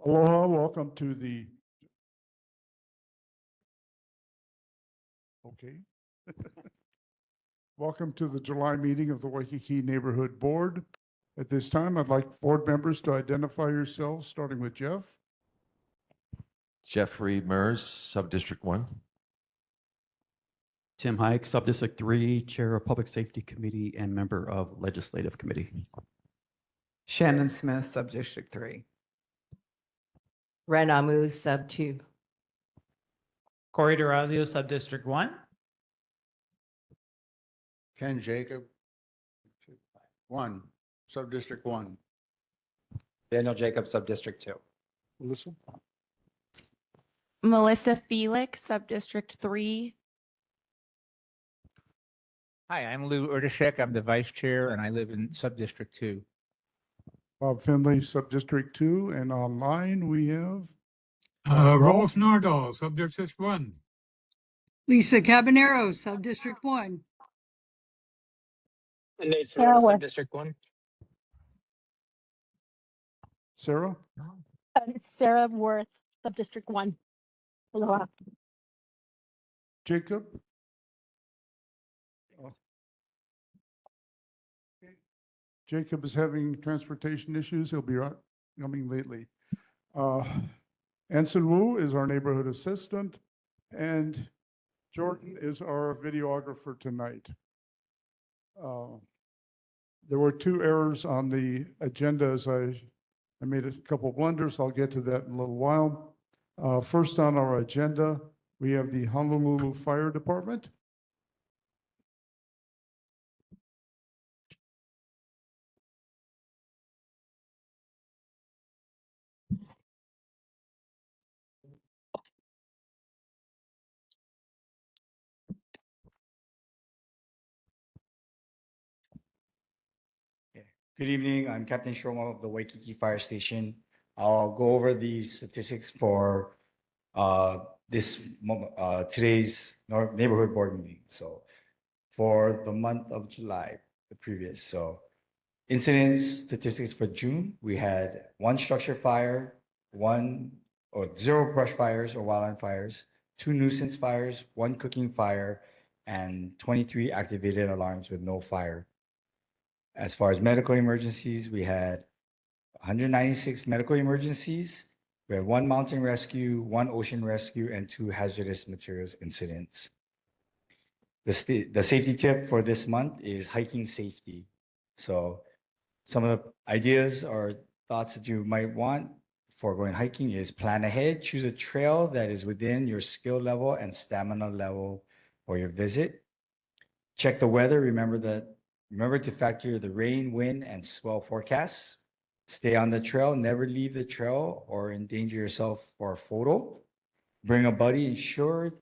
Aloha, welcome to the, okay. Welcome to the July meeting of the Waikīkī Neighborhood Board. At this time, I'd like board members to identify yourselves, starting with Jeff. Jeffrey Mers, Subdistrict 1. Tim Hike, Subdistrict 3, Chair of Public Safety Committee and member of Legislative Committee. Shannon Smith, Subdistrict 3. Ren Amu, Sub 2. Corey DeRazio, Subdistrict 1. Ken Jacob, 1, Subdistrict 1. Daniel Jacob, Subdistrict 2. Melissa? Melissa Felix, Subdistrict 3. Hi, I'm Lou Erdeshek. I'm the vice chair and I live in Subdistrict 2. Bob Finley, Subdistrict 2, and online we have Rolf Nordal, Subdistrict 1. Lisa Cabanero, Subdistrict 1. And Nate Sarah, Subdistrict 1. Sarah. Sarah Worth, Subdistrict 1. Aloha. Jacob. Jacob is having transportation issues. He'll be coming lately. Anson Wu is our neighborhood assistant, and Jordan is our videographer tonight. There were 2 errors on the agenda as I made a couple of blunders. I'll get to that in a little while. First on our agenda, we have the Honolulu Fire Department. Good evening. I'm Captain Shoma of the Waikīkī Fire Station. I'll go over the statistics for today's neighborhood board meeting. So for the month of July, the previous. So incidents, statistics for June, we had 1 structure fire, 0 brush fires or wildland fires, 2 nuisance fires, 1 cooking fire, and 23 activated alarms with no fire. As far as medical emergencies, we had 196 medical emergencies. We had 1 mountain rescue, 1 ocean rescue, and 2 hazardous materials incidents. The safety tip for this month is hiking safety. So some of the ideas or thoughts that you might want for going hiking is plan ahead, choose a trail that is within your skill level and stamina level for your visit. Check the weather. Remember to factor the rain, wind, and swell forecasts. Stay on the trail. Never leave the trail or endanger yourself for a photo. Bring a buddy. Ensure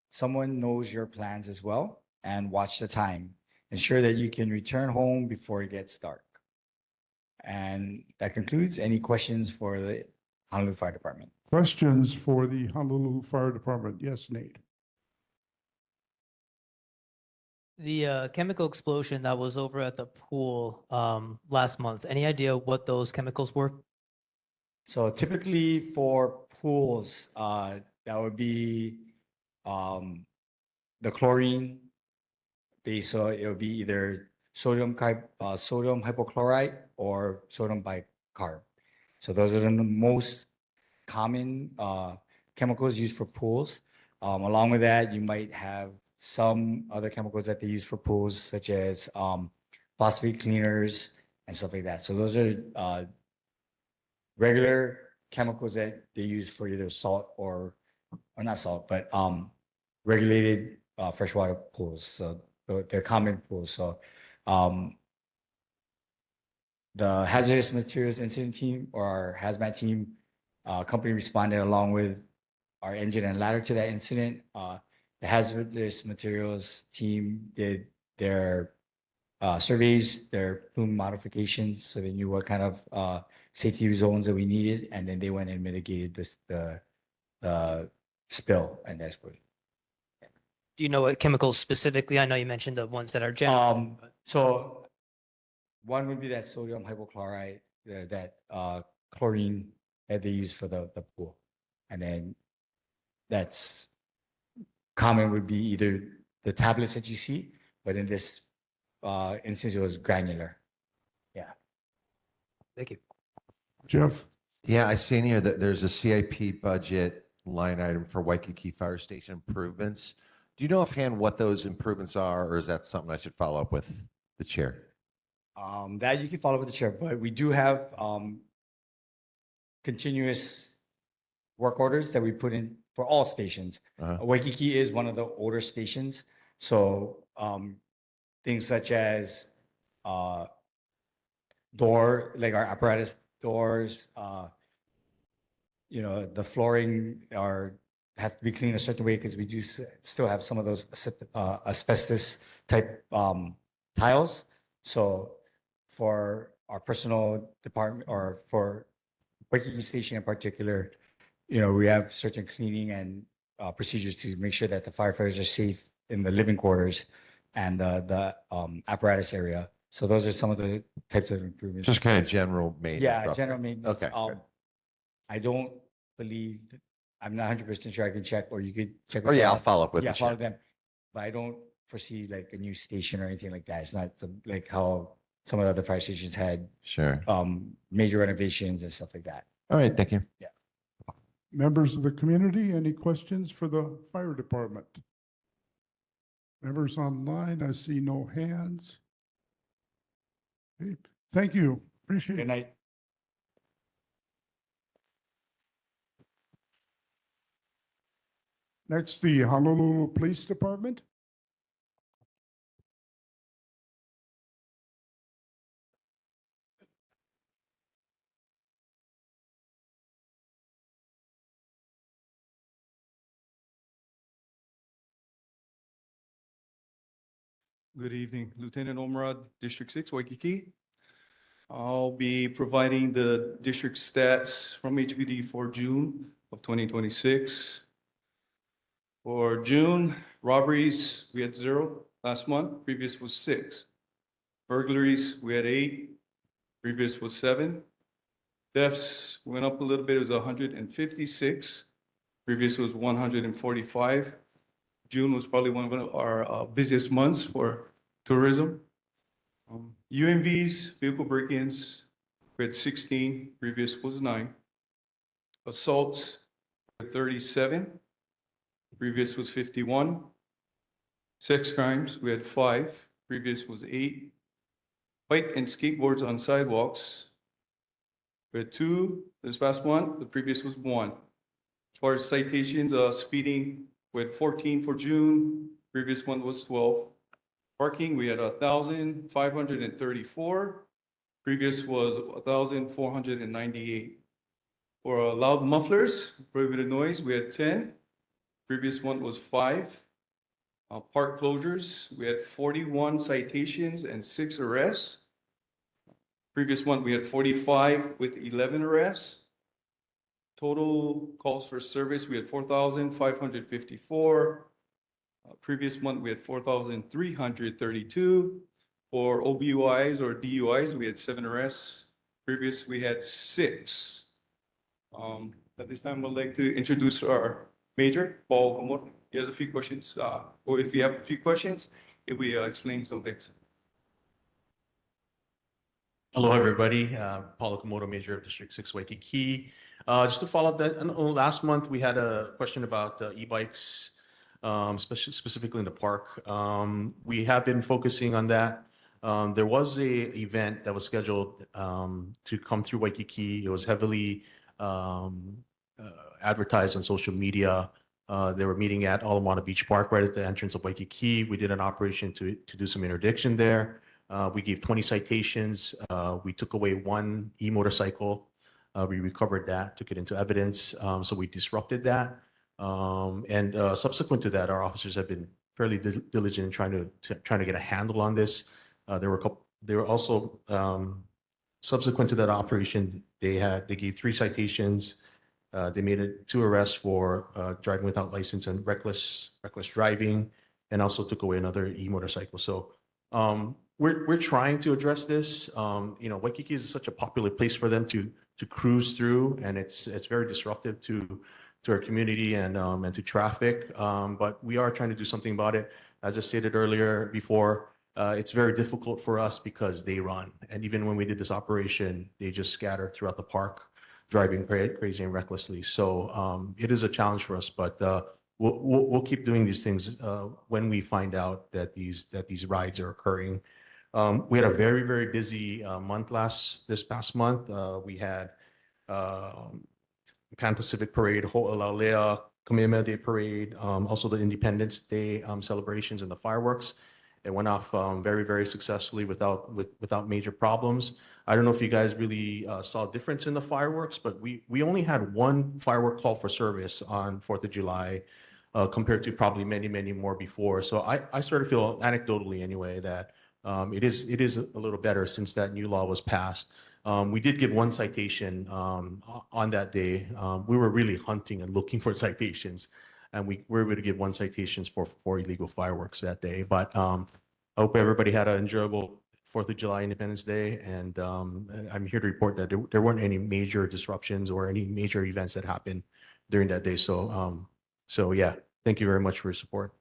someone knows your plans as well. And watch the time. Ensure that you can return home before it gets dark. And that concludes. Any questions for the Honolulu Fire Department? Questions for the Honolulu Fire Department? Yes, Nate. The chemical explosion that was over at the pool last month, any idea what those chemicals were? So typically for pools, that would be the chlorine base. So it would be either sodium hypochlorite or sodium bicarb. So those are the most common chemicals used for pools. Along with that, you might have some other chemicals that they use for pools, such as phosphate cleaners and stuff like that. So those are regular chemicals that they use for either salt or not salt, but regulated freshwater pools. So they're common pools. So the hazardous materials incident team or our hazmat team company responded along with our engine and ladder to that incident. The hazardous materials team did their surveys, their plume modifications, so they knew what kind of safety zones that we needed, and then they went and mitigated the spill and the explosion. Do you know what chemicals specifically? I know you mentioned the ones that are general. So one would be that sodium hypochlorite, that chlorine that they use for the pool. And then that's common would be either the tablets that you see, but in this instance, it was granular. Yeah. Thank you. Jeff? Yeah, I see in here that there's a CIP budget line item for Waikīkī Fire Station improvements. Do you know offhand what those improvements are, or is that something I should follow up with the chair? That you can follow with the chair, but we do have continuous work orders that we put in for all stations. Waikīkī is one of the older stations, so things such as door, like our apparatus doors, the flooring have to be cleaned a certain way because we do still have some of those asbestos type tiles. So for our personal department, or for Waikīkī Station in particular, we have certain cleaning and procedures to make sure that the firefighters are safe in the living quarters and the apparatus area. So those are some of the types of improvements. Just kind of general maintenance. Yeah, roughly. general maintenance. Okay. good. I don't believe, I'm not 100% sure. I can check, or you could check. Oh, yeah, I'll follow up with Yeah, the chair. follow them. But I don't foresee like a new station or anything like that. It's not like how some of the other fire stations had Sure. major renovations and stuff like that. All right, thank you. Yeah. Members of the community, any questions for the fire department? Members online, I see no hands. Okay, thank you. Appreciate Good it. night. Next, the Honolulu Police Department. Good evening, Lieutenant Omrad, District 6, Waikīkī. I'll be providing the district stats from HPD for June of 2026. For June, robberies, we had 0 last month, previous was 6. Burglaries, we had 8, previous was 7. Thefts went up a little bit, it was 156, previous was 145. June was probably one of our busiest months for tourism. UMVs, vehicle break-ins, we had 16, previous was 9. Assaults, 37, previous was 51. Sex crimes, we had 5, previous was 8. Bike and skateboards on sidewalks, we had 2 this past month, the previous was 1. As far as citations, speeding, we had 14 for June, previous one was 12. Parking, we had 1,534, previous was 1,498. For loud mufflers, prohibited noise, we had 10, previous one was 5. Park closures, we had 41 citations and 6 arrests. Previous one, we had 45 with 11 arrests. Total calls for service, we had 4,554. Previous month, we had 4,332. For OBUIs or DUIs, we had 7 arrests. Previous, we had 6. At this time, I'd like to introduce our Major, Paul Komodo. He has a few questions, or if you have a few questions, if we explain some things. Hello, everybody. Paulo Komodo, Major of District 6, Waikīkī. Just to follow up that, last month we had a question about e-bikes, specifically in the park. We have been focusing on that. There was a event that was scheduled to come through Waikīkī. It was heavily advertised on social media. They were meeting at Alamana Beach Park right at the entrance of Waikīkī. We did an operation to do some interdiction there. We gave 20 citations. We took away 1 e-motorcycle. We recovered that, took it into evidence. So we disrupted that. And subsequent to that, our officers have been fairly diligent in trying to get a handle on this. There were also subsequent to that operation, they gave 3 citations. They made 2 arrests for driving without license and reckless driving, and also took away another e-motorcycle. So we're trying to address this. Waikīkī is such a popular place for them to cruise through, and it's very disruptive to our community and to traffic. But we are trying to do something about it. As I stated earlier before, it's very difficult for us because they run, and even when we did this operation, they just scattered throughout the park, driving crazy and recklessly. So it is a challenge for us, but we'll keep doing these things when we find out that these rides are occurring. We had a very, very busy month this past month. We had Pan Pacific Parade, Ho'olaulea, Kamehameha Day Parade, also the Independence Day celebrations and the fireworks. It went off very, very successfully without major problems. I don't know if you guys really saw a difference in the fireworks, but we only had one firework call for service on 4th of July compared to probably many, many more before. So I sort of feel anecdotally anyway that it is a little better since that new law was passed. We did give one citation on that day. We were really hunting and looking for citations, and we were able to give one citation for illegal fireworks that day. But I hope everybody had an enjoyable 4th of July Independence Day, and I'm here to report that there weren't any major disruptions or any major events that happened during that day. So yeah, thank you very much for your support.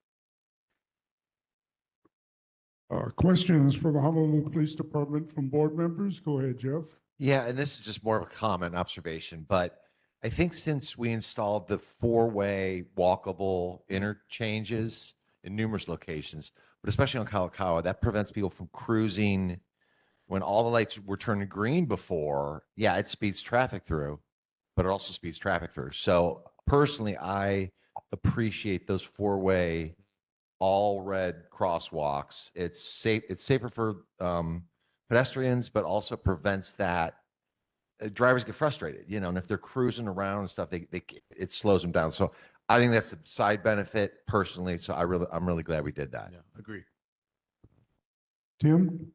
Questions for the Honolulu Police Department from board members? Go ahead, Jeff. Yeah, and this is just more of a comment observation, but I think since we installed the four-way walkable interchanges in numerous locations, but especially on Kalakaua, that prevents people from cruising when all the lights were turning green before. Yeah, it speeds traffic through, but it also speeds traffic through. So personally, I appreciate those four-way all red crosswalks. It's safe. It's safer for pedestrians, but also prevents that drivers get frustrated, and if they're cruising around and stuff, it slows them down. So I think that's a side benefit personally. So I'm really glad we did that. Yeah, agree. Tim?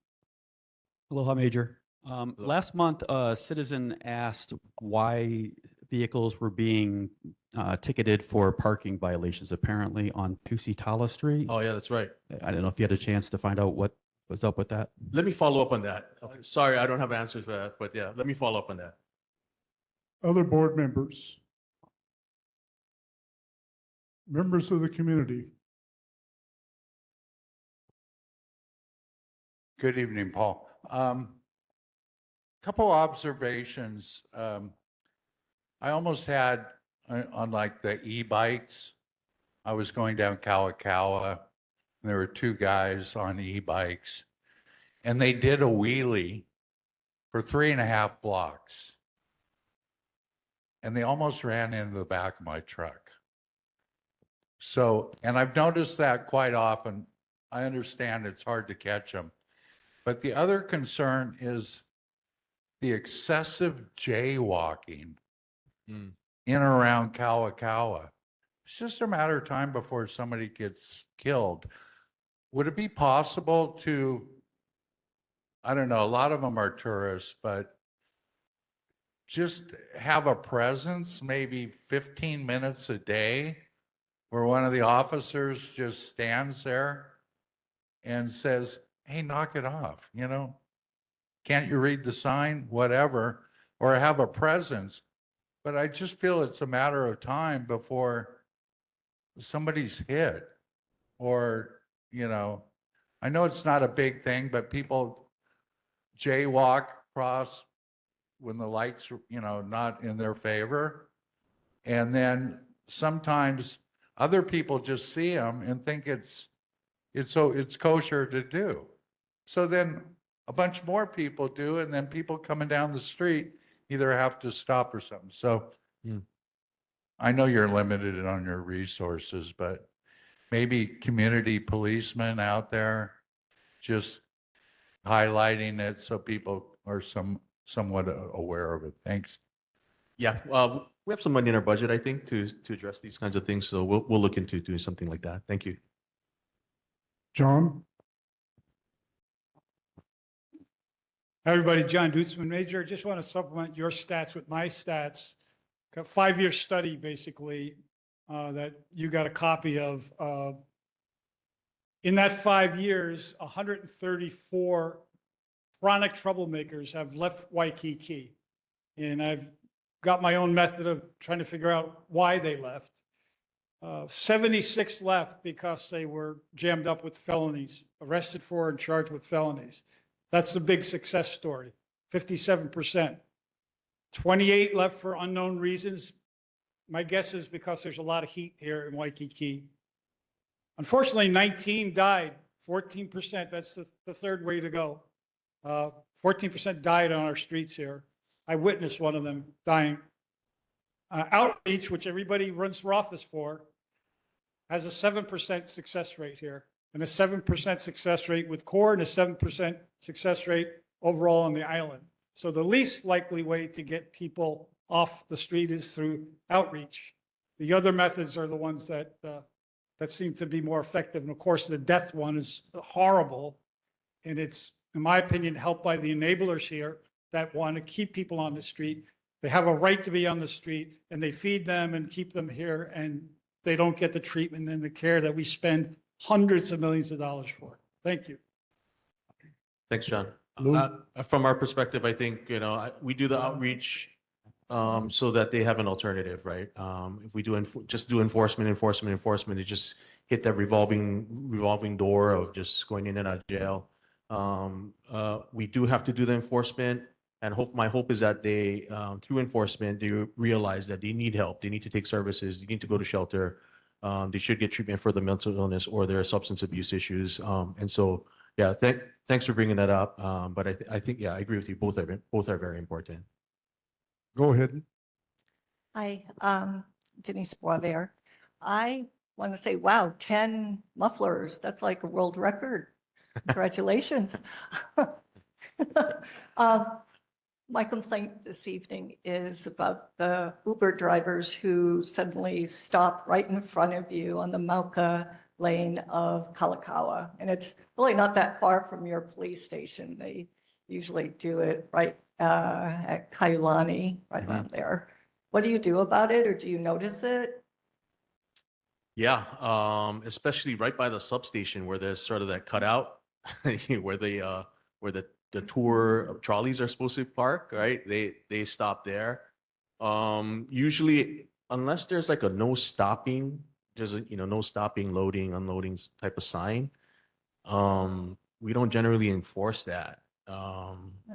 Aloha, Major. Last month, a citizen asked why vehicles were being ticketed for parking violations, apparently on Tusitala Street. Oh yeah, that's right. I don't know if you had a chance to find out what was up with that. Let me follow up on that. Sorry, I don't have answers for that, but yeah, let me follow up on that. Other board members? Members of the community? Good evening, Paul. Couple observations. I almost had on like the e-bikes. I was going down Kalakaua, and there were two guys on e-bikes, and they did a wheelie for 3.5 blocks, and they almost ran into the back of my truck. So, and I've noticed that quite often. I understand it's hard to catch them, but the other concern is the excessive jaywalking in and around Kalakaua. It's just a matter of time before somebody gets killed. Would it be possible to, I don't know, a lot of them are tourists, but just have a presence, maybe 15 minutes a day, where one of the officers just stands there and says, hey, knock it off, Can't you read the sign? Whatever, or have a presence. But I just feel it's a matter of time before somebody's hit, or, I know it's not a big thing, but people jaywalk across when the lights, not in their favor. And then sometimes other people just see them and think it's kosher to do. So then a bunch more people do, and then people coming down the street either have to stop or something. So I know you're limited on your resources, but maybe community policemen out there just highlighting it so people are somewhat aware of it. Thanks. Yeah, we have some money in our budget, I think, to address these kinds of things. So we'll look into doing something like that. Thank you. John? Hi, everybody. John Dutzman, Major. Just want to supplement your stats with my stats. A 5-year study, basically, that you got a copy of. In that 5 years, 134 chronic troublemakers have left Waikīkī. And I've got my own method of trying to figure out why they left. 76 left because they were jammed up with felonies, arrested for and charged with felonies. That's the big success story, 57%. 28 left for unknown reasons. My guess is because there's a lot of heat here in Waikīkī. Unfortunately, 19 died, 14%. That's the third way to go. 14% died on our streets here. I witnessed one of them dying. Outreach, which everybody runs for office for, has a 7% success rate here, and a 7% success rate with core and a 7% success rate overall on the island. So the least likely way to get people off the street is through outreach. The other methods are the ones that seem to be more effective. And of course, the death one is horrible. And it's, in my opinion, helped by the enablers here that want to keep people on the street. They have a right to be on the street, and they feed them and keep them here, and they don't get the treatment and the care that we spend hundreds of millions of dollars for. Thank you. Thanks, John. Lou? From our perspective, I think, we do the outreach so that they have an alternative, right? If we just do enforcement, it just hit that revolving door of just going in and out of jail. We do have to do the enforcement, and my hope is that they, through enforcement, they realize that they need help. They need to take services. They need to go to shelter. They should get treatment for the mental illness or their substance abuse issues. And so, yeah, thanks for bringing that up. But I think, yeah, I agree with you. Both are very important. Go ahead. Hi, Denise Boisvert. I want to say, wow, 10 mufflers. That's like a world record. Congratulations. My complaint this evening is about the Uber drivers who suddenly stop right in front of you on the Mauka lane of Kalakaua. And it's really not that far from your police station. They usually do it right at Kailani, right around there. What do you do about it, or do you notice it? Yeah, especially right by the substation where there's sort of that cutout where the tour trolleys are supposed to park, right? They stop there. Usually, unless there's like a no stopping, there's a no stopping, loading, unloading type of sign. We don't generally enforce that.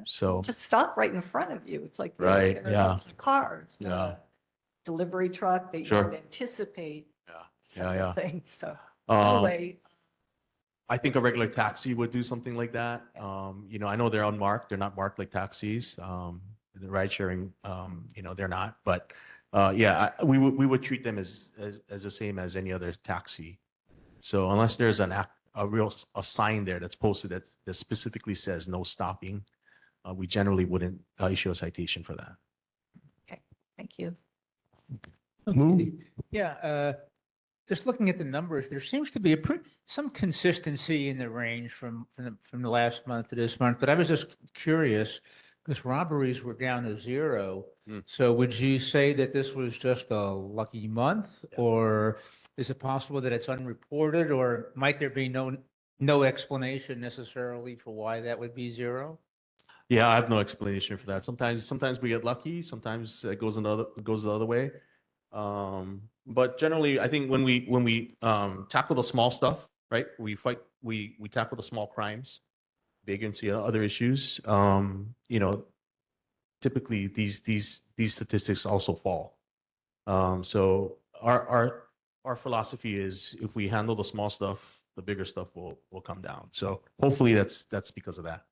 So Just stop right in front of you. It's like right, yeah, cars, yeah, delivery truck. They sure. don't anticipate Yeah, yeah. things. So anyway. I think a regular taxi would do something like that. I know they're unmarked. They're not marked like taxis. The ride sharing, they're not. But yeah, we would treat them as the same as any other taxi. So unless there's a sign there that's posted that specifically says no stopping, we generally wouldn't issue a citation for that. Okay, thank you. Yeah, just looking at the numbers, there seems to be some consistency in the range from the last month to this month. But I was just curious because robberies were down to 0. So would you say that this was just a lucky month, or is it possible that it's unreported, or might there be no explanation necessarily for why that would be 0? Yeah, I have no explanation for that. Sometimes we get lucky. Sometimes it goes the other way. But generally, I think when we tackle the small stuff, right? We tackle the small crimes, vagrancy, other issues. Typically these statistics also fall. So our philosophy is if we handle the small stuff, the bigger stuff will come down. So hopefully that's because of that.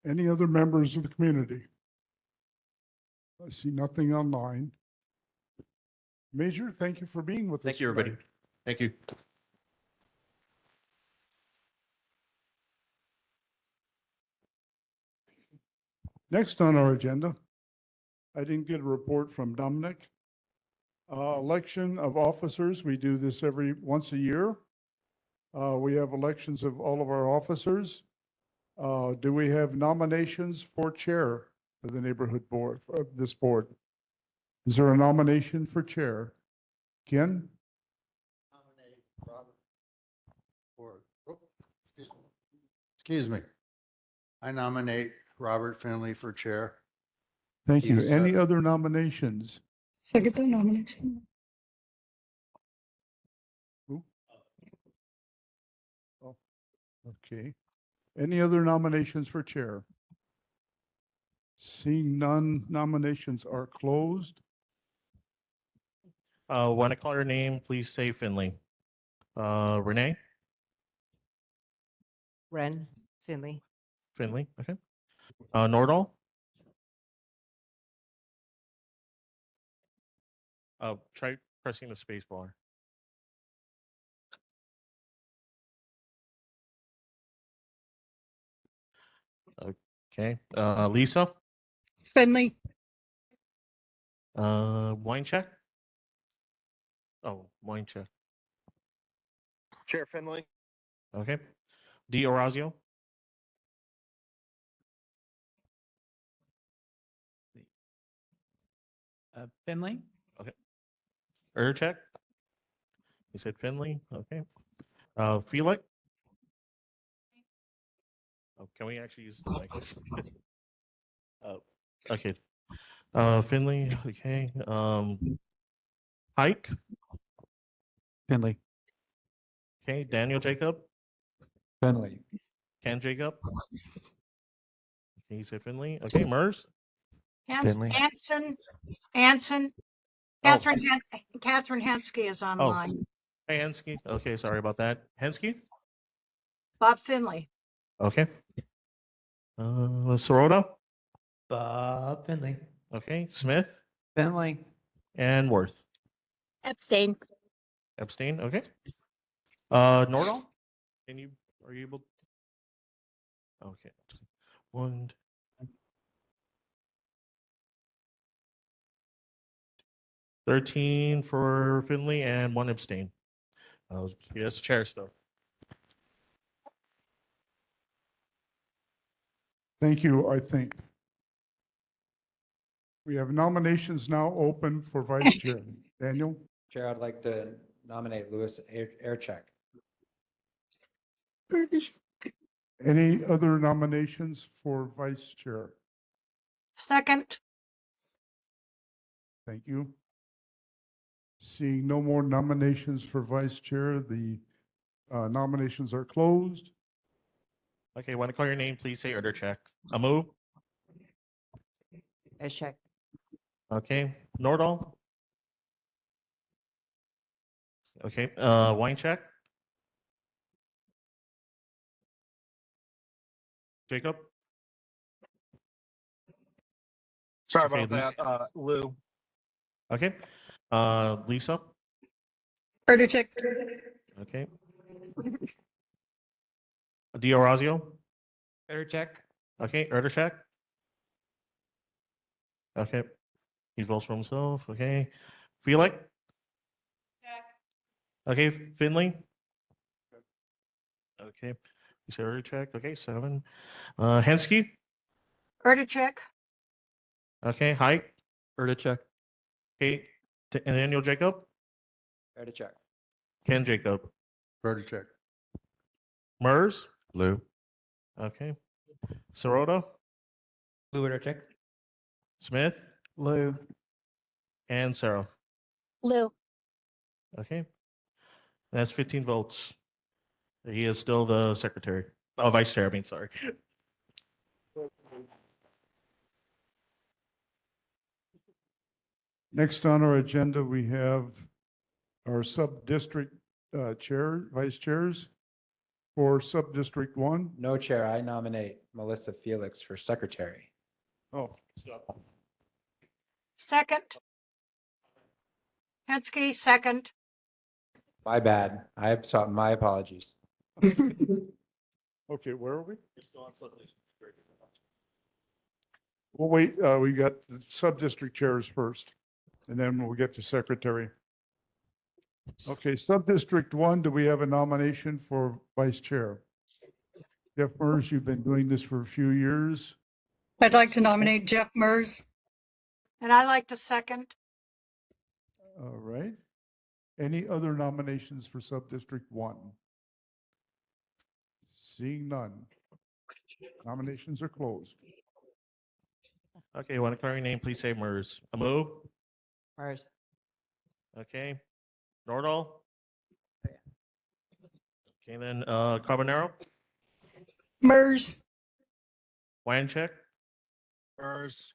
Any other members of the community? I see nothing online. Major, thank you for being with us. Thank you, everybody. tonight. Thank you. Next on our agenda, I didn't get a report from Dominic. Election of officers, we do this once a year. We have elections of all of our officers. Do we have nominations for chair of the neighborhood board, of this board? Is there a nomination for chair? Ken? Nominate Robert excuse me. I nominate Robert Finley for chair. Thank you. Yes, Any sir. other nominations? Second the nomination. Who? Oh, okay. Any other nominations for chair? Seeing none, nominations are closed. When I call your name, please say Finley. Renee? Ren, Finley. Finley, okay. Nordall? Try pressing the space bar. Okay. Lisa? Finley. Wine check? Oh, wine check. Chair Finley. Okay. D. Orazio? Finley. Okay. Check? You said Finley? Okay. Felix? Oh, can we actually use the mic? Okay. Finley, okay. Hike? Finley. Okay. Daniel Jacob? Finley. Ken Jacob? Okay, you said Finley. Okay, Mers? Finley. Anson. Oh. Catherine Hensky is online. Hey, Hensky. Okay, sorry about that. Hensky? Bob Finley. Okay. Sirota? Bob Finley. Okay. Smith? Finley. And Worth? Abstain. Abstain. Okay. Nordall? Are you able? Okay. 1, 13 for Finley and 1 abstain. Yes, chair stuff. Thank you, I think. We have nominations now open for vice chair. Daniel? Chair, I'd like to nominate Louis Aircheck. Any other nominations for vice chair? Second. Thank you. Seeing no more nominations for vice chair, the nominations are closed. Okay, when I call your name, please say order check. Amu? Check. Okay. Nordall? Okay. Wine check? Jacob? Sorry Okay, about that, Lou. Okay. Lisa? Erdachek. Okay. D. Orazio? Erdachek. Okay. Erdashak? Okay. He votes for himself. Okay. Felix? Okay. Finley? Okay. You said Erdachak. Okay. 7. Hensky? Erdachek. Okay. Height? Erdachek. Okay. Daniel Jacob? Erdachek. Ken Jacob? Verticheck. Mers? Lou. Okay. Sirota? Lou check. Smith? Lou. And Sarah? Lou. Okay. That's 15 votes. He is still the secretary. Oh, vice chair, I mean, sorry. Next on our agenda, we have our sub-district chair, vice chairs. For sub-district 1. No, Chair, I nominate Melissa Felix for secretary. Oh, Second. Hensky, second. My bad. My apologies. okay, where are we? Well, wait, we got the sub-district chairs first, and then we'll get to secretary. Okay, sub-district 1, do we have a nomination for vice chair? Jeff Mers, you've been doing this for a few years. I'd like to nominate Jeff Mers. And I like to second. All right. Any other nominations for sub-district 1? Seeing none. Nominations are closed. Okay, when I call your name, please say MERS. Amu? MERS. Okay. Nordal? Okay, then Carbonaro? MERS. Wanchek? MERS.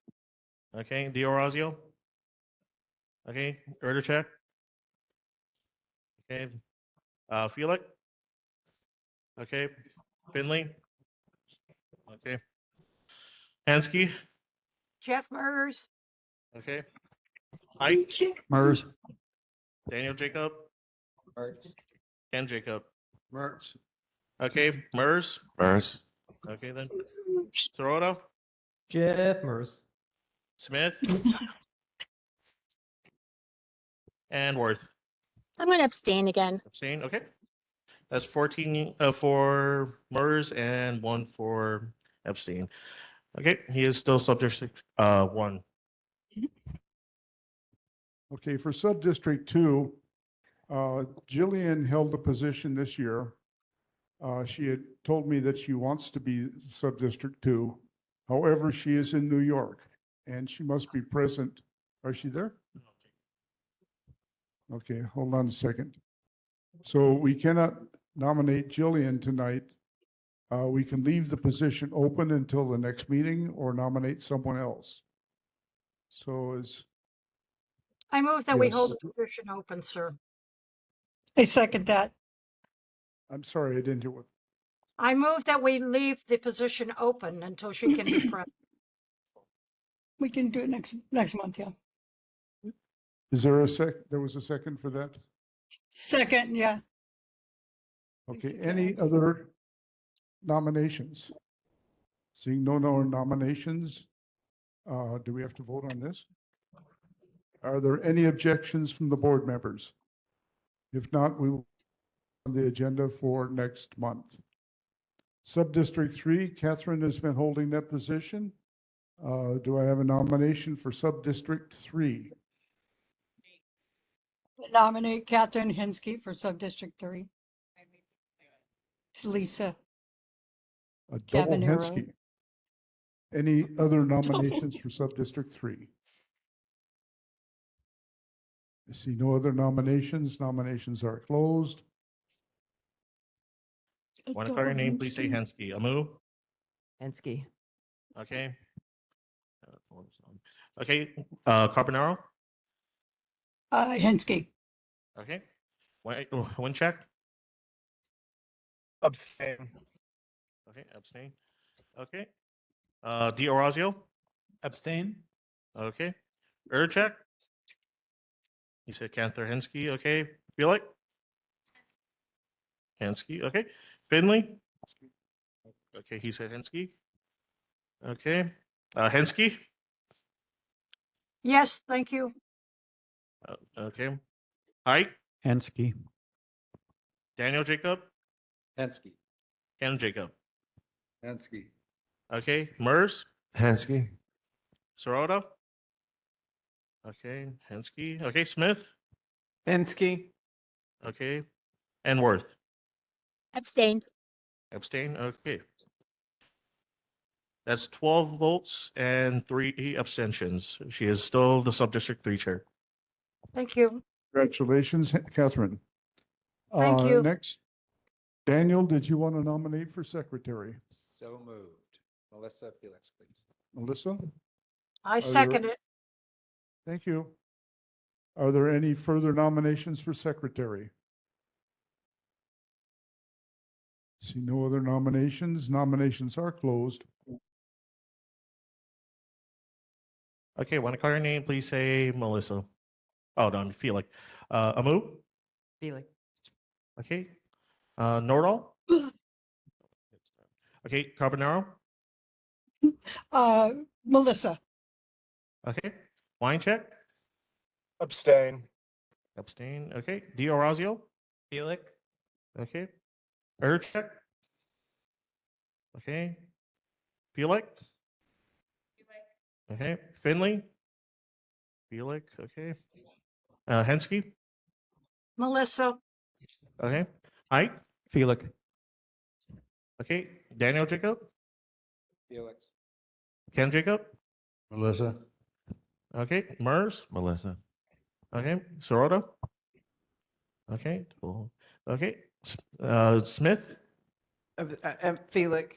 Okay, Diorazio? Okay, Erdachek? Okay, Felix? Okay, Finley? Okay. Hansky? Jeff MERS. Okay. Ike? MERS. Daniel Jacob? MERS. Ken Jacob? MERS. Okay, MERS? MERS. Okay, then. Sirota? Jeff MERS. Smith? And Worth? I'm going to abstain again. Abstain, okay. That's 14 for MERS and 1 for abstain. Okay, he is still subdistrict 1. Okay, for Sub-District 2, Jillian held a position this year. She had told me that she wants to be Sub-District 2. However, she is in New York and she must be present. Is she there? Okay, hold on a second. So we cannot nominate Jillian tonight. We can leave the position open until the next meeting or nominate someone else. So is, I move that we Yes. hold the position open, sir. I second that. I'm sorry, I didn't hear what. I move that we leave the position open until she can be present. We can do it next month, yeah. Is there there was a second for that? Second, yeah. Okay, Lisa any Gibbs. other nominations? Seeing no nominations, do we have to vote on this? Are there any objections from the board members? If not, we will on the agenda for next month. Sub-District 3, Catherine has been holding that position. Do I have a nomination for Sub-District 3? Nominate Catherine Hensky for Sub-District 3. It's Lisa. A double Cavanero. Hensky. Any other nominations for Sub-District 3? I see no other nominations. Nominations are closed. Want to call your name, please say Hansky. Amu? Hensky. Okay. Okay, Carbonaro? Hensky. Okay. Wincheck? Abstain. Okay, abstain. Okay. D'Orazio? Abstain. Okay. Erdachek? You said Canther Hensky. Okay. Felix? Hensky. Okay. Finley? Okay, he said Hensky. Okay. Hensky? Yes, thank you. Okay. Ike? Hensky. Daniel Jacob? Hensky. Ken Jacob. Hensky. Okay. MERS? Hansky. Sirota? Okay. Hensky. Okay. Smith? Finsky. Okay. And Worth? Abstain. Abstain. Okay. That's 12 votes and 3 abstentions. She is still the Subdistrict 3 chair. Thank you. Congratulations, Catherine. Thank you. Next, Daniel, did you want to nominate for secretary? So moved. Melissa Felix, please. Melissa? I second it. Thank you. Are there any further nominations for secretary? See no other nominations. Nominations are closed. Okay, when I call your name, please say Melissa. Oh, no, I'm Felix. Amu? Felix. Okay. Nordal? Okay, Carbonaro? Melissa. Okay. Winecheck? Abstain. Abstain. Okay. D'Orazio? Felix. Okay. Erdachek? Okay. Felix? Okay. Finley? Felix. Okay. Hensky? Melissa. Okay. Ike? Felix. Okay. Daniel Jacob? Felix. Ken Jacob? Melissa? Okay, Mers? Melissa. Okay, Sirota? Okay, cool. Okay, Smith? Felix.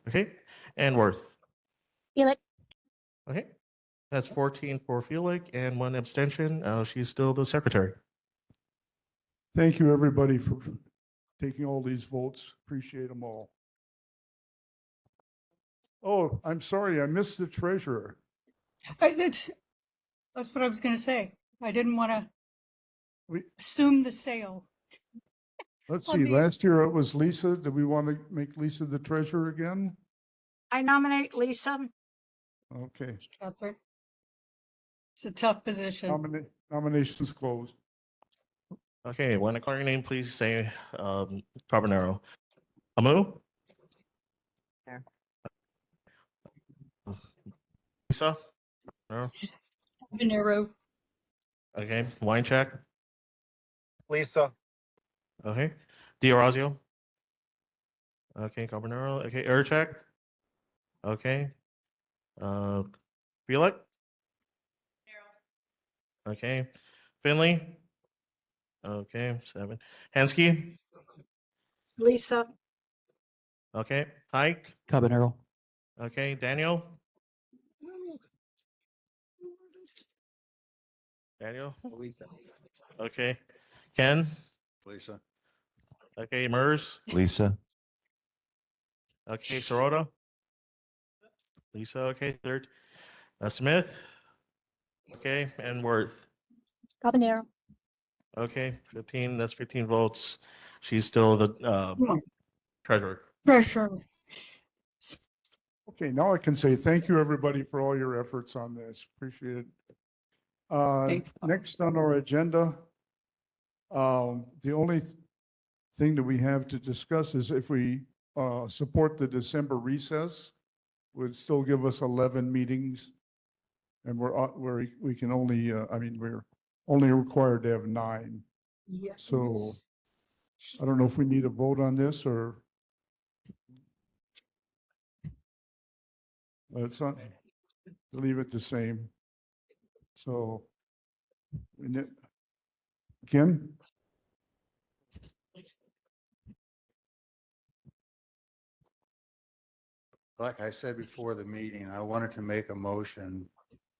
Okay, and Worth. Felix. Okay, that's 14 for Felix and one abstention. She's still the secretary. Thank you, everybody, for taking all these votes. Appreciate them all. Oh, I'm sorry, I missed the treasurer. That's what I was going to say. I didn't want to assume the sale. Let's On see, the- last year it was Lisa. Do we want to make Lisa the treasurer again? I nominate Lisa. Okay. Catherine. It's a tough position. Nominations closed. Okay, when I call your name, please say Carbonaro. Amu? Here. Lisa? No? Venero. Okay, wine check. Lisa. Okay, D'Orazio. Okay, Carbonaro. Okay, air check. Okay. Felix? Okay. Finley? Okay, 7. Hensky? Lisa. Okay. Hike? Cabanero. Okay, Daniel? Daniel? Lisa. Okay. Ken? Lisa. Okay, Mers? Lisa. Okay, Sirota? Lisa, okay, third. Smith? Okay, and Worth? Cabanero. Okay, 15, that's 15 votes. She's still the treasurer. Pressure. Okay, now I can say thank you, everybody, for all your efforts on this. Appreciate it. Next on our agenda, the only thing that we have to discuss is if we support the December recess, would still give us 11 meetings. And we can only, we're only required to have 9. Yes. So I don't know if we need a vote on this or. It's not, leave it the same. So. Kim? Like I said before the meeting, I wanted to make a motion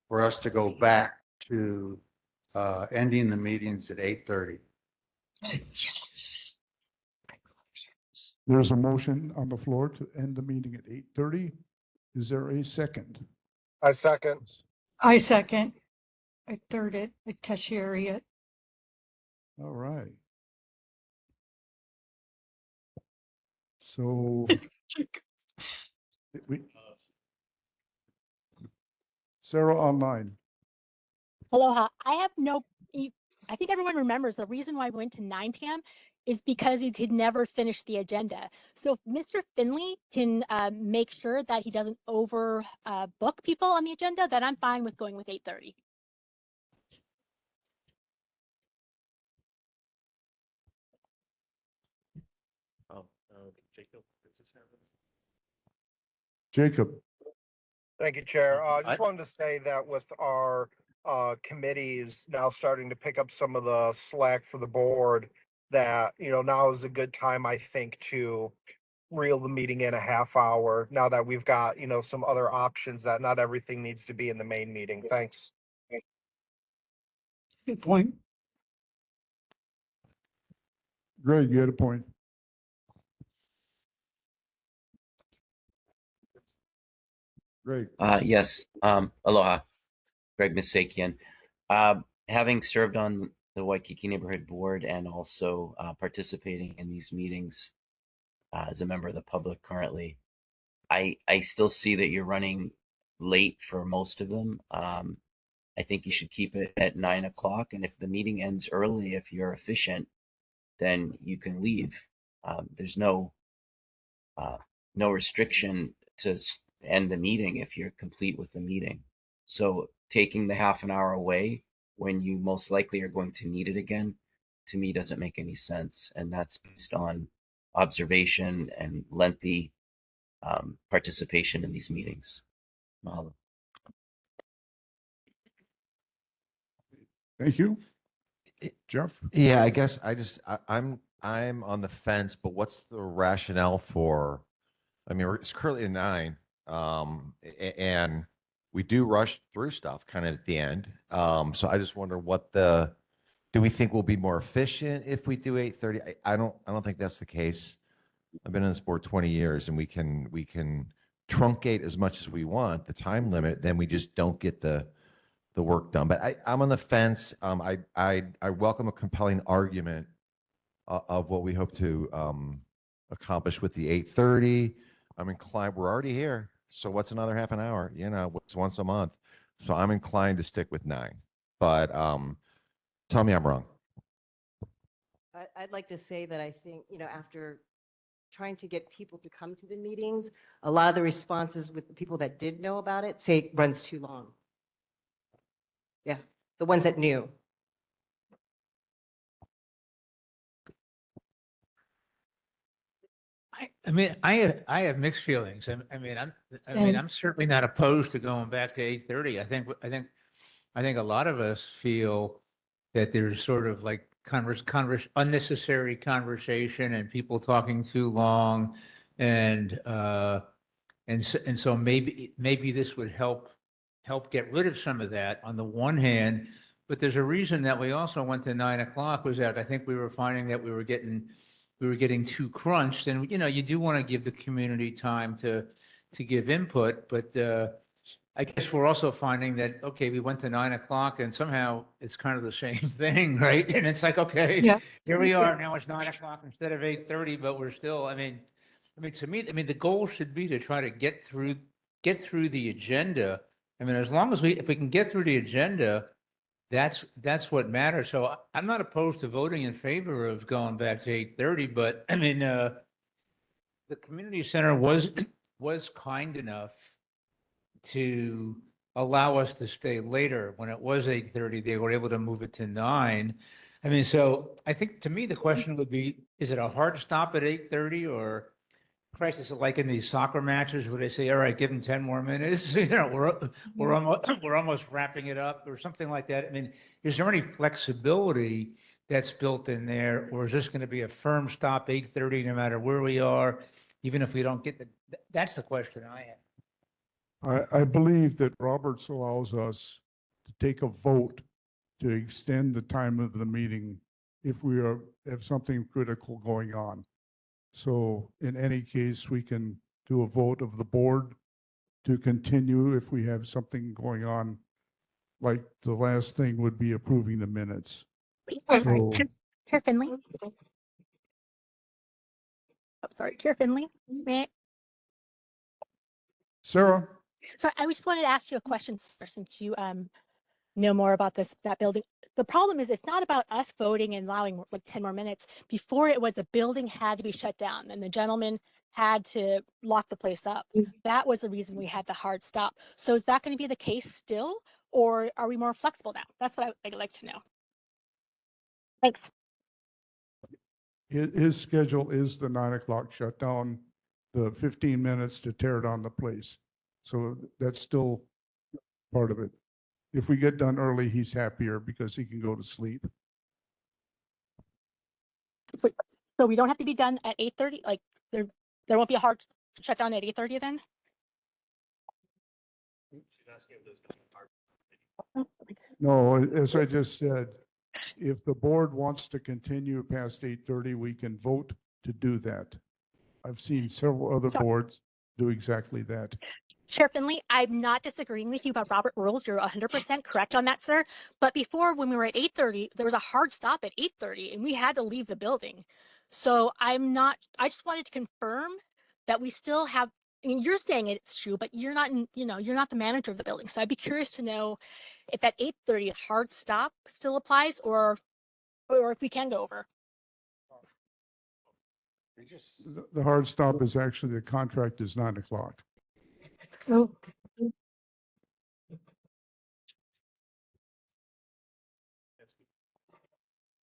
for us to go back to ending the meetings at 8:30. Yes. There's a motion on the floor to end the meeting at 8:30. Is there a second? I second. I second. I third it. I tertiary it. All right. So. Sarah online. Aloha. I have I think everyone remembers the reason why we went to 9 p.m. is because you could never finish the agenda. So if Mr. Finley can make sure that he doesn't over book people on the agenda, then I'm fine with going with 8:30. Jacob. Jacob. Thank you, Chair. I just wanted to say that with our committees now starting to pick up some of the slack for the board, that, now is a good time, I think, to reel the meeting in a half hour now that we've got, some other options that not everything needs to be in the main meeting. Thanks. Good point. Greg, you had a point. Greg. Yes. Aloha. Greg Misakian. Having served on the Waikīkī Neighborhood Board and also participating in these meetings as a member of the public currently, I still see that you're running late for most of them. I think you should keep it at 9 o'clock. And if the meeting ends early, if you're efficient, then you can leave. There's no restriction to end the meeting if you're complete with the meeting. So taking the half an hour away when you most likely are going to need it again, to me, doesn't make any sense. And that's based on observation and lengthy participation in these meetings. Mahalo. Thank you. Jeff? Yeah, I guess I'm on the fence, but what's the rationale for? I mean, it's currently a 9, and we do rush through stuff kind of at the end. So I just wonder do we think we'll be more efficient if we do 8:30? I don't think that's the case. I've been on this board 20 years, and we can truncate as much as we want the time limit. Then we just don't get the work done. But I'm on the fence. I welcome a compelling argument of what we hope to accomplish with the 8:30. I'm inclined. We're already here, so what's another half an hour? What's once a month? So I'm inclined to stick with 9. But tell me I'm wrong. I'd like to say that I think, after trying to get people to come to the meetings, a lot of the responses with the people that did know about it say it runs too long. Yeah, the ones that knew. I have mixed feelings. I'm certainly not opposed to going back to 8:30. I think a lot of us feel that there's sort of like unnecessary conversation and people talking too long, and so maybe this would help get rid of some of that on the one hand. But there's a reason that we also went to 9 o'clock, was that I think we were finding that we were getting too crunched, and you do want to give the community time to give input, but I guess we're also finding that, okay, we went to 9 o'clock and somehow it's kind of the same thing, right? And it's like, okay, Yeah. here we are, now it's 9 o'clock instead of 8:30, but we're still, to me, the goal should be to try to get through the agenda. As long as if we can get through the agenda, that's what matters. So I'm not opposed to voting in favor of going back to 8:30, but the community center was kind enough to allow us to stay later. When it was 8:30, they were able to move it to 9. So I think, to me, the question would be, is it a hard stop at 8:30, or Christ, is it like in these soccer matches where they say, all right, give them 10 more minutes, we're almost wrapping it up, or something like that? Is there any flexibility that's built in there, or is this going to be a firm stop 8:30 no matter where we are, even if we don't get that's the question I have. I believe that Roberts allows us to take a vote to extend the time of the meeting if we have something critical going on. So in any case, we can do a vote of the board to continue if we have something going on. Like the last thing would be approving the minutes. So, Chair Finley. Oh, sorry, Chair Finley. Sarah? So I just wanted to ask you a question, sir, since you know more about that building. The problem is, it's not about us voting and allowing like 10 more minutes. Before, it was the building had to be shut down and the gentleman had to lock the place up. That was the reason we had the hard stop. So is that going to be the case still, or are we more flexible now? That's what I'd like to know. Thanks. His schedule is the 9 o'clock shutdown, the 15 minutes to tear down the place. So that's still part of it. If we get done early, he's happier because he can go to sleep. So we don't have to be done at 8:30? Like there won't be a hard shutdown at 8:30 then? No, as I just said, if the board wants to continue past 8:30, we can vote to do that. I've seen several other boards do exactly that. Chair Finley, I'm not disagreeing with you about Robert rules. You're 100% correct on that, sir. But before, when we were at 8:30, there was a hard stop at 8:30 and we had to leave the building. So I just wanted to confirm that we still have, you're saying it's true, but you're not, you're not the manager of the building. So I'd be curious to know if that 8:30 hard stop still applies, or if we can go over. The hard stop is actually, the contract is 9 o'clock. Oh.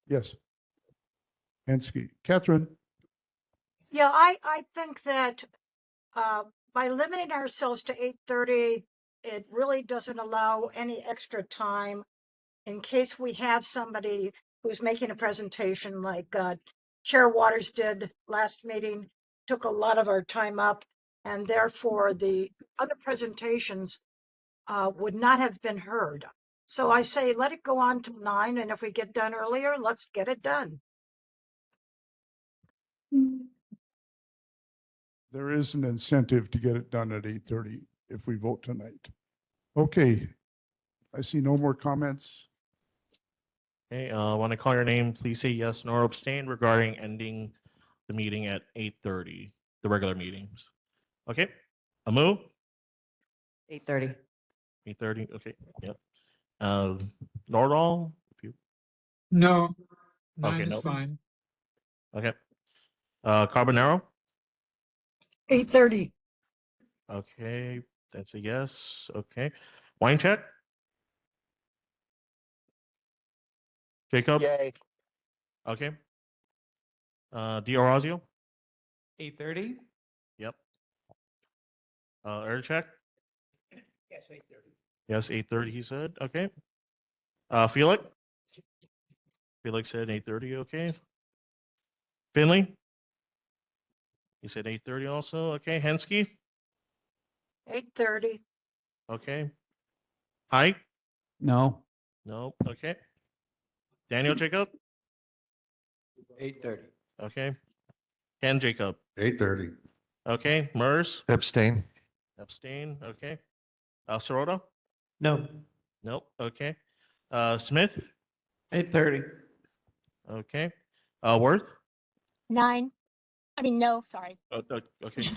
Yes. Ansky. Catherine? Yeah, I think that by limiting ourselves to 8:30, it really doesn't allow any extra time in case we have somebody who's making a presentation like Chair Waters did last meeting, took a lot of our time up, and therefore the other presentations would not have been heard. So I say, let it go on to 9, and if we get done earlier, let's get it done. There is an incentive to get it done at 8:30 if we vote tonight. Okay, I see no more comments. Okay, when I call your name, please say yes nor abstain regarding ending the meeting at 8:30, the regular meetings. Okay, Amu? 8:30. 8:30, okay, yep. Nordall? If you, No, okay, 9 is no. fine. Okay. Carbonaro? 8:30. Okay, that's a yes. Okay. Wine check? Jacob? Yay. Okay. D'Orazio? 8:30? Yep. Air check? Yes, 8:30. Yes, 8:30 he said. Okay. Felix? Felix said 8:30, okay. Finley? He said 8:30 also. Okay. Hensky? 8:30. Okay. Height? No. No. Okay. Daniel Jacob? 8:30. Okay. Ken Jacob? 8:30. Okay. Mers? Abstain. Abstain. Okay. Sirota? No. Nope. Okay. Smith? 8:30. Okay. Worth? 9. I mean, no, sorry. Okay.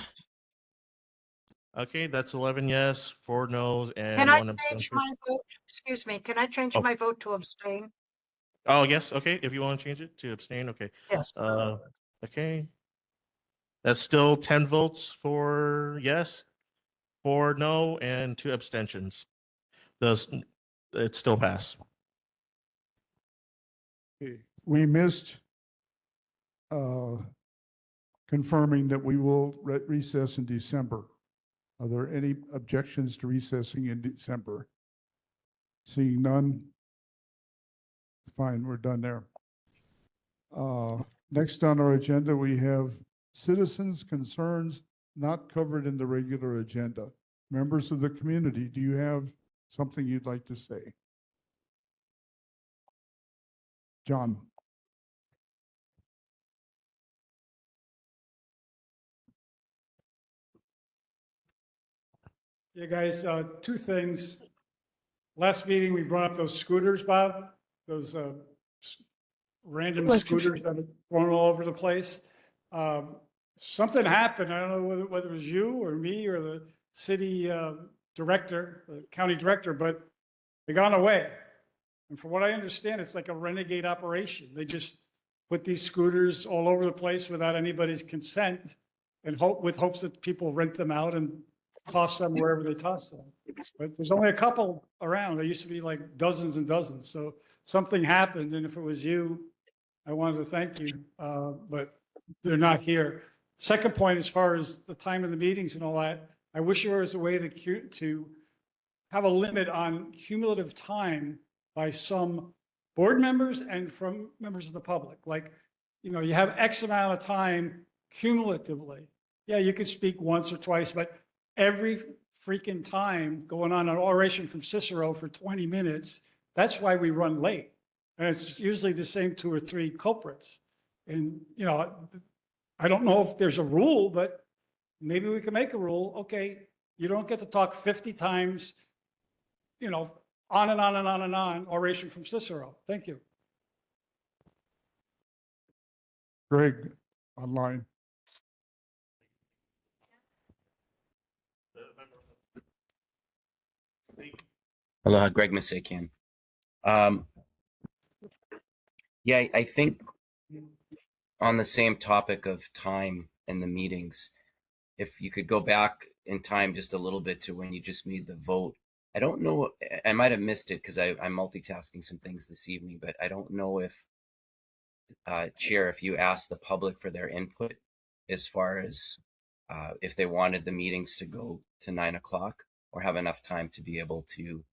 Okay, that's 11 yes, 4 no's, Can and I 1 change abstention. my vote? Excuse me, can I change Oh. my vote to abstain? Oh, yes. Okay. If you want to change it to abstain, okay. Yes. Okay. That's still 10 votes for yes, 4 no, and 2 abstentions. Does it still pass? Okay, we missed confirming that we will recess in December. Are there any objections to recessing in December? Seeing none. Fine, we're done there. Next on our agenda, we have citizens' concerns not covered in the regular agenda. Members of the community, do you have something you'd like to say? John. Yeah, guys, two things. Last meeting, we brought up those scooters, Bob, those random Electric- scooters that are thrown all over the place. Something happened. I don't know whether it was you or me or the city director, the county director, but they gone away. And from what I understand, it's like a renegade operation. They just put these scooters all over the place without anybody's consent and with hopes that people rent them out and toss them wherever they toss them. But there's only a couple around. There used to be like dozens and dozens. So something happened. And if it was you, I wanted to thank you, but they're not here. Second point, as far as the time of the meetings and all that, I wish there was a way to have a limit on cumulative time by some board members and from members of the public. Like, you know, you have X amount of time cumulatively. Yeah, you could speak once or twice, but every freaking time going on an oration from Cicero for 20 minutes, that's why we run late. And it's usually the same 2 or 3 culprits. And, you know, I don't know if there's a rule, but maybe we can make a rule. Okay, you don't get to talk 50 times, you know, on and on and on and on, oration from Cicero. Thank you. Greg, online. Aloha, Greg Misakian. Yeah, I think on the same topic of time and the meetings, if you could go back in time just a little bit to when you just made the vote. I don't know, I might have missed it because I'm multitasking some things this evening, but I don't know if, Chair, if you asked the public for their input as far as if they wanted the meetings to go to 9 o'clock or have enough time to be able to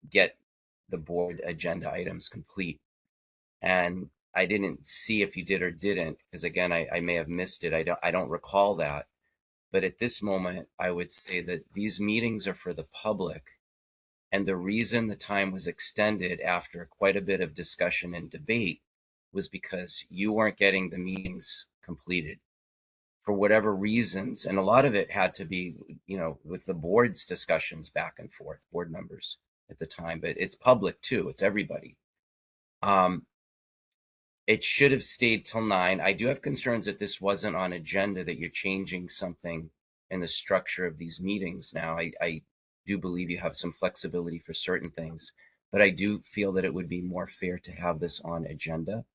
get the board agenda items complete. And I didn't see if you did or didn't, because again, I may have missed it. I don't recall that. But at this moment, I would say that these meetings are for the public. And the reason the time was extended after quite a bit of discussion and debate was because you weren't getting the meetings completed for whatever reasons. And a lot of it had to be, with the board's discussions back and forth, board members at the time, but it's public too. It's everybody. It should have stayed till 9. I do have concerns that this wasn't on agenda, that you're changing something in the structure of these meetings now. I do believe you have some flexibility for certain things, but I do feel that it would be more fair to have this on agenda,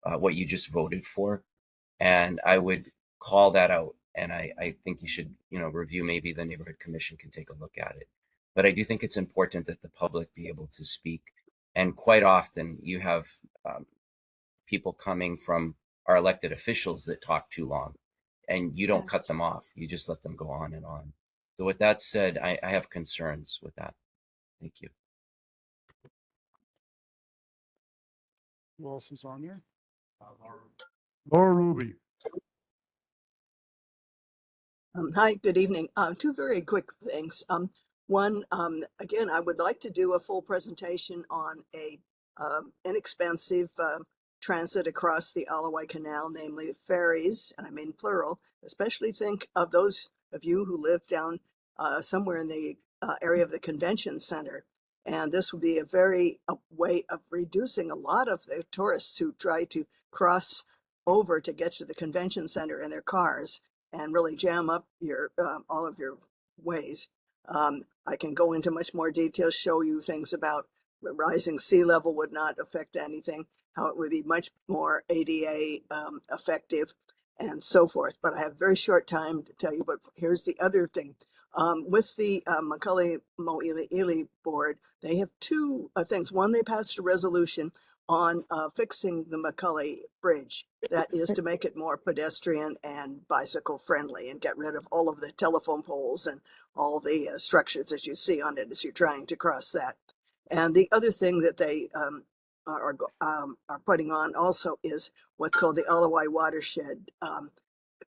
what you just voted for. And I would call that out. And I think you should, review, maybe the neighborhood commission can take a look at it. But I do think it's important that the public be able to speak. And quite often you have people coming from our elected officials that talk too long, and you don't cut them off. You just let them go on and on. So with that said, I have concerns with that. Thank you. Who else is on there? Laura Ruby. Hi, good evening. Two very quick things. One, again, I would like to do a full presentation on a inexpensive transit across the Alawai Canal, namely ferries, and I mean plural. Especially think of those of you who live down somewhere in the area of the convention center. And this would be a way of reducing a lot of the tourists who try to cross over to get to the convention center in their cars and really jam up your all of your ways. I can go into much more detail, show you things about rising sea level would not affect anything, how it would be much more ADA effective, and so forth. But I have very short time to tell you. But here's the other thing. With the Macaulay Mo'ili'ili board, they have two things. One, they passed a resolution on fixing the Macaulay Bridge. That is to make it more pedestrian and bicycle friendly and get rid of all of the telephone poles and all the structures that you see on it as you're trying to cross that. And the other thing that they are putting on also is what's called the Alawai Watershed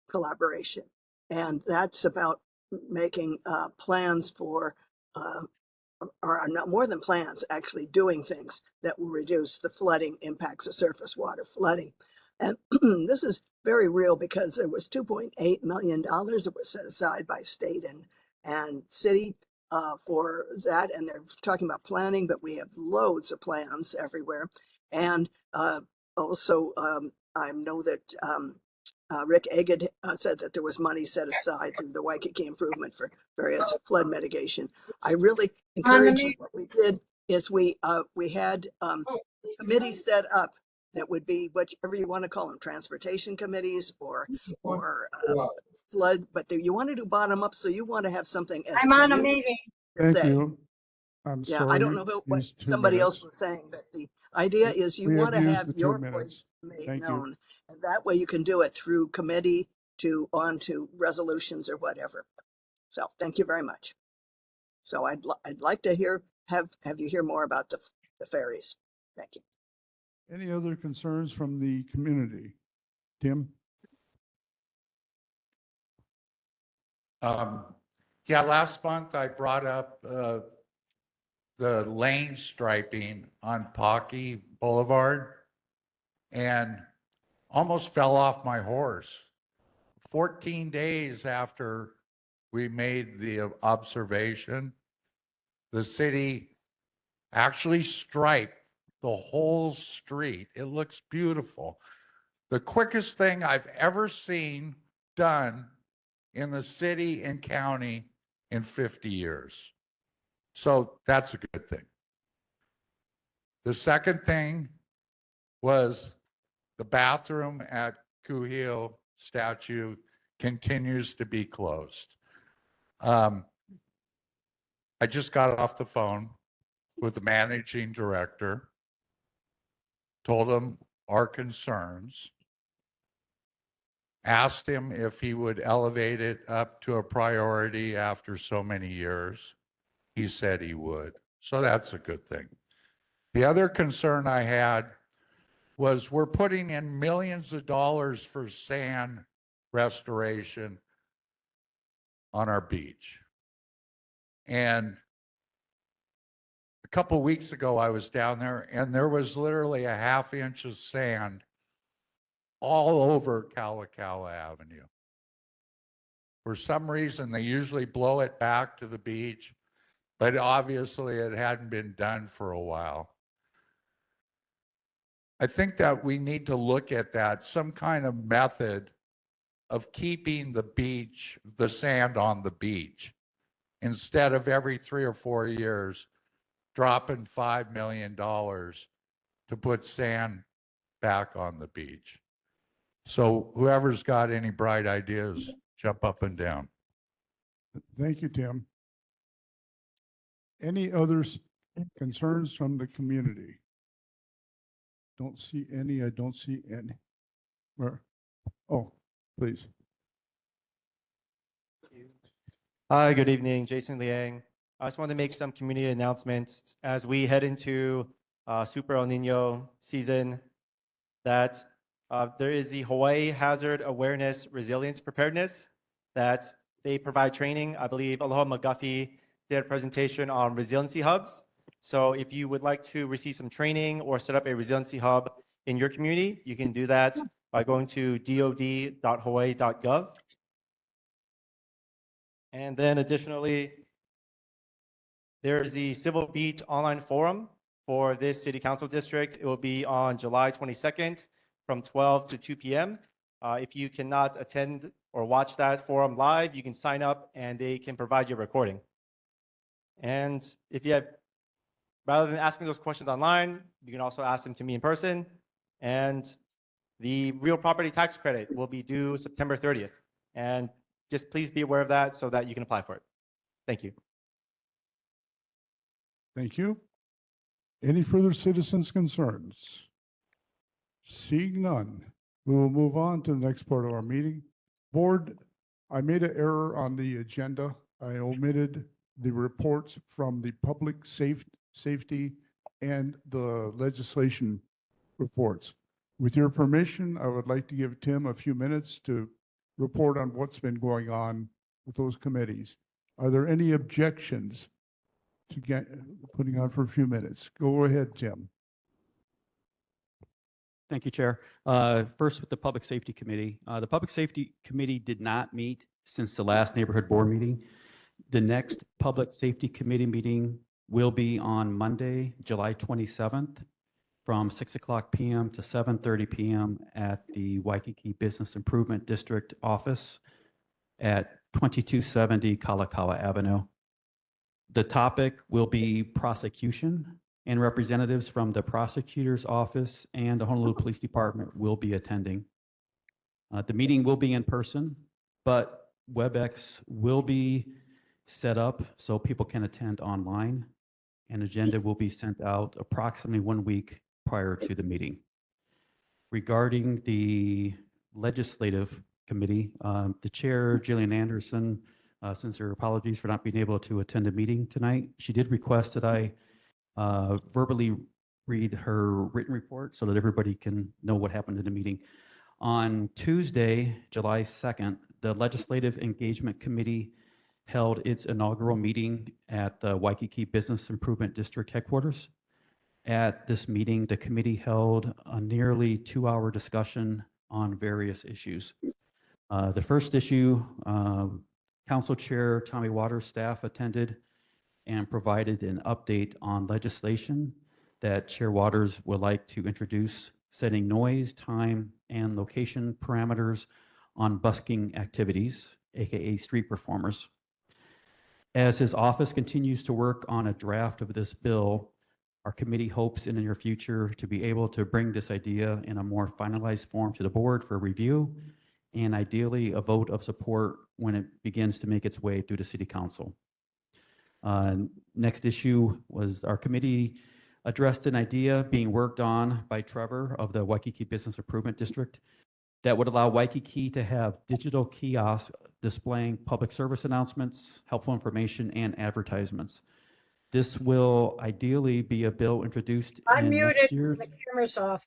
collaboration. And that's about making plans for or not more than plans, actually doing things that will reduce the flooding impacts of surface water flooding. And this is very real because there was $2.8 million that was set aside by state and city for that. And they're talking about planning, but we have loads of plans everywhere. And also, I know that Rick Agid said that there was money set aside through the Waikīkī improvement for various flood mitigation. I really encourage you. What we did is we had committees set up that would be whatever you want to call them, transportation committees or flood, but you want to do bottom up, so you want to have something as I'm on a community meeting. to Thank say. you. I'm Yeah, sorry. I don't know what used 2 somebody else minutes. was saying, but the idea is you We want to used have the 2 your minutes. voice made Thank you. known. And that way you can do it through committee to on to resolutions or whatever. So thank you very much. So I'd like to have you hear more about the ferries. Thank you. Any other concerns from the community? Tim? Yeah, last month I brought up the lane striping on Pocky Boulevard and almost fell off my horse. 14 days after we made the observation, the city actually striped the whole street. It looks beautiful. The quickest thing I've ever seen done in the city and county in 50 years. So that's a good thing. The second thing was the bathroom at Kuhio statue continues to be closed. I just got off the phone with the managing director, told him our concerns, asked him if he would elevate it up to a priority after so many years. He said he would. So that's a good thing. The other concern I had was we're putting in millions of dollars for sand restoration on our beach. And a couple weeks ago, I was down there and there was literally a ½ inch of sand all over Kalakaua Avenue. For some reason, they usually blow it back to the beach, but obviously it hadn't been done for a while. I think that we need to look at that, some kind of method of keeping the beach, the sand on the beach, instead of every 3 or 4 years dropping $5 million to put sand back on the beach. So whoever's got any bright ideas, jump up and down. Thank you, Tim. Any others concerns from the community? Don't see any. I don't see any. Where? Oh, please. Hi, good evening. Jason Liang. I just want to make some community announcements as we head into Super El Nino season that there is the Hawaii Hazard Awareness Resilience Preparedness that they provide training. I believe Aloha McGuffey did a presentation on resiliency hubs. So if you would like to receive some training or set up a resiliency hub in your community, you can do that by going to dod.hawaii.gov. And then additionally, there's the Civil Beat online forum for this city council district. It will be on July 22nd from 12 to 2 p.m. If you cannot attend or watch that forum live, you can sign up and they can provide you a recording. And if you have, rather than asking those questions online, you can also ask them to me in person. And the real property tax credit will be due September 30th. And just please be aware of that so that you can apply for it. Thank you. Thank you. Any further citizens' concerns? Seeing none, we will move on to the next part of our meeting. Board, I made an error on the agenda. I omitted the reports from the public safety and the legislation reports. With your permission, I would like to give Tim a few minutes to report on what's been going on with those committees. Are there any objections to get putting on for a few minutes? Go ahead, Tim. Thank you, Chair. First, with the Public Safety Committee. The Public Safety Committee did not meet since the last neighborhood board meeting. The next Public Safety Committee meeting will be on Monday, July 27th from 6:00 p.m. to 7:30 p.m. at the Waikīkī Business Improvement District office at 2270 Kalakaua Avenue. The topic will be prosecution, and representatives from the prosecutor's office and the Honolulu Police Department will be attending. The meeting will be in person, but WebEx will be set up so people can attend online. An agenda will be sent out approximately 1 week prior to the meeting. Regarding the legislative committee, the chair, Jillian Anderson, sincere apologies for not being able to attend a meeting tonight. She did request that I verbally read her written report so that everybody can know what happened in the meeting. On Tuesday, July 2nd, the Legislative Engagement Committee held its inaugural meeting at the Waikīkī Business Improvement District headquarters. At this meeting, the committee held a nearly 2-hour discussion on various issues. The first issue, Council Chair Tommy Waters' staff attended and provided an update on legislation that Chair Waters would like to introduce, setting noise, time, and location parameters on busking activities, aka street performers. As his office continues to work on a draft of this bill, our committee hopes in the near future to be able to bring this idea in a more finalized form to the board for review and ideally a vote of support when it begins to make its way through the City Council. Next issue was our committee addressed an idea being worked on by Trevor of the Waikīkī Business Improvement District that would allow Waikīkī to have digital kiosks displaying public service announcements, helpful information, and advertisements. This will ideally be a bill introduced I'm in muted next and year's the camera's off.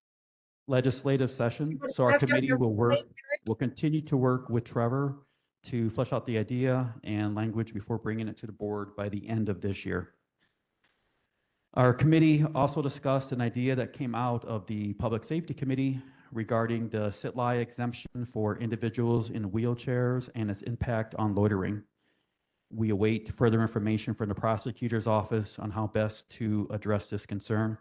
legislative session. what's So our left on committee your will work, plate, Eric? will continue to work with Trevor to flesh out the idea and language before bringing it to the board by the end of this year. Our committee also discussed an idea that came out of the Public Safety Committee regarding the sit-lie exemption for individuals in wheelchairs and its impact on loitering. We await further information from the prosecutor's office on how best to address this concern.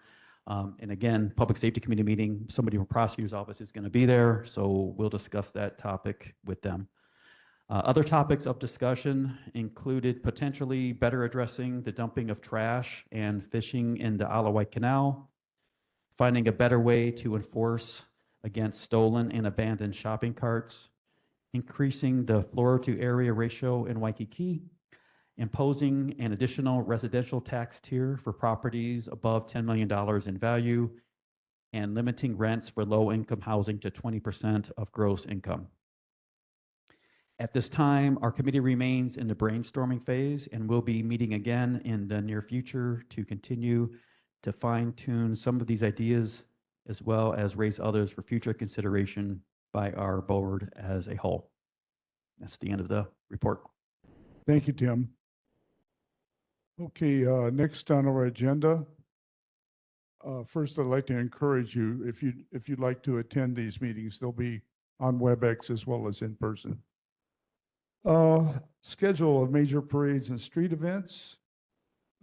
And again, Public Safety Committee meeting, somebody from prosecutor's office is going to be there, so we'll discuss that topic with them. Other topics of discussion included potentially better addressing the dumping of trash and fishing in the Alawai Canal, finding a better way to enforce against stolen and abandoned shopping carts, increasing the floor to area ratio in Waikīkī, imposing an additional residential tax tier for properties above $10 million in value, and limiting rents for low-income housing to 20% of gross income. At this time, our committee remains in the brainstorming phase and will be meeting again in the near future to continue to fine-tune some of these ideas as well as raise others for future consideration by our board as a whole. That's the end of the report. Thank you, Tim. Okay, next on our agenda. First, I'd like to encourage you, if you'd like to attend these meetings, they'll be on WebEx as well as in person. Schedule of major parades and street events.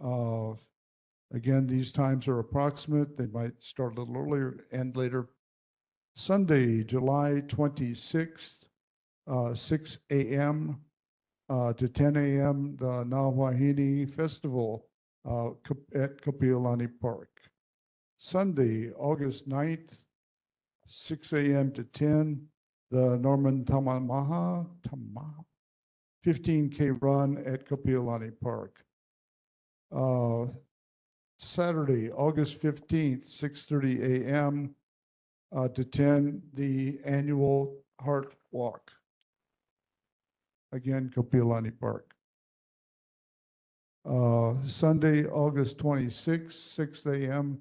Again, these times are approximate. They might start a little earlier, end later. Sunday, July 26th, 6 a.m. To 10 a.m., the Nawahini Festival at Kapiolani Park. Sunday, August 9th, 6 a.m. to 10, the Norman Tamamaha 15K run at Kapiolani Park. Saturday, August 15th, 6:30 a.m. To 10, the annual Heart Walk. Again, Kapiolani Park. Sunday, August 26th, 6 a.m.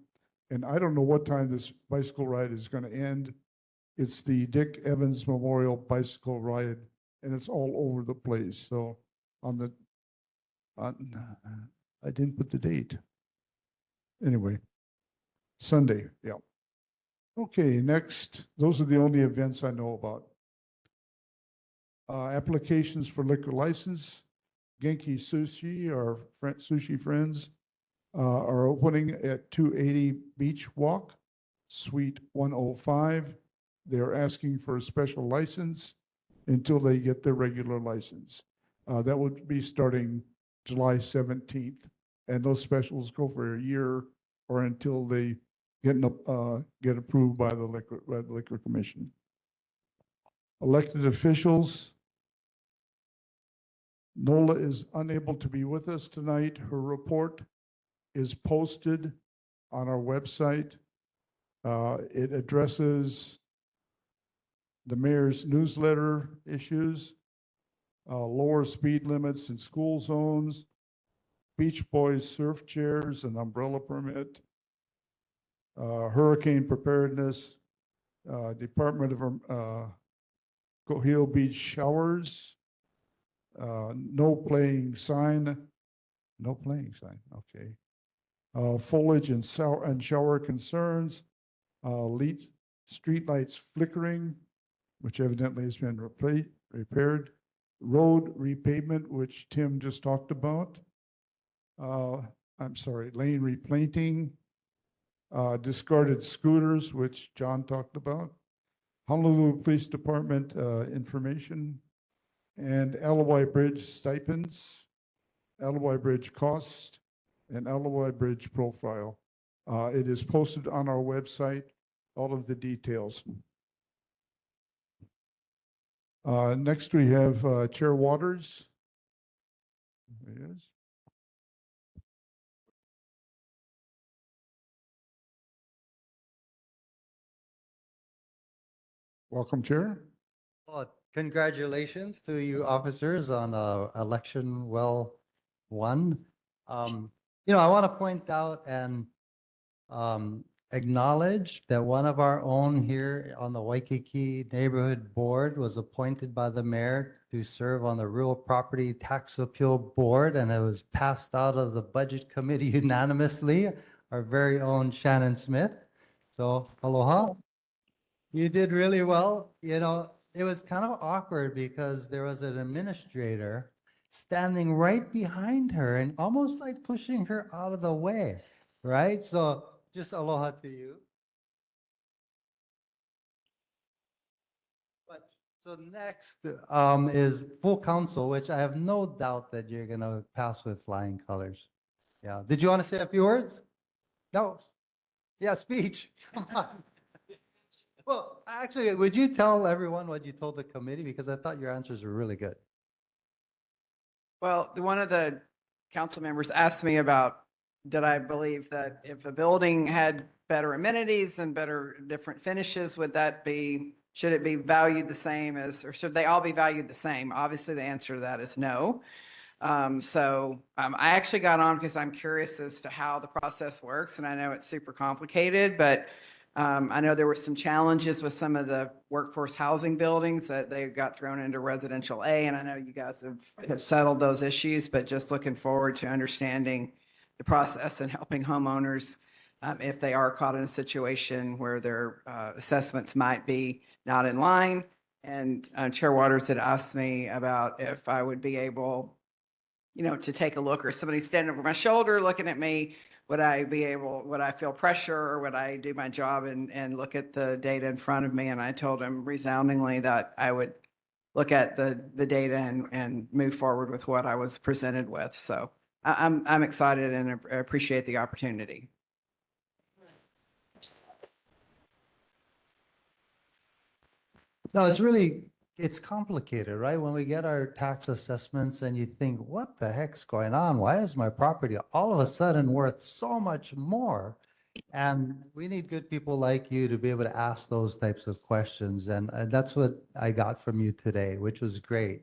And I don't know what time this bicycle ride is going to end. It's the Dick Evans Memorial Bicycle Ride, and it's all over the place. So I didn't put the date. Anyway, Sunday, yeah. Okay, next, those are the only events I know about. Applications for liquor license. Genki Sushi, our sushi friends, are opening at 280 Beach Walk, Suite 105. They're asking for a special license until they get their regular license. That would be starting July 17th. And those specials go for a year or until they get approved by the Liquor Commission. Elected officials. Nola is unable to be with us tonight. Her report is posted on our website. It addresses the mayor's newsletter issues, lower speed limits in school zones, Beach Boys surf chairs and umbrella permit, hurricane preparedness, Department of Cohio Beach showers, no playing sign, okay. Foliage and shower concerns, street lights flickering, which evidently has been repaired, road repavement, which Tim just talked about. Lane replanting, discarded scooters, which John talked about, Honolulu Police Department information, and Alawai Bridge stipends, Alawai Bridge costs, and Alawai Bridge profile. It is posted on our website, all of the details. Next, we have Chair Waters. There he is. Welcome, Chair. Well, congratulations to you officers on election well won. I want to point out and acknowledge that one of our own here on the Waikiki Neighborhood Board was appointed by the mayor to serve on the Real Property Tax Appeal Board, and it was passed out of the Budget Committee unanimously, our very own Shannon Smith. So aloha. You did really well. It was kind of awkward because there was an administrator standing right behind her and almost like pushing her out of the way, right? So just aloha to you. But so next is full council, which I have no doubt that you're going to pass with flying colors. Yeah. Did you want to say a few words? No. Yeah, speech. Come on. Well, actually, would you tell everyone what you told the committee? Because I thought your answers were really good. Well, one of the council members asked me about, did I believe that if a building had better amenities and better different finishes, should it be valued the same as, or should they all be valued the same? Obviously, the answer to that is no. I actually got on because I'm curious as to how the process works, and I know it's super complicated, but I know there were some challenges with some of the workforce housing buildings that they got thrown into residential A, and I know you guys have settled those issues, but just looking forward to understanding the process and helping homeowners if they are caught in a situation where their assessments might be not in line. And Chair Waters had asked me about if I would be able, to take a look, or somebody standing over my shoulder looking at me, would I feel pressure, or would I do my job and look at the data in front of me? And I told him resoundingly that I would look at the data and move forward with what I was presented with. So I'm excited and appreciate the opportunity. No, it's complicated, right? When we get our tax assessments and you think, what the heck's going on? Why is my property all of a sudden worth so much more? And we need good people like you to be able to ask those types of questions. And that's what I got from you today, which was great.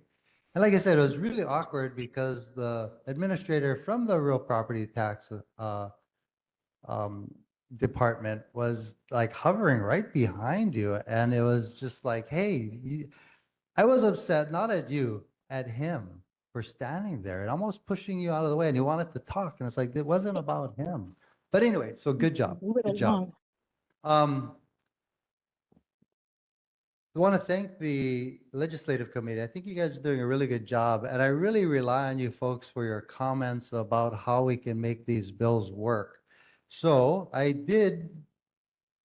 And like I said, it was really awkward because the administrator from the real property tax department was like hovering right behind you. And it was just like, hey, I was upset, not at you, at him for standing there and almost pushing you out of the way. And he wanted to talk. And it's like, it wasn't about him. But anyway, so good job. Good job. I want to thank the legislative committee. I think you guys are doing a really good job. And I really rely on you folks for your comments about how we can make these bills work. So I did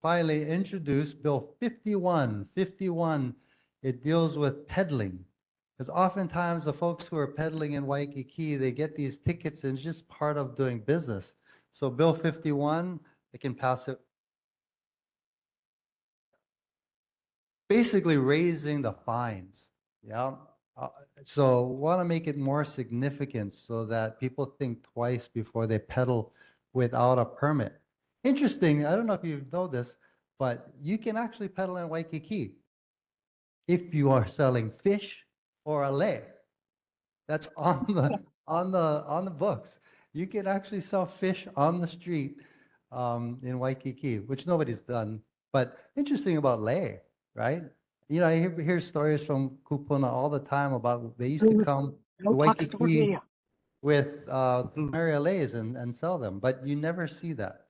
finally introduce Bill 51. 51, it deals with peddling. Because oftentimes the folks who are peddling in Waikiki, they get these tickets and it's just part of doing business. So Bill 51, I can pass it. Basically raising the fines. Yeah. So want to make it more significant so that people think twice before they peddle without a permit. Interesting. I don't know if you know this, but you can actually peddle in Waikiki if you are selling fish or a lei. That's on the books. You can actually sell fish on the street in Waikiki, which nobody's done. But interesting about lei, right? I hear stories from Kupuna all the time about they used to come to Waikiki with plumeria leis and sell them, but you never see that.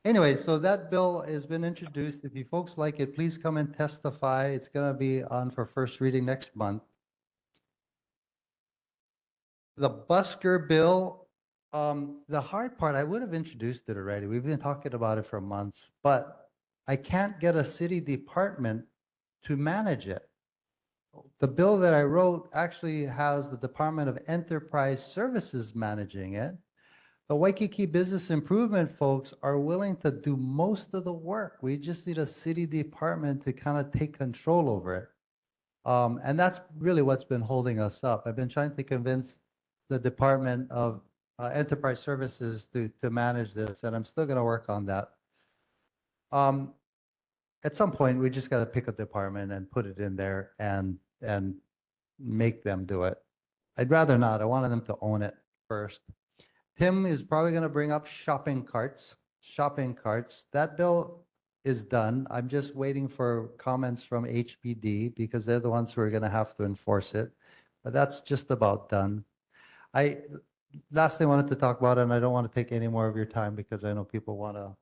Anyway, so that bill has been introduced. If you folks like it, please come and testify. It's going to be on for first reading next month. The busker bill, the hard part, I would have introduced it already. We've been talking about it for months, but I can't get a city department to manage it. The bill that I wrote actually has the Department of Enterprise Services managing it. The Waikiki Business Improvement folks are willing to do most of the work. We just need a city department to kind of take control over it. And that's really what's been holding us up. I've been trying to convince the Department of Enterprise Services to manage this, and I'm still going to work on that. At some point, we just got to pick a department and put it in there and make them do it. I'd rather not. I wanted them to own it first. Tim is probably going to bring up shopping carts. Shopping carts. That bill is done. I'm just waiting for comments from HPD because they're the ones who are going to have to enforce it. But that's just about done. Last thing I wanted to talk about, and I don't want to take any more of your time because I know people want to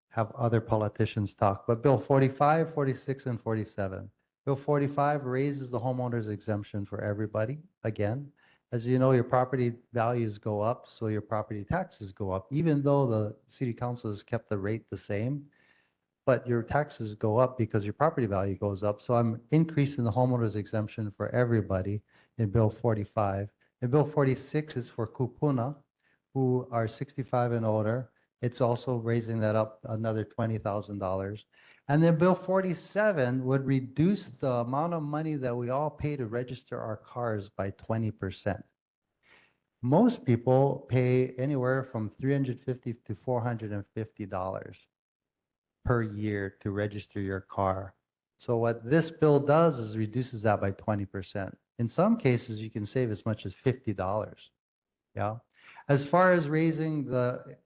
have other politicians talk, but Bill 45, 46, and 47. Bill 45 raises the homeowner's exemption for everybody. Again, as you know, your property values go up, so your property taxes go up, even though the city council has kept the rate the same, but your taxes go up because your property value goes up. So I'm increasing the homeowner's exemption for everybody in Bill 45. In Bill 46 is for kupuna, who are 65 and older. It's also raising that up another $20,000. And then Bill 47 would reduce the amount of money that we all pay to register our cars by 20%. Most people pay anywhere from $350 to $450 per year to register your car. So what this bill does is reduces that by 20%. In some cases, you can save as much as $50. Yeah. As far as raising the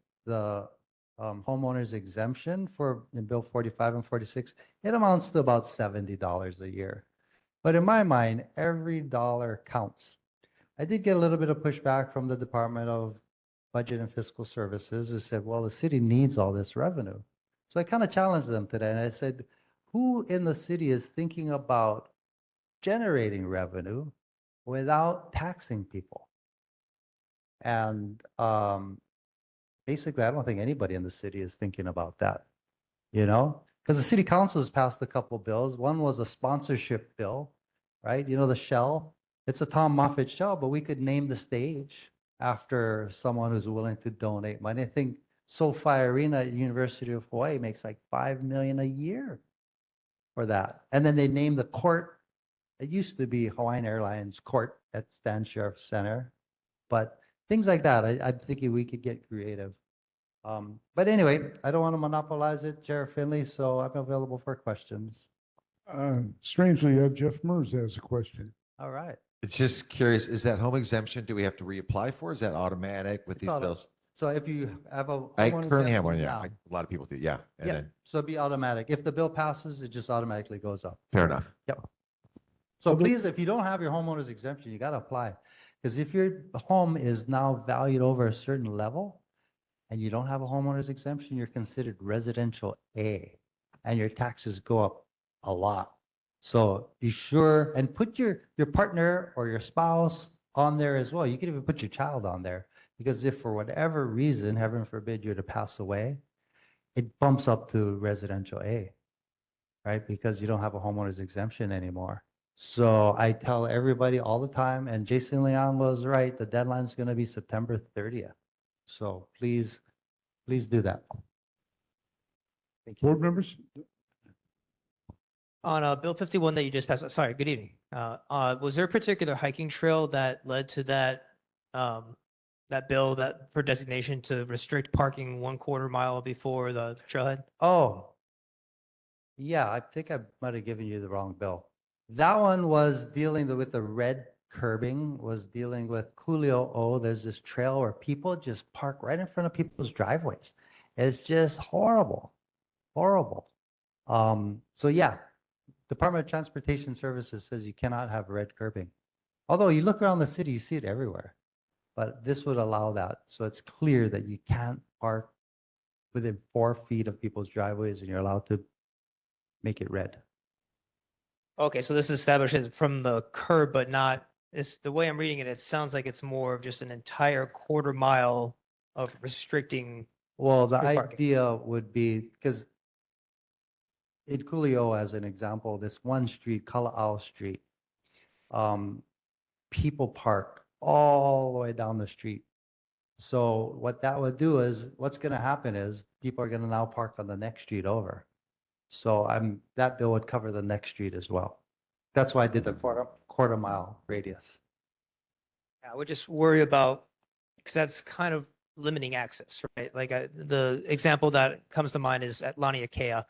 homeowner's exemption in Bill 45 and 46, it amounts to about $70 a year. But in my mind, every dollar counts. I did get a little bit of pushback from the Department of Budget and Fiscal Services who said, well, the city needs all this revenue. So I kind of challenged them today and I said, who in the city is thinking about generating revenue without taxing people? And basically, I don't think anybody in the city is thinking about that, because the city council has passed a couple bills. One was a sponsorship bill, right? The shell, it's a Tom Moffitt shell, but we could name the stage after someone who's willing to donate money. I think SoFi Arena at University of Hawaii makes like $5 million a year for that. And then they named the court. It used to be Hawaiian Airlines Court at Stan Sheriff Center, but things like that. I'm thinking we could get creative. But anyway, I don't want to monopolize it, Chair Finley, so I'm available for questions. Strangely, Jeff Mers has a question. All right. It's just curious, is that home exemption, do we have to reapply for? Is that automatic with these bills? So if you have a I homeowner's currently have exemption one, yeah. now, Like a lot of people do, yeah. And yeah, then, so it'd be automatic. If the bill passes, it just automatically goes up. fair enough. Yep. So please, if you don't have your homeowner's exemption, you got to apply. Because if your home is now valued over a certain level and you don't have a homeowner's exemption, you're considered residential A and your taxes go up a lot. So be sure and put your partner or your spouse on there as well. You can even put your child on there because if for whatever reason, heaven forbid you're to pass away, it bumps up to residential A, right? Because you don't have a homeowner's exemption anymore. So I tell everybody all the time, and Jason Leon was right, the deadline is going to be September 30th. So please do that. Thank you. Board members? On Bill 51 that you just passed, sorry, good evening. Was there a particular hiking trail that led to that bill that for designation to restrict parking 1/4 mile before the trailhead? Oh, yeah, I think I might have given you the wrong bill. That one was dealing with the red curbing, was dealing with Coolio O. There's this trail where people just park right in front of people's driveways. It's just horrible, horrible. So yeah, Department of Transportation Services says you cannot have red curbing. Although you look around the city, you see it everywhere. But this would allow that. So it's clear that you can't park within 4 feet of people's driveways and you're allowed to make it red. Okay, so this establishes from the curb, but not, it's the way I'm reading it, it sounds like it's more of just an entire 1/4 mile of restricting. Well, the free parking. idea would be, because in Coolio, as an example, this one street, Kala'au Street, people park all the way down the street. So what that would do is, what's going to happen is people are going to now park on the next street over. So that bill would cover the next street as well. That's why I did the quarter mile radius. I would just worry about, because that's kind of limiting access, right? Like the example that comes to mind is at Laniakea,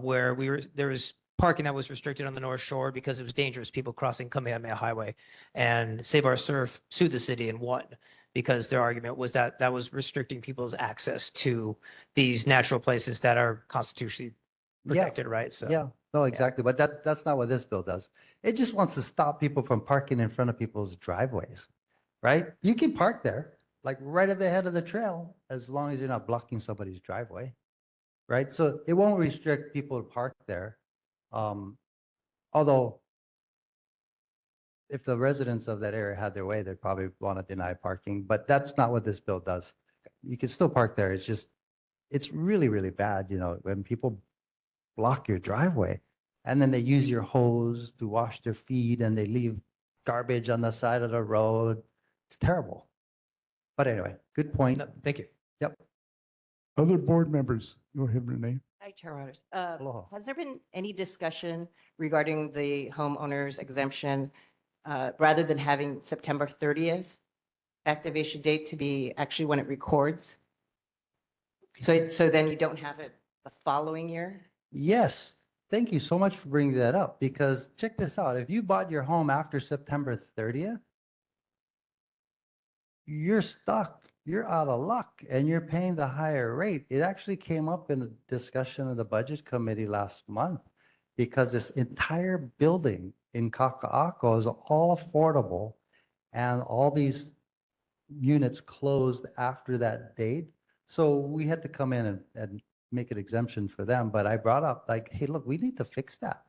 where there was parking that was restricted on the North Shore because it was dangerous, people crossing Kamehameha Highway. And Save Our Surf sued the city and won. because their argument was that that was restricting people's access to these natural places that are constitutionally protected, right? So, Yeah, no, exactly. But that's not what this bill does. It just wants to stop people from parking in front of people's driveways, right? You can park there, like right at the head of the trail, as long as you're not blocking somebody's driveway, right? So it won't restrict people to park there. Although if the residents of that area had their way, they'd probably want to deny parking, but that's not what this bill does. You can still park there. It's just, it's really, really bad, when people block your driveway and then they use your hose to wash their feet and they leave garbage on the side of the road. It's terrible. But anyway, good point. no, thank you. Yep. Other board members, go ahead, Renee. Hi, Chair Waters. Aloha. Has there been any discussion regarding the homeowners exemption, rather than having September 30th activation date to be actually when it records? So then you don't have it the following year? Yes, thank you so much for bringing that up, because check this out. If you bought your home after September 30th, you're stuck. You're out of luck and you're paying the higher rate. It actually came up in a discussion of the budget committee last month because this entire building in Kaka'ako is all affordable and all these units closed after that date. So we had to come in and make an exemption for them. But I brought up like, hey, look, we need to fix that.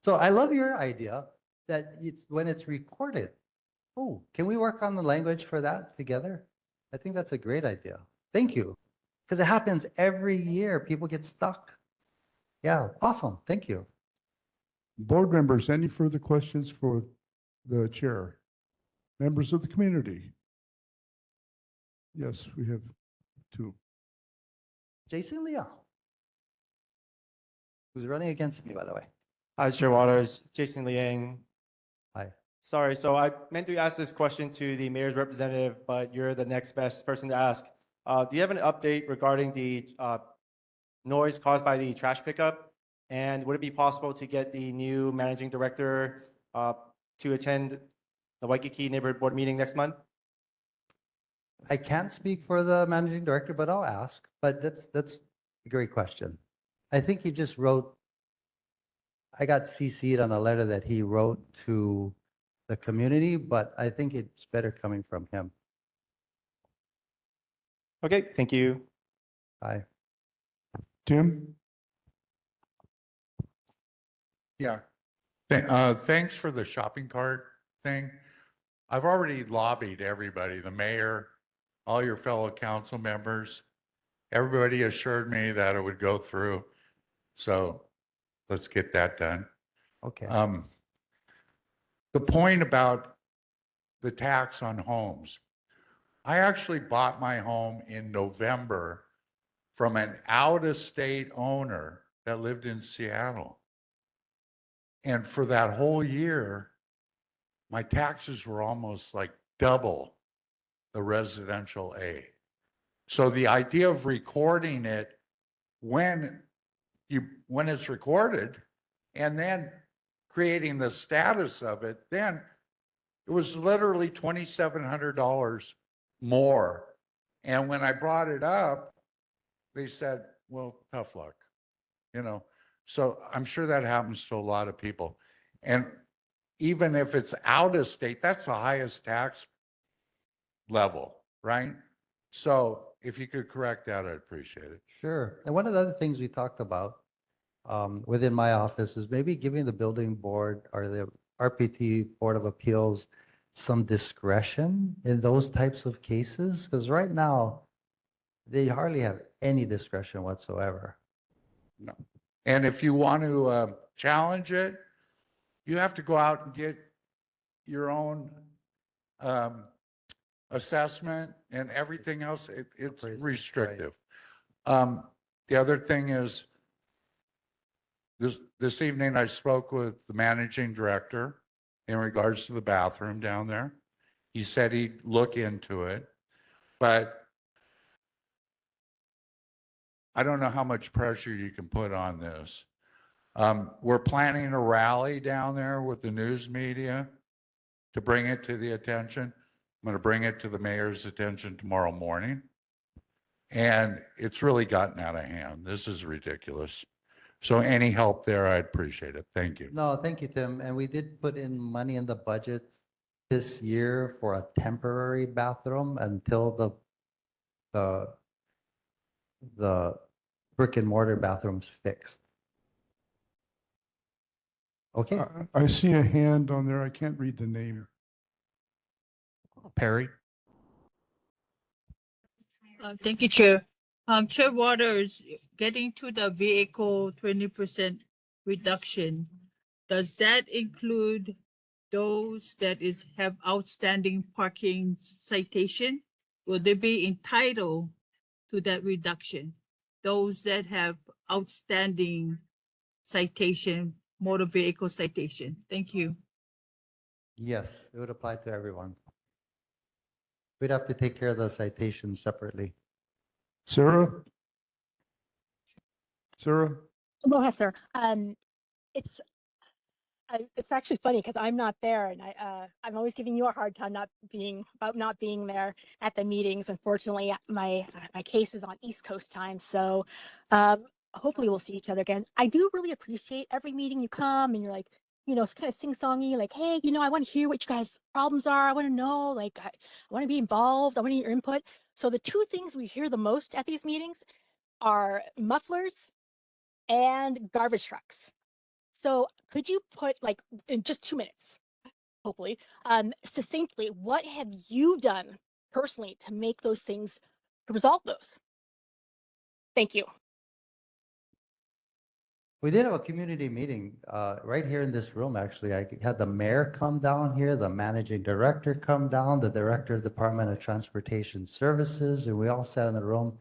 So I love your idea that it's when it's recorded. Oh, can we work on the language for that together? I think that's a great idea. Thank you. Because it happens every year. People get stuck. Yeah, awesome. Thank you. Board members, any further questions for the chair? Members of the community? Yes, we have two. Jason Leon, who's running against me, by the way. Hi, Chair Waters, Jason Liang. Hi. Sorry, so I meant to ask this question to the mayor's representative, but you're the next best person to ask. Do you have an update regarding the noise caused by the trash pickup? And would it be possible to get the new managing director to attend the Waikīkī neighborhood board meeting next month? I can't speak for the managing director, but I'll ask. But that's a great question. I think he just wrote, I got CC'd on a letter that he wrote to the community, but I think it's better coming from him. Okay, thank you. Bye. Tim? Yeah. Thanks for the shopping cart thing. I've already lobbied everybody, the mayor, all your fellow council members. Everybody assured me that it would go through. So let's get that done. Okay. The point about the tax on homes. I actually bought my home in November from an out-of-state owner that lived in Seattle. And for that whole year, my taxes were almost like double the residential A. So the idea of recording it when it's recorded and then creating the status of it, then it was literally $2,700 more. And when I brought it up, they said, well, tough luck, So I'm sure that happens to a lot of people. And even if it's out of state, that's the highest tax level, right? So if you could correct that, I'd appreciate it. Sure. And one of the other things we talked about within my office is maybe giving the building board or the RPT Board of Appeals some discretion in those types of cases. Because right now, they hardly have any discretion whatsoever. No. And if you want to challenge it, you have to go out and get your own assessment and everything else. It's restrictive. The other thing is, this evening I spoke with the managing director in regards to the bathroom down there. He said he'd look into it, but I don't know how much pressure you can put on this. We're planning a rally down there with the news media to bring it to the attention. I'm going to bring it to the mayor's attention tomorrow morning. And it's really gotten out of hand. This is ridiculous. So any help there, I'd appreciate it. Thank you. No, thank you, Tim. And we did put in money in the budget this year for a temporary bathroom until the brick and mortar bathroom's fixed. Okay. I see a hand on there. I can't read the name. Perry? Thank you, Chair. Chair Waters, getting to the vehicle 20% reduction, does that include those that have outstanding parking citation? Will they be entitled to that reduction? Those that have outstanding citation, motor vehicle citation? Thank you. Yes, it would apply to everyone. We'd have to take care of the citations separately. Sarah? Sarah? Aloha, sir. It's actually funny because I'm not there, and I'm always giving you a hard time not being there at the meetings. Unfortunately, my case is on East Coast time, so hopefully we'll see each other again. I do really appreciate every meeting you come and you're like, kind of sing-songy, like, hey, I want to hear what you guys' problems are. I want to know, like, I want to be involved. I want to hear your input. So the two things we hear the most at these meetings are mufflers and garbage trucks. So could you put, like, in just 2 minutes, hopefully, succinctly, what have you done personally to make those things, to resolve those? Thank you. We did have a community meeting right here in this room, actually. I had the mayor come down here, the managing director come down, the director of Department of Transportation Services, and we all sat in the room,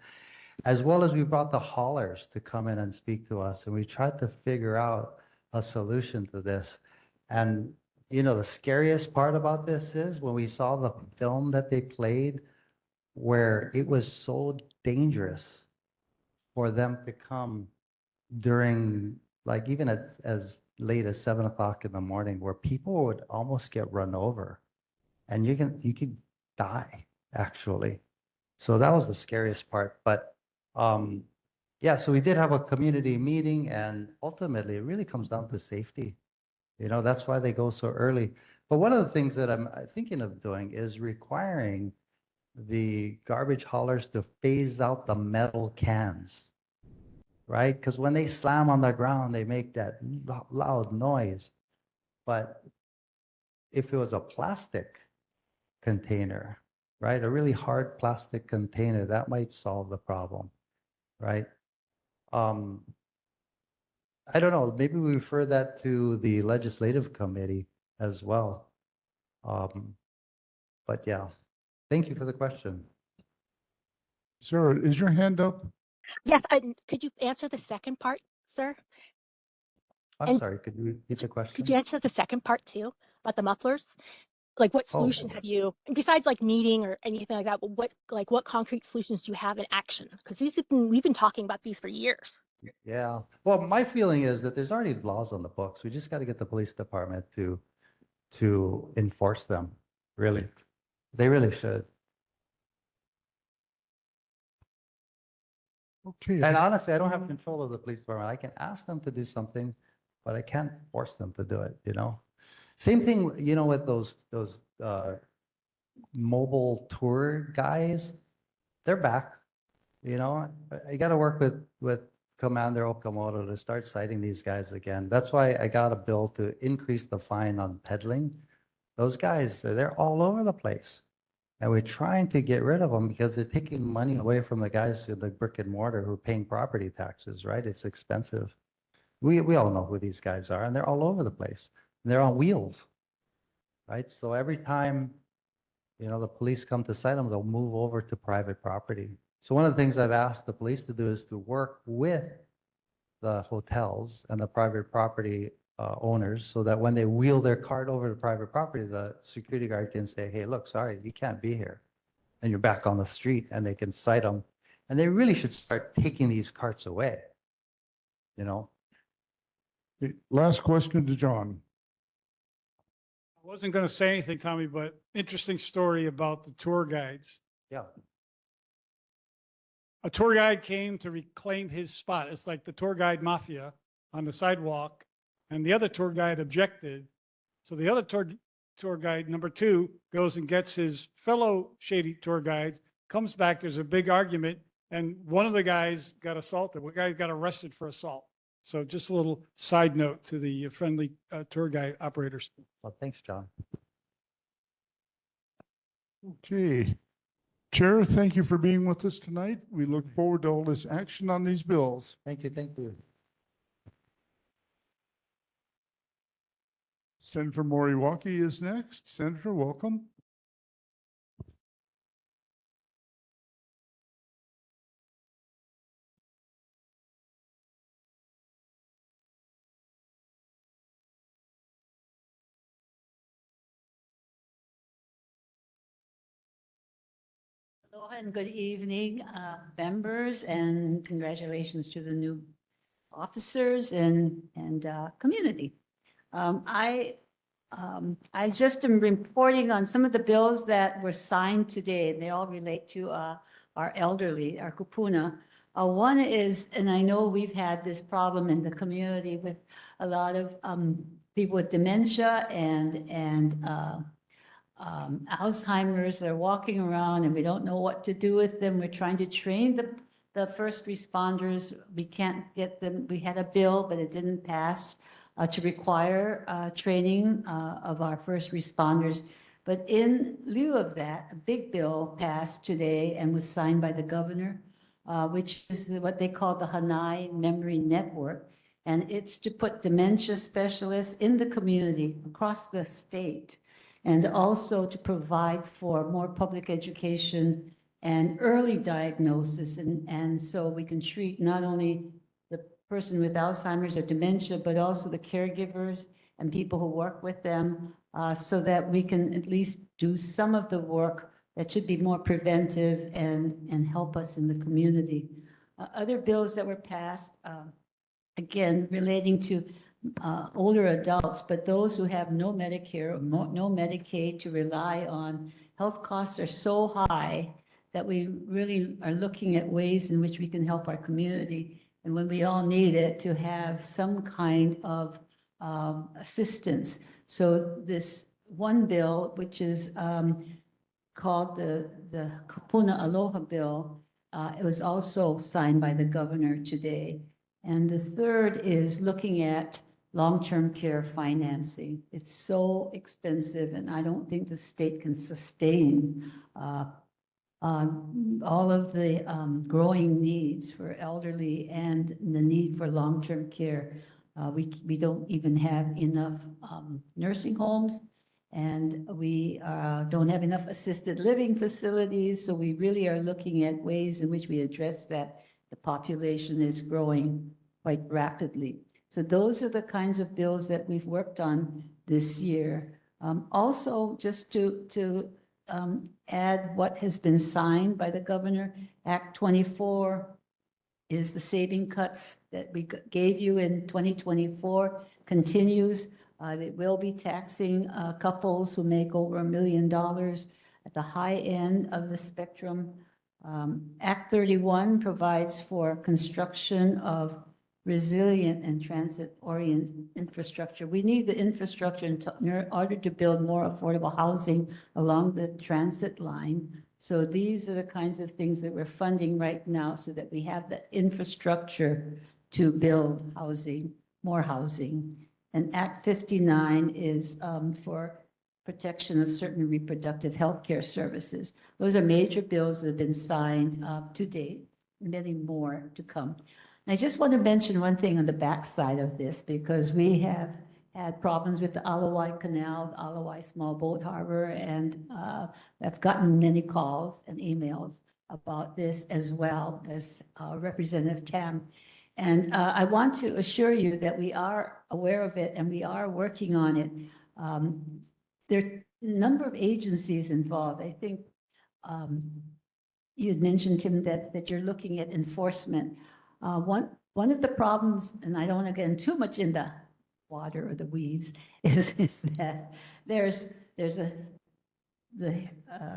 as well as we brought the haulers to come in and speak to us. And we tried to figure out a solution to this. And, the scariest part about this is when we saw the film that they played, where it was so dangerous for them to come during, like, even as late as 7 o'clock in the morning, where people would almost get run over and you could die, actually. So that was the scariest part. But yeah, so we did have a community meeting, and ultimately it really comes down to safety. That's why they go so early. But one of the things that I'm thinking of doing is requiring the garbage haulers to phase out the metal cans, right? Because when they slam on the ground, they make that loud noise. But if it was a plastic container, right, a really hard plastic container, that might solve the problem, right? I don't know, maybe we refer that to the legislative committee as well. But yeah, thank you for the question. Sarah, is your hand up? Yes, could you answer the second part, sir? I'm sorry, could you repeat the question? Could you answer the second part too, about the mufflers? Like, what solution have you, besides like meeting or anything like that, what concrete solutions do you have in action? Because we've been talking about these for years. Yeah, well, my feeling is that there's already laws on the books. We just got to get the police department to enforce them, really. They really should. Okay. And honestly, I don't have control of the police department. I can ask them to do something, but I can't force them to do it, Same thing, with those mobile tour guys. They're back, I got to work with Commander Okamoto to start citing these guys again. That's why I got a bill to increase the fine on peddling. Those guys, they're all over the place. And we're trying to get rid of them because they're taking money away from the guys in the brick and mortar who are paying property taxes, right? It's expensive. We all know who these guys are, and they're all over the place. And they're on wheels, right? So every time, the police come to cite them, they'll move over to private property. So one of the things I've asked the police to do is to work with the hotels and the private property owners, so that when they wheel their cart over to private property, the security guard can say, hey, look, sorry, you can't be here. And you're back on the street, and they can cite them. And they really should start taking these carts away, Okay, last question to John. Wasn't going to say anything, Tommy, but interesting story about the tour guides. Yeah. A tour guide came to reclaim his spot. It's like the tour guide mafia on the sidewalk, and the other tour guide objected. So the other tour guide, number two, goes and gets his fellow shady tour guides, comes back, there's a big argument, and one of the guys got assaulted. One guy got arrested for assault. So just a little side note to the friendly tour guide operators. Well, thanks, John. Okay. Chair, thank you for being with us tonight. We look forward to all this action on these bills. Thank you. Thank you. Senator Moriwaki is next. Senator, welcome. Aloha and good evening, members, and congratulations to the new officers and community. I just am reporting on some of the bills that were signed today, and they all relate to our elderly, our kupuna. One is, and I know we've had this problem in the community with a lot of people with dementia and Alzheimer's. They're walking around and we don't know what to do with them. We're trying to train the first responders. We can't get them. We had a bill, but it didn't pass to require training of our first responders. But in lieu of that, a big bill passed today and was signed by the governor, which is what they call the Hanai Memory Network. And it's to put dementia specialists in the community across the state, and also to provide for more public education and early diagnosis. And so we can treat not only the person with Alzheimer's or dementia, but also the caregivers and people who work with them, so that we can at least do some of the work that should be more preventive and help us in the community. Other bills that were passed, again, relating to older adults, but those who have no Medicare or no Medicaid to rely on. Health costs are so high that we really are looking at ways in which we can help our community. And when we all need it, to have some kind of assistance. So this one bill, which is called the Kapuna Aloha Bill, it was also signed by the governor today. And the third is looking at long-term care financing. It's so expensive, and I don't think the state can sustain all of the growing needs for elderly and the need for long-term care. We don't even have enough nursing homes, and we don't have enough assisted living facilities. So we really are looking at ways in which we address that. The population is growing quite rapidly. So those are the kinds of bills that we've worked on this year. Also, just to add what has been signed by the governor, Act 24 is the saving cuts that we gave you in 2024 continues. It will be taxing couples who make over $1 million at the high end of the spectrum. Act 31 provides for construction of resilient and transit-oriented infrastructure. We need the infrastructure in order to build more affordable housing along the transit line. So these are the kinds of things that we're funding right now so that we have the infrastructure to build housing, more housing. And Act 59 is for protection of certain reproductive health care services. Those are major bills that have been signed to date, many more to come. I just want to mention one thing on the backside of this, because we have had problems with the Alawai Canal, the Alawai Small Boat Harbor, and I've gotten many calls and emails about this, as well as Representative Tam. And I want to assure you that we are aware of it and we are working on it. There are a number of agencies involved. I think you had mentioned, Tim, that you're looking at enforcement. One of the problems, and I don't want to get too much in the water or the weeds is that there's the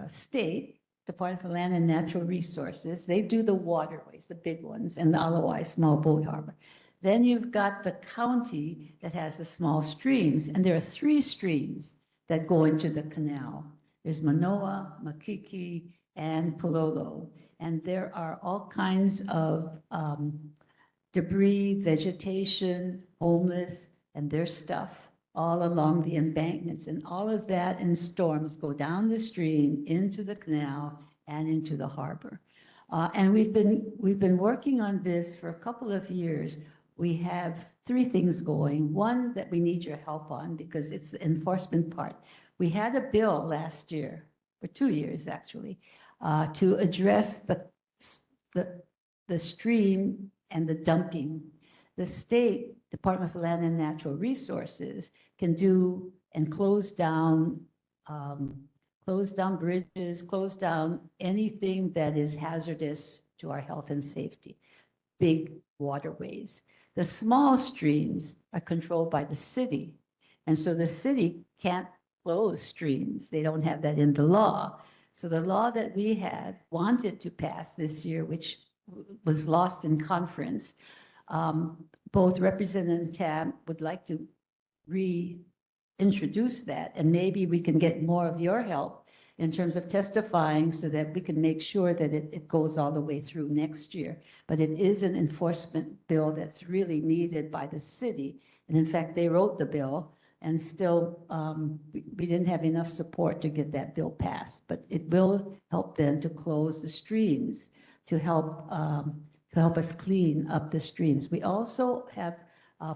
state Department of Land and Natural Resources. They do the waterways, the big ones, and the Alawai Small Boat Harbor. Then you've got the county that has the small streams, and there are 3 streams that go into the canal. There's Manoa, Waikīkī, and Pololo. And there are all kinds of debris, vegetation, homeless, and their stuff all along the embankments. And all of that in storms go down the stream into the canal and into the harbor. And we've been working on this for a couple of years. We have 3 things going. One that we need your help on because it's the enforcement part. We had a bill last year, for 2 years actually, to address the stream and the dumping. The state Department of Land and Natural Resources can do and close down bridges, close down anything that is hazardous to our health and safety, big waterways. The small streams are controlled by the city. And so the city can't close streams. They don't have that in the law. So the law that we had wanted to pass this year, which was lost in conference, both Representative Tam would like to reintroduce that, and maybe we can get more of your help in terms of testifying so that we can make sure that it goes all the way through next year. But it is an enforcement bill that's really needed by the city. And in fact, they wrote the bill and still we didn't have enough support to get that bill passed. But it will help them to close the streams to help us clean up the streams. We also have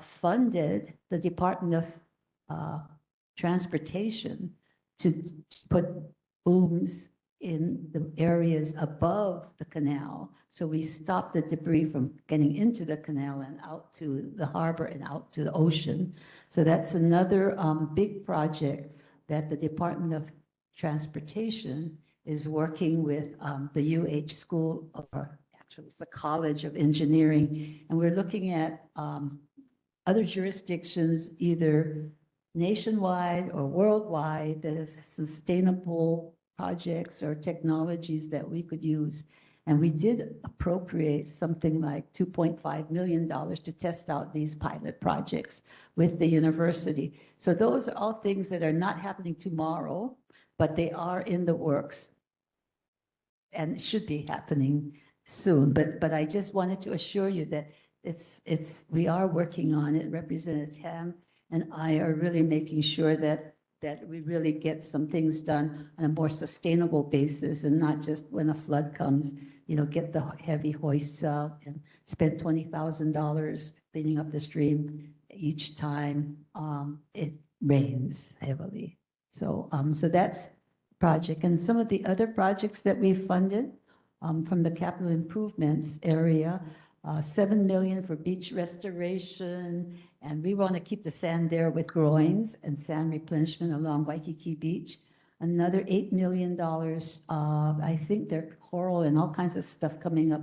funded the Department of Transportation to put booms in the areas above the canal. So we stop the debris from getting into the canal and out to the harbor and out to the ocean. So that's another big project that the Department of Transportation is working with the UH School, or actually it's the College of Engineering. And we're looking at other jurisdictions, either nationwide or worldwide, that have sustainable projects or technologies that we could use. And we did appropriate something like $2.5 million to test out these pilot projects with the university. So those are all things that are not happening tomorrow, but they are in the works and should be happening soon. But I just wanted to assure you that we are working on it. Representative Tam and I are really making sure that we really get some things done on a more sustainable basis and not just when a flood comes, get the heavy hoists out and spend $20,000 cleaning up the stream each time it rains heavily. So that's project. And some of the other projects that we funded from the capital improvements area, $7 million for beach restoration, and we want to keep the sand there with groins and sand replenishment along Waikīkī Beach. Another $8 million, I think there's coral and all kinds of stuff coming up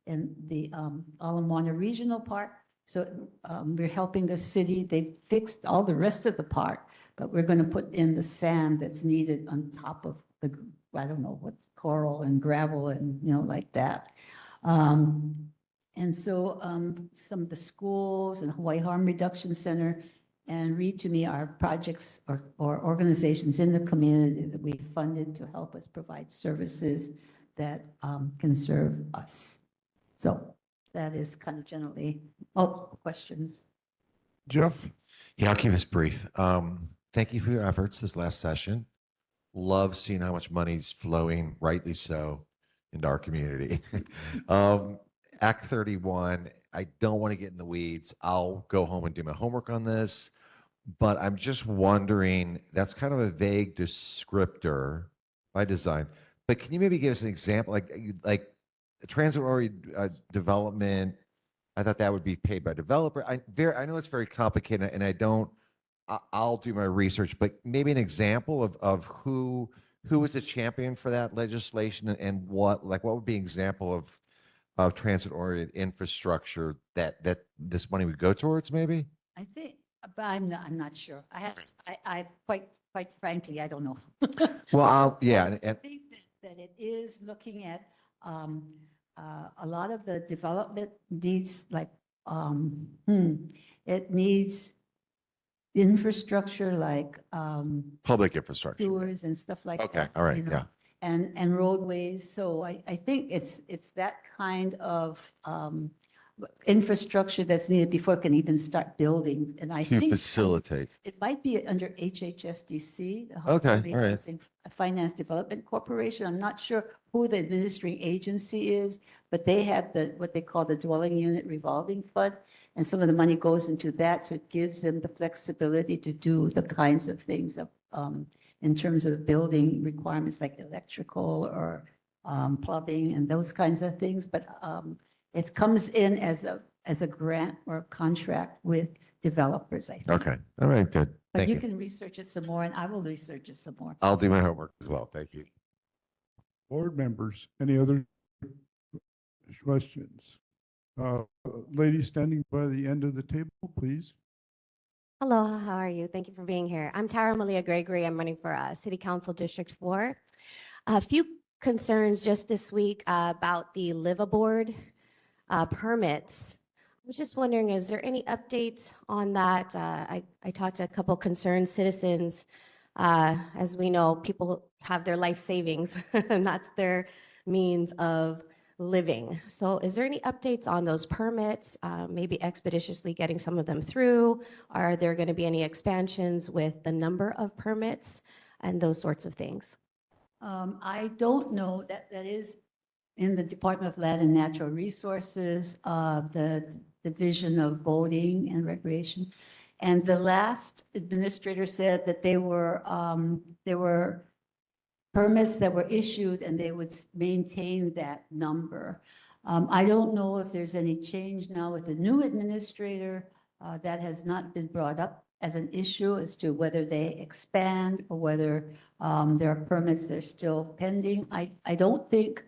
in the Ala Moana Regional Park. So we're helping the city. They fixed all the rest of the park, but we're going to put in the sand that's needed on top of the, I don't know, what's coral and gravel and, like that. And so some of the schools and Hawaii Harm Reduction Center and Read to Me are projects or organizations in the community that we funded to help us provide services that can serve us. So that is kind of generally, questions. Jeff? Yeah, I'll keep this brief. Thank you for your efforts this last session. Love seeing how much money's flowing, rightly so, into our community. Act 31, I don't want to get in the weeds. I'll go home and do my homework on this, but I'm just wondering, that's kind of a vague descriptor by design, but can you maybe give us an example, like transit-oriented development? I thought that would be paid by developer. I know it's very complicated, and I'll do my research, but maybe an example of who is the champion for that legislation, and what would be an example of transit-oriented infrastructure that this money would go towards, maybe? I think But I'm not sure. I quite frankly, I don't know. Well, I think that it is looking at a lot of the development needs like, it needs infrastructure like public infrastructure. sewers and stuff like that. Okay, all right, you know, yeah. And roadways. So I think it's that kind of infrastructure that's needed before it can even start building. And I To think facilitate. it might be under HHFDC, the Okay, Housing all right. Housing Finance Development Corporation. I'm not sure who the administering agency is, but they have what they call the Dwelling Unit Revolving Fund. And some of the money goes into that, so it gives them the flexibility to do the kinds of things of, in terms of building requirements like electrical or plumbing and those kinds of things. But it comes in as a grant or a contract with developers, I think. Okay, all right, good. But Thank you you. can research it some more, and I will research it some more. I'll do my homework as well. Thank you. Board members, any other questions? Lady standing by the end of the table, please. Hello, how are you? Thank you for being here. I'm Tara Malia Gregory. I'm running for City Council District 4. A few concerns just this week about the liveaboard permits. I was just wondering, is there any updates on that? I talked to a couple concerned citizens. As we know, people have their life savings and that's their means of living. So is there any updates on those permits, maybe expeditiously getting some of them through? Are there going to be any expansions with the number of permits and those sorts of things? I don't know. That is in the Department of Land and Natural Resources, the Division of Boating and Recreation. And the last administrator said that there were permits that were issued and they would maintain that number. I don't know if there's any change now with the new administrator. That has not been brought up as an issue as to whether they expand or whether there are permits that are still pending. I don't think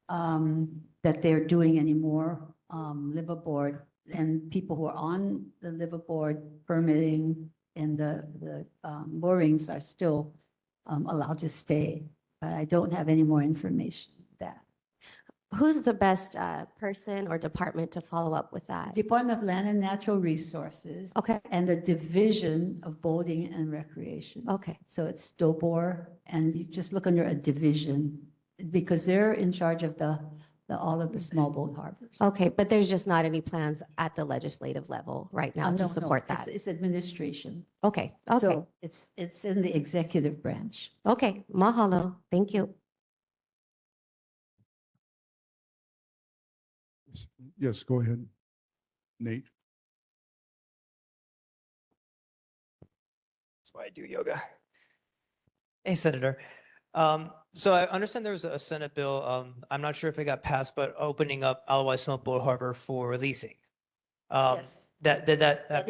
that they're doing any more liveaboard, and people who are on the liveaboard permitting and the moorings are still allowed to stay. But I don't have any more information on that. Who's the best person or department to follow up with that? Department of Land and Natural Resources. Okay. And the Division of Boating and Recreation. Okay. So it's DOBOR, and you just look under a division because they're in charge of all of the small boat harbors. Okay, but there's just not any plans at the legislative level right now No, to support that. It's administration. Okay, okay, So it's in the executive branch. okay. Mahalo. Thank you. Yes, go ahead, Nate. That's why I do yoga. Hey, Senator. So I understand there was a Senate bill, I'm not sure if it got passed, but opening up Alawai Small Boat Harbor for leasing. Yes. That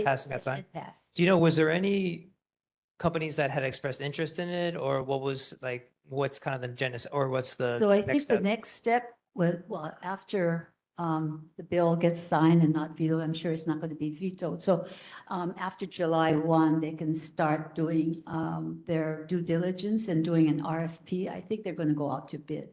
passed and got signed? It passed. Do you know, was there any companies that had expressed interest in it, or what was like, what's kind of the genesis, or what's the So I next think the step? next step was, well, after the bill gets signed and not vetoed, I'm sure it's not going to be vetoed. So after July 1, they can start doing their due diligence and doing an RFP. I think they're going to go out to bid.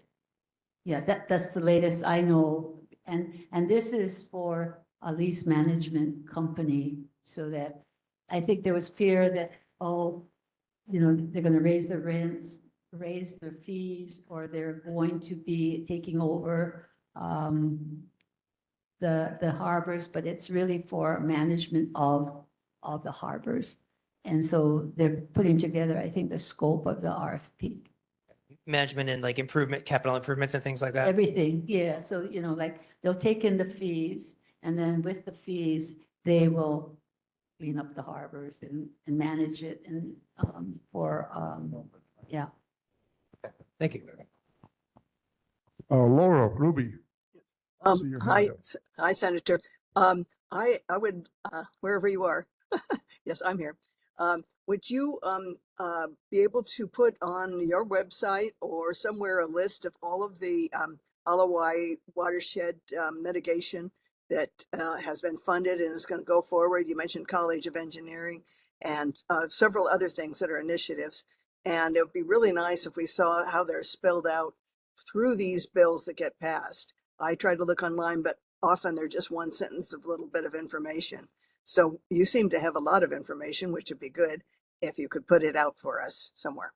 Yeah, that's the latest I know. And this is for a lease management company, so that I think there was fear that, oh, you know, they're going to raise the rents, raise their fees, or they're going to be taking over the harbors, but it's really for management of the harbors. And so they're putting together, I think, the scope of the RFP. Management and like improvement, capital improvements and things like that? Everything, yeah. So, you know, like they'll take in the fees, and then with the fees, they will clean up the harbors and manage it and yeah. Thank you. Laura, Ruby. See your hand Hi, up. hi, Senator. I would, wherever you are, yes, I'm here. Would you be able to put on your website or somewhere a list of all of the Alawai watershed mitigation that has been funded and is going to go forward. You mentioned College of Engineering and several other things that are initiatives. And it would be really nice if we saw how they're spelled out through these bills that get passed. I try to look online, but often they're just one sentence of a little bit of information. So you seem to have a lot of information, which would be good if you could put it out for us somewhere.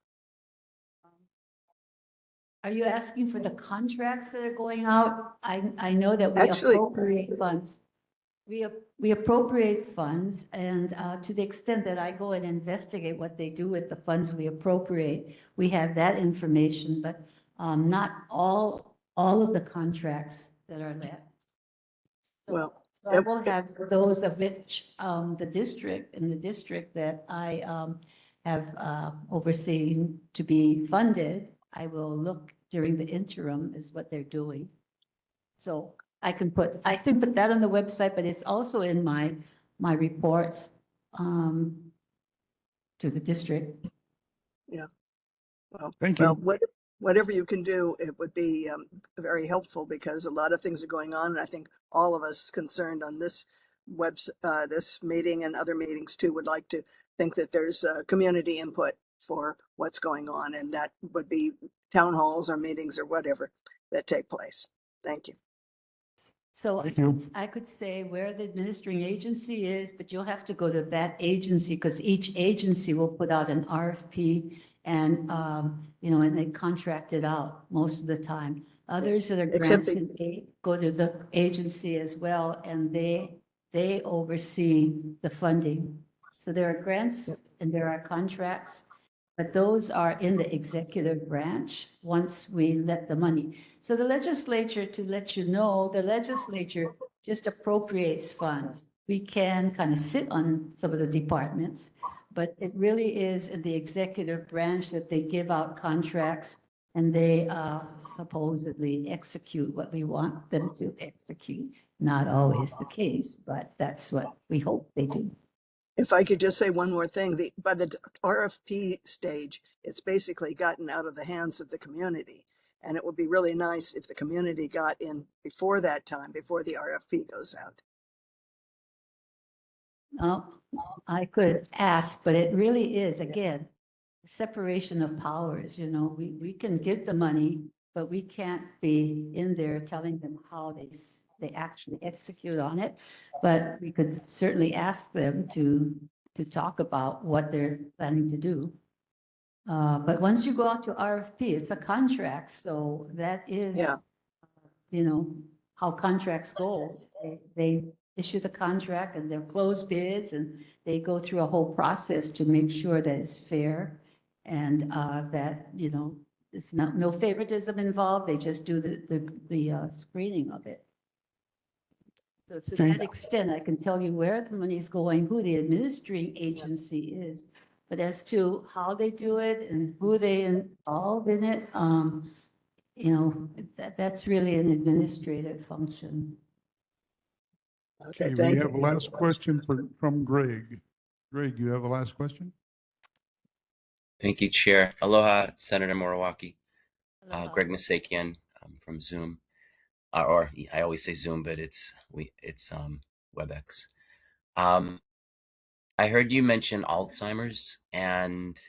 Are you asking for the contracts that are going out? I know that we Actually- appropriate funds. We appropriate funds, and to the extent that I go and investigate what they do with the funds we appropriate, we have that information, but not all of the contracts that are left. Well, So I will have those of which the district that I have overseen to be funded. I will look during the interim is what they're doing. So I can put that on the website, but it's also in my reports to the district. Yeah. Well, Thank you. Whatever you can do, it would be very helpful because a lot of things are going on. And I think all of us concerned on this this meeting and other meetings too would like to think that there's community input for what's going on. And that would be town halls or meetings or whatever that take place. Thank you. So I could say where the administering agency is, but you'll have to go to that agency because each agency will put out an RFP and, and they contract it out most of the time. Others that are Except grants and aid go to the agency as well, and they oversee the funding. So there are grants and there are contracts, but those are in the executive branch once we let the money. So the legislature, to let you know, the legislature just appropriates funds. We can kind of sit on some of the departments, but it really is in the executive branch that they give out contracts and they supposedly execute what we want them to execute. Not always the case, but that's what we hope they do. If I could just say one more thing, by the RFP stage, it's basically gotten out of the hands of the community. And it would be really nice if the community got in before that time, before the RFP goes out. I could ask, but it really is, again, separation of powers. We can give the money, but we can't be in there telling them how they actually execute on it. But we could certainly ask them to talk about what they're planning to do. But once you go out to RFP, it's a contract. So that is, how contracts go. They issue the contract and they'll close bids and they go through a whole process to make sure that it's fair and that, it's no favoritism involved. They just do the screening of it. So to that extent, I can tell you where the money's going, who the administering agency is. But as to how they do it and who they involve in it, that's really an administrative function. Okay, We have a last question from Greg. Greg, you have a last question? Thank you, Chair. Aloha, Senator Moriwaki. Greg Misakian from Zoom. Or I always say Zoom, but it's WebEx. I heard you mention Alzheimer's, and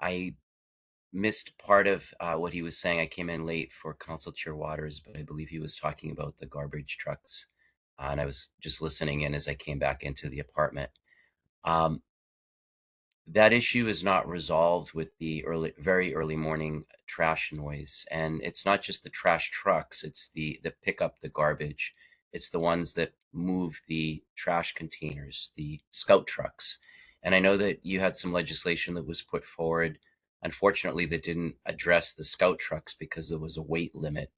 I missed part of what he was saying. I came in late for Council Chair Waters, but I believe he was talking about the garbage trucks, and I was just listening in as I came back into the apartment. That issue is not resolved with the very early morning trash noise. And it's not just the trash trucks, it's the pick up the garbage. It's the ones that move the trash containers, the scout trucks. And I know that you had some legislation that was put forward, unfortunately, that didn't address the scout trucks because there was a weight limit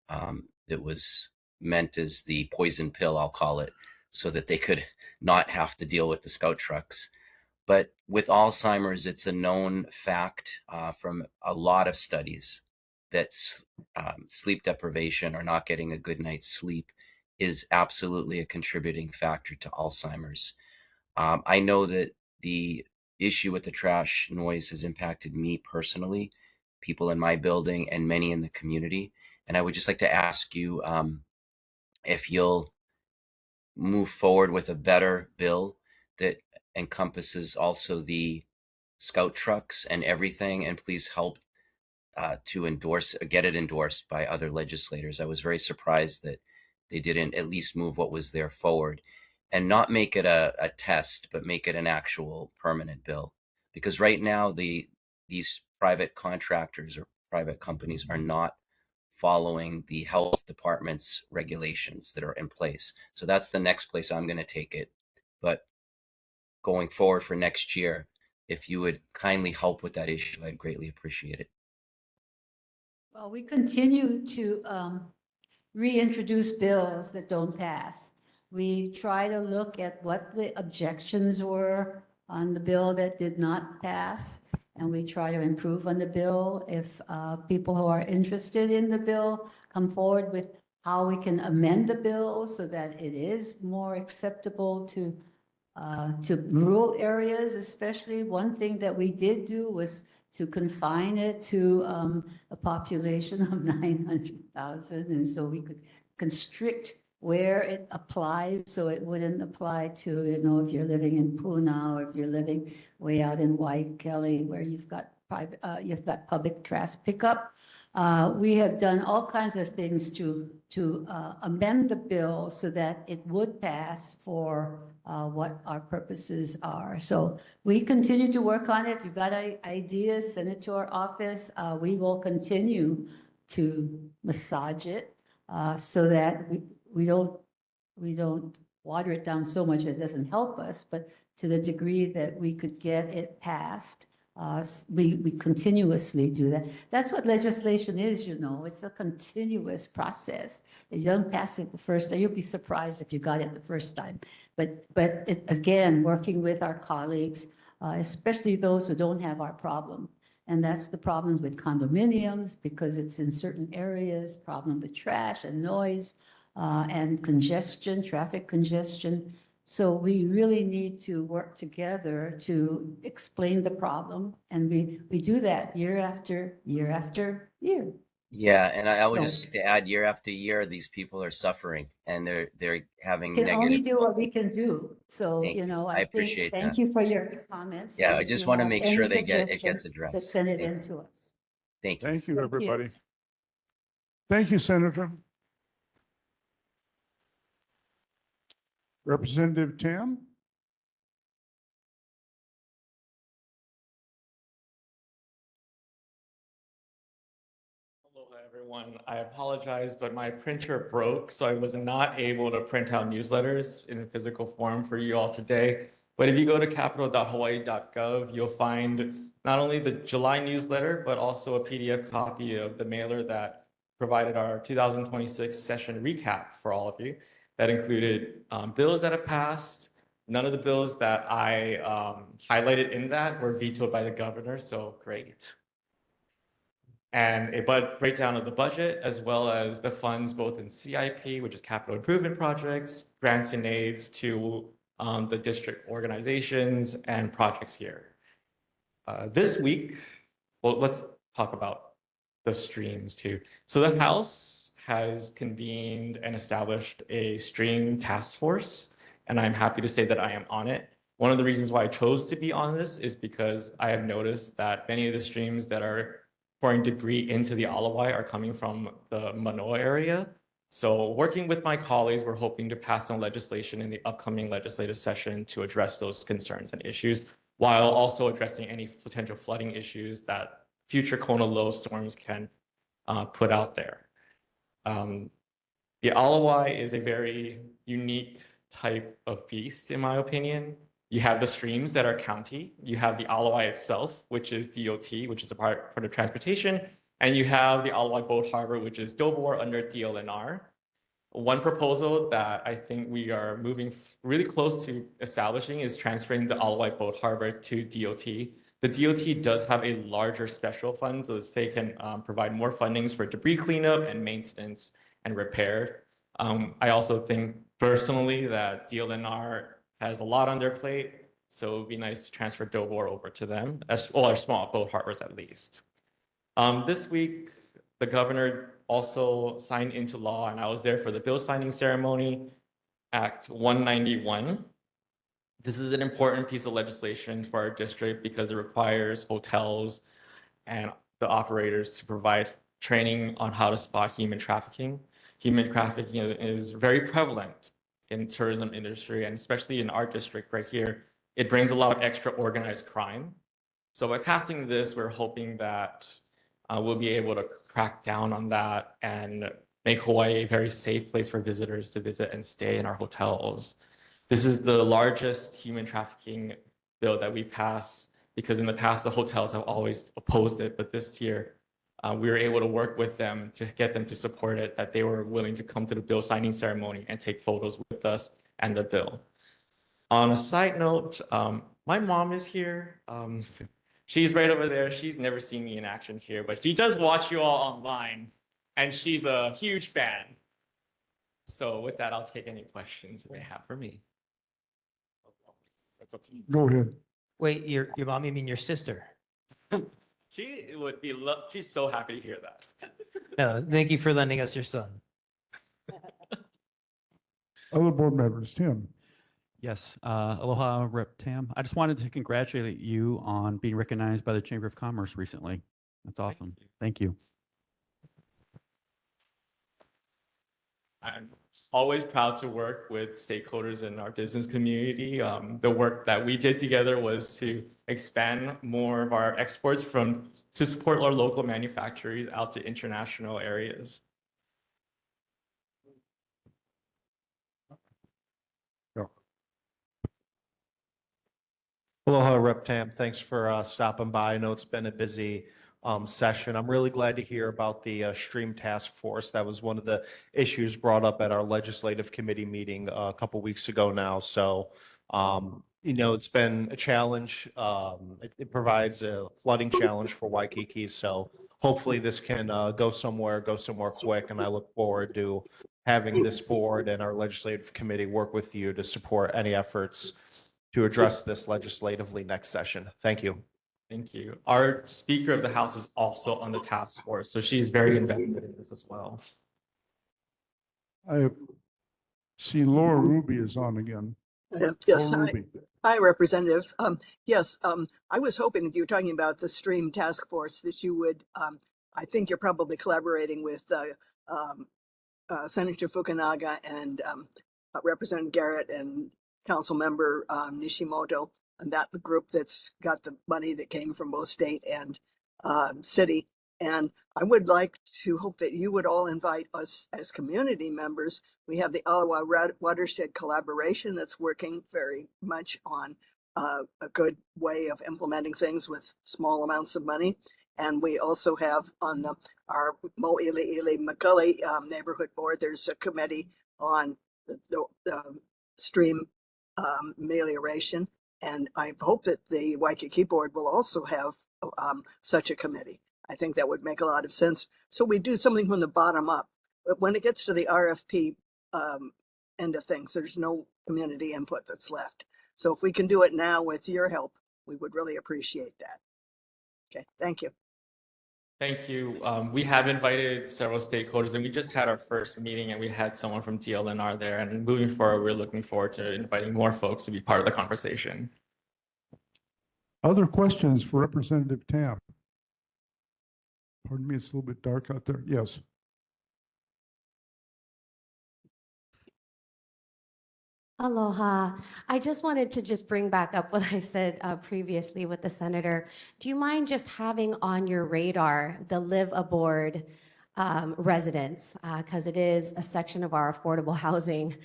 that was meant as the poison pill, I'll call it, so that they could not have to deal with the scout trucks. But with Alzheimer's, it's a known fact from a lot of studies that sleep deprivation or not getting a good night's sleep is absolutely a contributing factor to Alzheimer's. I know that the issue with the trash noise has impacted me personally, people in my building, and many in the community. And I would just like to ask you if you'll move forward with a better bill that encompasses also the scout trucks and everything, and please help to get it endorsed by other legislators. I was very surprised that they didn't at least move what was there forward and not make it a test, but make it an actual permanent bill. Because right now, these private contractors or private companies are not following the health department's regulations that are in place. So that's the next place I'm going to take it. But going forward for next year, if you would kindly help with that issue, I'd greatly appreciate it. Well, we continue to reintroduce bills that don't pass. We try to look at what the objections were on the bill that did not pass, and we try to improve on the bill. If people who are interested in the bill come forward with how we can amend the bill so that it is more acceptable to rural areas, especially. One thing that we did do was to confine it to a population of 900,000, and so we could constrict where it applies, so it wouldn't apply to, you know, if you're living in Puna or if you're living way out in Waikīkī where you've got public trash pickup. We have done all kinds of things to amend the bill so that it would pass for what our purposes are. So we continue to work on it. If you've got ideas, send it to our office. We will continue to massage it so that we don't water it down so much that it doesn't help us, but to the degree that we could get it passed. We continuously do that. That's what legislation is, you know. It's a continuous process. You don't pass it the first time. You'll be surprised if you got it the first time. But again, working with our colleagues, especially those who don't have our problem. And that's the problems with condominiums, because it's in certain areas, problem with trash and noise and congestion, traffic congestion. So we really need to work together to explain the problem. And we do that year after year after year. Yeah, and I would So- just to add, year after year, these people are suffering and they're having Can only negative. do what we can do. So, Thank you you. know, I I think, appreciate thank that. you for your comments. Yeah, I If just you want to have make any sure it gets suggestions, addressed. Send it Thank in to us. Thank you. Thank you, Thank you. everybody. Thank you, Senator. Representative Tam? Hello, everyone. I apologize, but my printer broke, so I was not able to print out newsletters in physical form for you all today. But if you go to capital.hawaii.gov, you'll find not only the July newsletter, but also a PDF copy of the mailer that provided our 2026 session recap for all of you. That included bills that have passed. None of the bills that I highlighted in that were vetoed by the governor, so great. And a breakdown of the budget, as well as the funds both in CIP, which is capital improvement projects, grants and aids to the district organizations and projects here. This week, well, let's talk about the streams too. So the House has convened and established a stream task force, and I'm happy to say that I am on it. One of the reasons why I chose to be on this is because I have noticed that many of the streams that are pouring debris into the Alawai are coming from the Manoa area. So working with my colleagues, we're hoping to pass some legislation in the upcoming legislative session to address those concerns and issues, while also addressing any potential flooding issues that future Kona low storms can put out there. The Alawai is a very unique type of beast, in my opinion. You have the streams that are county, you have the Alawai itself, which is DOT, which is a part of transportation, and you have the Alawai Boat Harbor, which is DOBOR under DLNR. One proposal that I think we are moving really close to establishing is transferring the Alawai Boat Harbor to DOT. The DOT does have a larger special fund, so they can provide more fundings for debris cleanup and maintenance and repair. I also think personally that DLNR has a lot on their plate, so it would be nice to transfer DOBOR over to them, or our small boat harbors at least. This week, the governor also signed into law, and I was there for the bill signing ceremony, Act 191. This is an important piece of legislation for our district because it requires hotels and the operators to provide training on how to spot human trafficking. Human trafficking is very prevalent in tourism industry, and especially in our district right here, it brings a lot of extra organized crime. So by passing this, we're hoping that we'll be able to crack down on that and make Hawaii a very safe place for visitors to visit and stay in our hotels. This is the largest human trafficking bill that we pass because in the past, the hotels have always opposed it, but this year, we were able to work with them to get them to support it, that they were willing to come to the bill signing ceremony and take photos with us and the bill. On a side note, my mom is here. She's right over there. She's never seen me in action here, but she does watch you all online, and she's a huge fan. So with that, I'll take any questions you may have for me. That's up to you. Go ahead. Wait, your mom, you mean your sister? She would be, she's so happy to hear that. No, thank you for lending us your son. Other board members, Tim. Yes, aloha, Rep. Tam. I just wanted to congratulate you on being recognized by the Chamber of Commerce recently. That's awesome. Thank you. I'm always proud to work with stakeholders in our business community. The work that we did together was to expand more of our exports to support our local manufacturers out to international areas. Aloha, Rep. Tam. Thanks for stopping by. I know it's been a busy session. I'm really glad to hear about the stream task force. That was one of the issues brought up at our legislative committee meeting a couple weeks ago now. So, it's been a challenge. It provides a flooding challenge for Waikīkī. So hopefully this can go somewhere quick. And I look forward to having this board and our legislative committee work with you to support any efforts to address this legislatively next session. Thank you. Thank you. Our Speaker of the House is also on the task force, so she's very invested in this as well. I see Laura Ruby is on again. Yes, Laura hi. Ruby. Hi, Representative. Yes, I was hoping that you were talking about the stream task force that you would, I think you're probably collaborating with Senator Fukunaga and Representative Garrett and Council Member Nishimoto, and that the group that's got the money that came from both state and city. And I would like to hope that you would all invite us as community members. We have the Alawa Watershed Collaboration that's working very much on a good way of implementing things with small amounts of money. And we also have on our Mo'ili Macaulay neighborhood board, there's a committee on the stream amelioration. And I hope that the Waikīkī board will also have such a committee. I think that would make a lot of sense. So we do something from the bottom up. But when it gets to the RFP end of things, there's no community input that's left. So if we can do it now with your help, we would really appreciate that. Okay, thank you. Thank you. We have invited several stakeholders, and we just had our first meeting, and we had someone from DLNR there. And moving forward, we're looking forward to inviting more folks to be part of the conversation. Other questions for Representative Tam? Pardon me, it's a little bit dark out there. Yes. Aloha. I just wanted to just bring back up what I said previously with the senator. Do you mind just having on your radar the live aboard residents? Because it is a section of our affordable housing.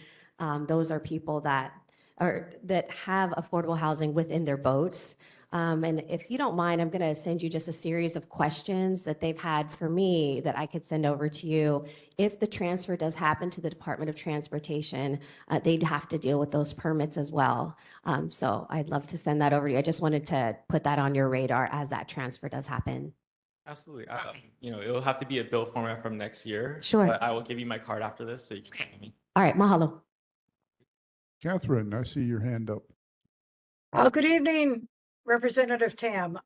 Those are people that have affordable housing within their boats. And if you don't mind, I'm going to send you just a series of questions that they've had for me that I could send over to you. If the transfer does happen to the Department of Transportation, they'd have to deal with those permits as well. So I'd love to send that over to you. I just wanted to put that on your radar as that transfer does happen. Absolutely. It'll have to be a bill format from next year. Sure. But I will give you my card after this, so you can call me. All right, mahalo. Catherine, I see your hand up. Good evening, Representative Tam.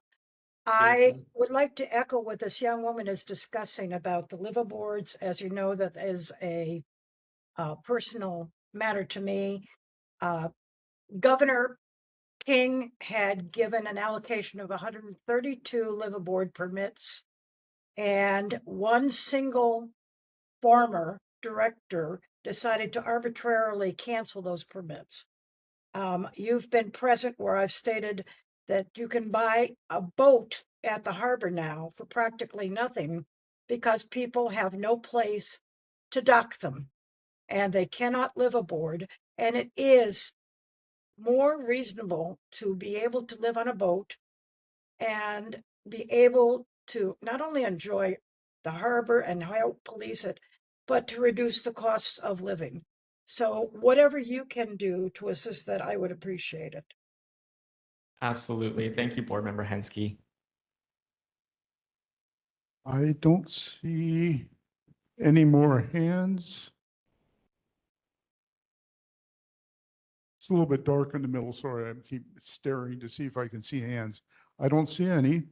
I would like to echo what this young woman is discussing about the liveaboards. As you know, that is a personal matter to me. Governor King had given an allocation of 132 live aboard permits, and one single former director decided to arbitrarily cancel those permits. You've been present where I've stated that you can buy a boat at the harbor now for practically nothing because people have no place to dock them and they cannot live aboard. And it is more reasonable to be able to live on a boat and be able to not only enjoy the harbor and help police it, but to reduce the costs of living. So whatever you can do to assist that, I would appreciate it. Absolutely. Thank you, Board Member Hensky. I don't see any more hands. It's a little bit dark in the middle. Sorry, I keep staring to see if I can see hands. I don't see any.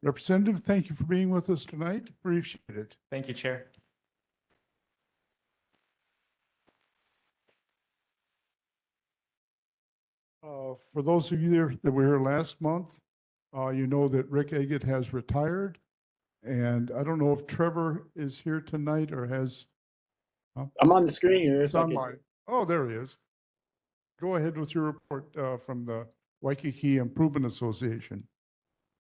Representative, thank you for being with us tonight. Appreciate it. Thank you, Chair. For those of you that were here last month, you know that Rick Eggett has retired. And I don't know if Trevor is here tonight or has. I'm on the screen here. It's on mine. Oh, there he is. Go ahead with your report from the Waikīkī Improvement Association.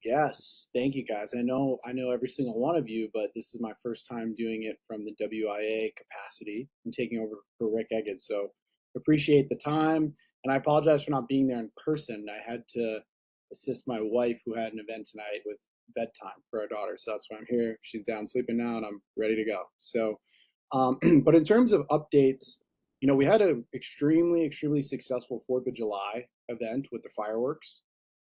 Yes, thank you guys. I know every single one of you, but this is my first time doing it from the WIA capacity and taking over for Rick Eggett. So appreciate the time, and I apologize for not being there in person. I had to assist my wife who had an event tonight with bedtime for our daughter. So that's why I'm here. She's down sleeping now and I'm ready to go. So, but in terms of updates, you know, we had an extremely successful 4th of July event with the fireworks.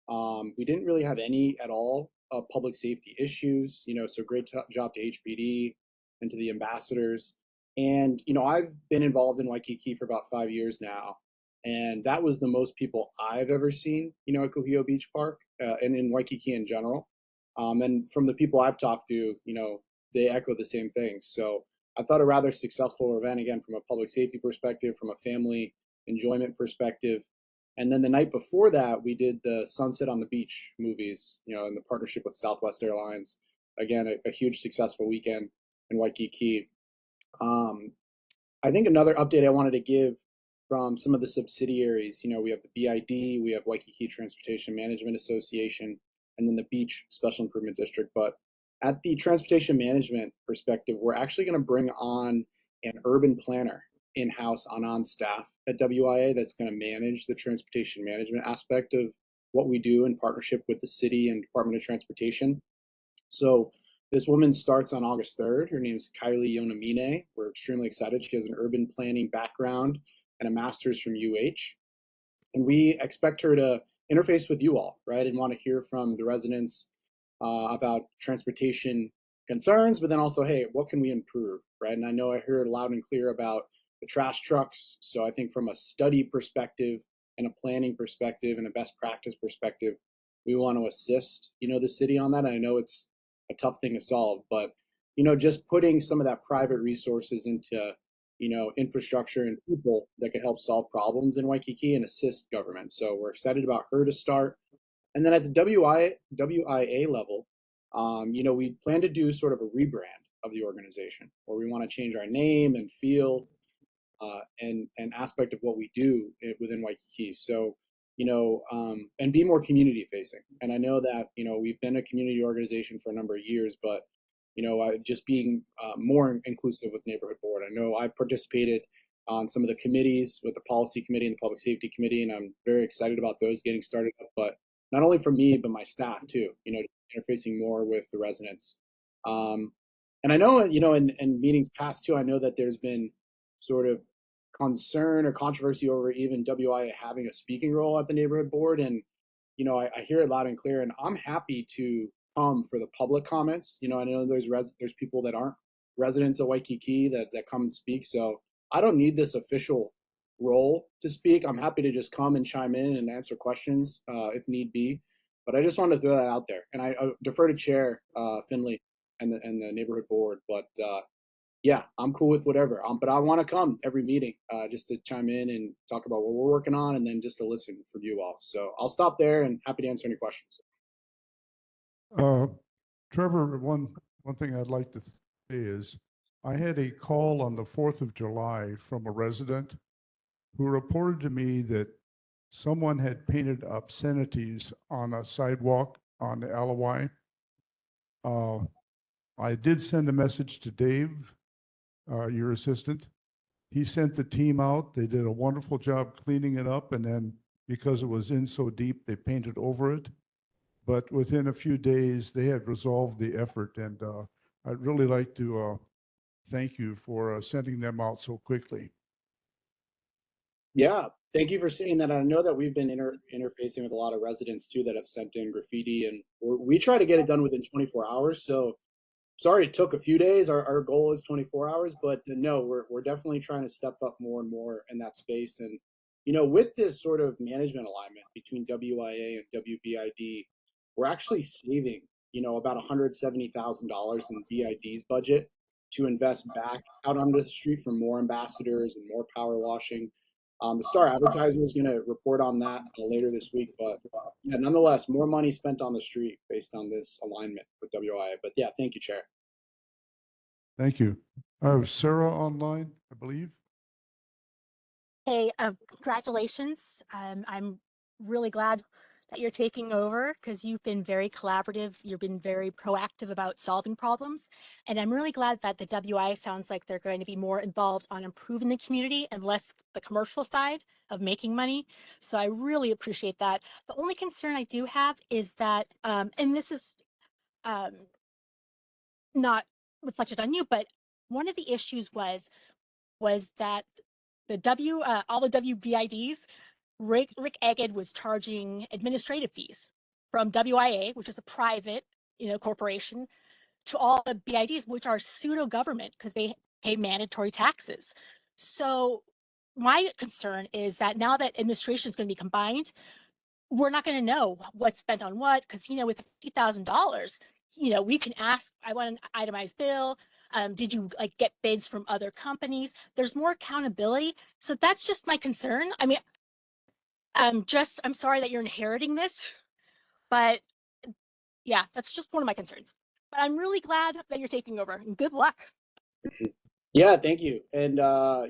We didn't really have any at all public safety issues, you know, so great job to HPD and to the ambassadors. And, you know, I've been involved in Waikīkī for about 5 years now. And that was the most people I've ever seen, you know, at Kuhio Beach Park and in Waikīkī in general. And from the people I've talked to, you know, they echo the same things. So I thought a rather successful event, again, from a public safety perspective, from a family enjoyment perspective. And then the night before that, we did the Sunset on the Beach movies, you know, in the partnership with Southwest Airlines. Again, a huge successful weekend in Waikīkī. I think another update I wanted to give from some of the subsidiaries, you know, we have the BID, we have Waikīkī Transportation Management Association, and then the Beach Special Improvement District. But at the transportation management perspective, we're actually going to bring on an urban planner in-house on staff at WIA that's going to manage the transportation management aspect of what we do in partnership with the city and Department of Transportation. So this woman starts on August 3rd. Her name is Kylie Yonamine. We're extremely excited. She has an urban planning background and a master's from UH. And we expect her to interface with you all, right? And want to hear from the residents about transportation concerns, but then also, hey, what can we improve, right? And I know I heard loud and clear about the trash trucks. So I think from a study perspective and a planning perspective and a best practice perspective, we want to assist, you know, the city on that. I know it's a tough thing to solve, but, you know, just putting some of that private resources into, you know, infrastructure and people that could help solve problems in Waikīkī and assist government. So we're excited about her to start. And then at the WIA level, you know, we plan to do sort of a rebrand of the organization where we want to change our name and feel and aspect of what we do within Waikīkī. So, you know, and be more community facing. And I know that, you know, we've been a community organization for a number of years, but, you know, just being more inclusive with neighborhood board. I know I've participated on some of the committees with the policy committee and the public safety committee, and I'm very excited about those getting started up, but not only for me, but my staff too, you know, interfacing more with the residents. And I know, you know, in meetings past too, I know that there's been sort of concern or controversy over even WIA having a speaking role at the neighborhood board. And, you know, I hear it loud and clear, and I'm happy to come for the public comments. You know, I know there's people that aren't residents of Waikīkī that come and speak. So I don't need this official role to speak. I'm happy to just come and chime in and answer questions if need be. But I just wanted to throw that out there. And I defer to Chair Finley and the neighborhood board. But yeah, I'm cool with whatever. But I want to come every meeting, just to chime in and talk about what we're working on, and then just to listen from you all. So I'll stop there and happy to answer any questions. Trevor, one thing I'd like to say is I had a call on the 4th of July from a resident who reported to me that someone had painted obscenities on a sidewalk on the LOI. I did send a message to Dave, your assistant. He sent the team out. They did a wonderful job cleaning it up, and then because it was in so deep, they painted over it. But within a few days, they had resolved the effort, and I'd really like to thank you for sending them out so quickly. Yeah, thank you for saying that. I know that we've been interfacing with a lot of residents too that have sent in graffiti, and we try to get it done within 24 hours. So sorry it took a few days. Our goal is 24 hours, but no, we're definitely trying to step up more and more in that space. And with this sort of management alignment between WIA and WBID, we're actually saving about $170,000 in BID's budget to invest back out onto the street for more ambassadors and more power washing. The Star Advertiser is going to report on that later this week, but yeah, nonetheless, more money spent on the street based on this alignment with WIA. But yeah, thank you, Chair. Thank you. I have Sarah online, I believe. Hey, congratulations. I'm really glad that you're taking over because you've been very collaborative. You've been very proactive about solving problems. And I'm really glad that the WI sounds like they're going to be more involved on improving the community and less the commercial side of making money. So I really appreciate that. The only concern I do have is that, and this is not reflected on you, but one of the issues was that all the WBIDs, Rick Egged was charging administrative fees from WIA, which is a private, corporation, to all the BIDs, which are pseudo government because they pay mandatory taxes. So my concern is that now that administration is going to be combined, we're not going to know what's spent on what because with $50,000, we can ask, I want an itemized bill. Did you get bids from other companies? There's more accountability. So that's just my concern. I mean, I'm sorry that you're inheriting this, but yeah, that's just one of my concerns. But I'm really glad that you're taking over and good luck. Yeah, thank you. And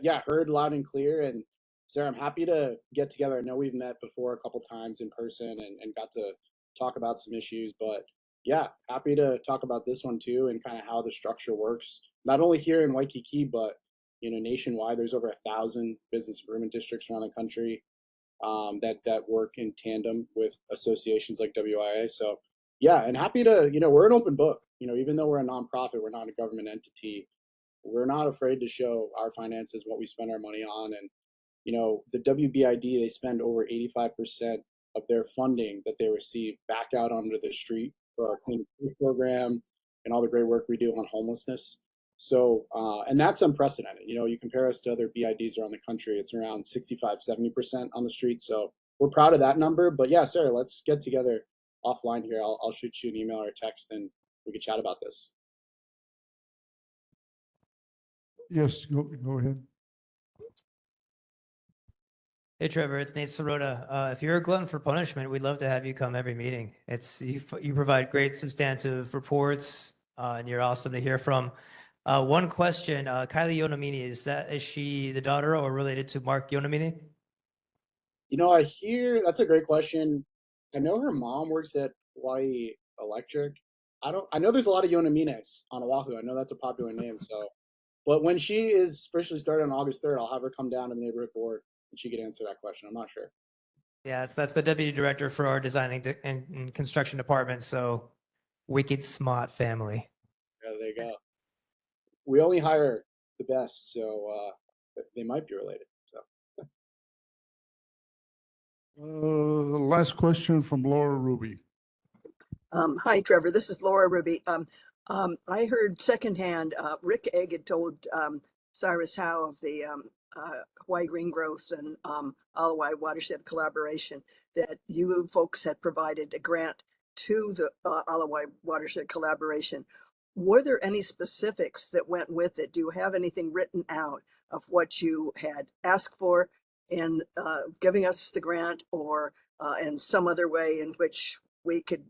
yeah, heard loud and clear. And Sarah, I'm happy to get together. I know we've met before a couple times in person and got to talk about some issues, but yeah, happy to talk about this one too and kind of how the structure works, not only here in Waikīkī, but nationwide. There's over 1,000 business improvement districts around the country that work in tandem with associations like WIA. So yeah, and happy to, we're an open book. Even though we're a nonprofit, we're not a government entity. We're not afraid to show our finances, what we spend our money on. And, the WBID, they spend over 85% of their funding that they receive back out onto the street for our clean food program and all the great work we do on homelessness. So, and that's unprecedented. You compare us to other BIDs around the country, it's around 65, 70% on the street. So we're proud of that number. But yeah, Sarah, let's get together offline here. I'll shoot you an email or a text and we can chat about this. Yes, go ahead. Hey Trevor, it's Nate Sirota. If you're a glutton for punishment, we'd love to have you come every meeting. You provide great substantive reports, and you're awesome to hear from. One question, Kylie Yonomini, is she the daughter or related to Mark Yonomini? I hear that's a great question. I know her mom works at Hawaii Electric. I know there's a lot of Yonomines on Oahu. I know that's a popular name. So, but when she is officially started on August 3rd, I'll have her come down to the neighborhood board and she could answer that question. I'm not sure. Yeah, that's the deputy director for our designing and construction department. So, wicked smart family. Yeah, there you go. We only hire the best, so they might be related. So. Last question from Laura Ruby. Hi, Trevor. This is Laura Ruby. I heard secondhand, Rick Egg had told Cyrus Howe of the Hawaii Green Growth and Hawaii Watershed Collaboration that you folks had provided a grant to the Hawaii Watershed Collaboration. were there any specifics that went with it? Do you have anything written out of what you had asked for in giving us the grant, or in some other way in which we could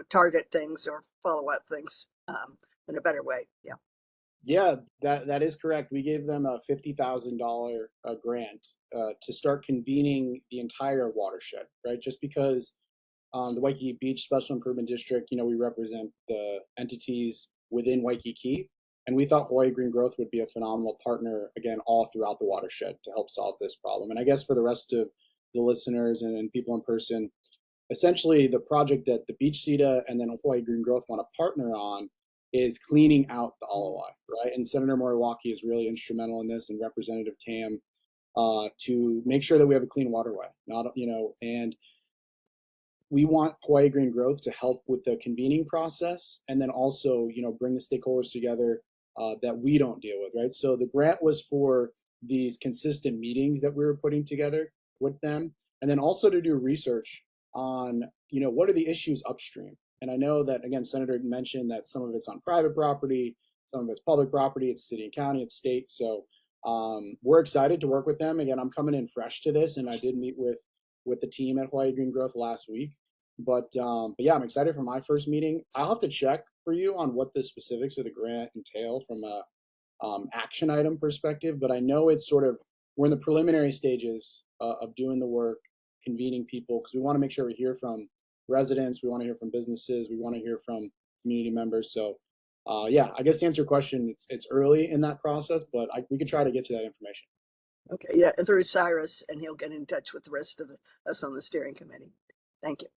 target things or follow up things in a better way? Yeah. Yeah, that is correct. We gave them a $50,000 grant to start convening the entire watershed, right? Just because the Waikīkī Beach Special Improvement District, we represent the entities within Waikīkī, and we thought Hawaii Green Growth would be a phenomenal partner, again, all throughout the watershed to help solve this problem. And I guess for the rest of the listeners and people in person, essentially the project that the Beach CETA and then Hawaii Green Growth want to partner on is cleaning out the Alawai, right? And Senator Moriwaki is really instrumental in this, and Representative Tam, to make sure that we have a clean waterway, and we want Hawaii Green Growth to help with the convening process, and then also, bring the stakeholders together that we don't deal with, right? So the grant was for these consistent meetings that we were putting together with them, and then also to do research on, what are the issues upstream. And I know that, again, Senator mentioned that some of it's on private property, some of it's public property, it's city and county, it's state. So we're excited to work with them. Again, I'm coming in fresh to this, and I did meet with the team at Hawaii Green Growth last week. But yeah, I'm excited for my first meeting. I'll have to check for you on what the specifics of the grant entail from a action item perspective. But I know it's we're in the preliminary stages of doing the work, convening people, because we want to make sure we hear from residents, we want to hear from businesses, we want to hear from community members. So yeah, I guess to answer your question, it's early in that process, but we could try to get you that information. Okay, yeah, and through Cyrus, and he'll get in touch with the rest of us on the steering committee. Thank you.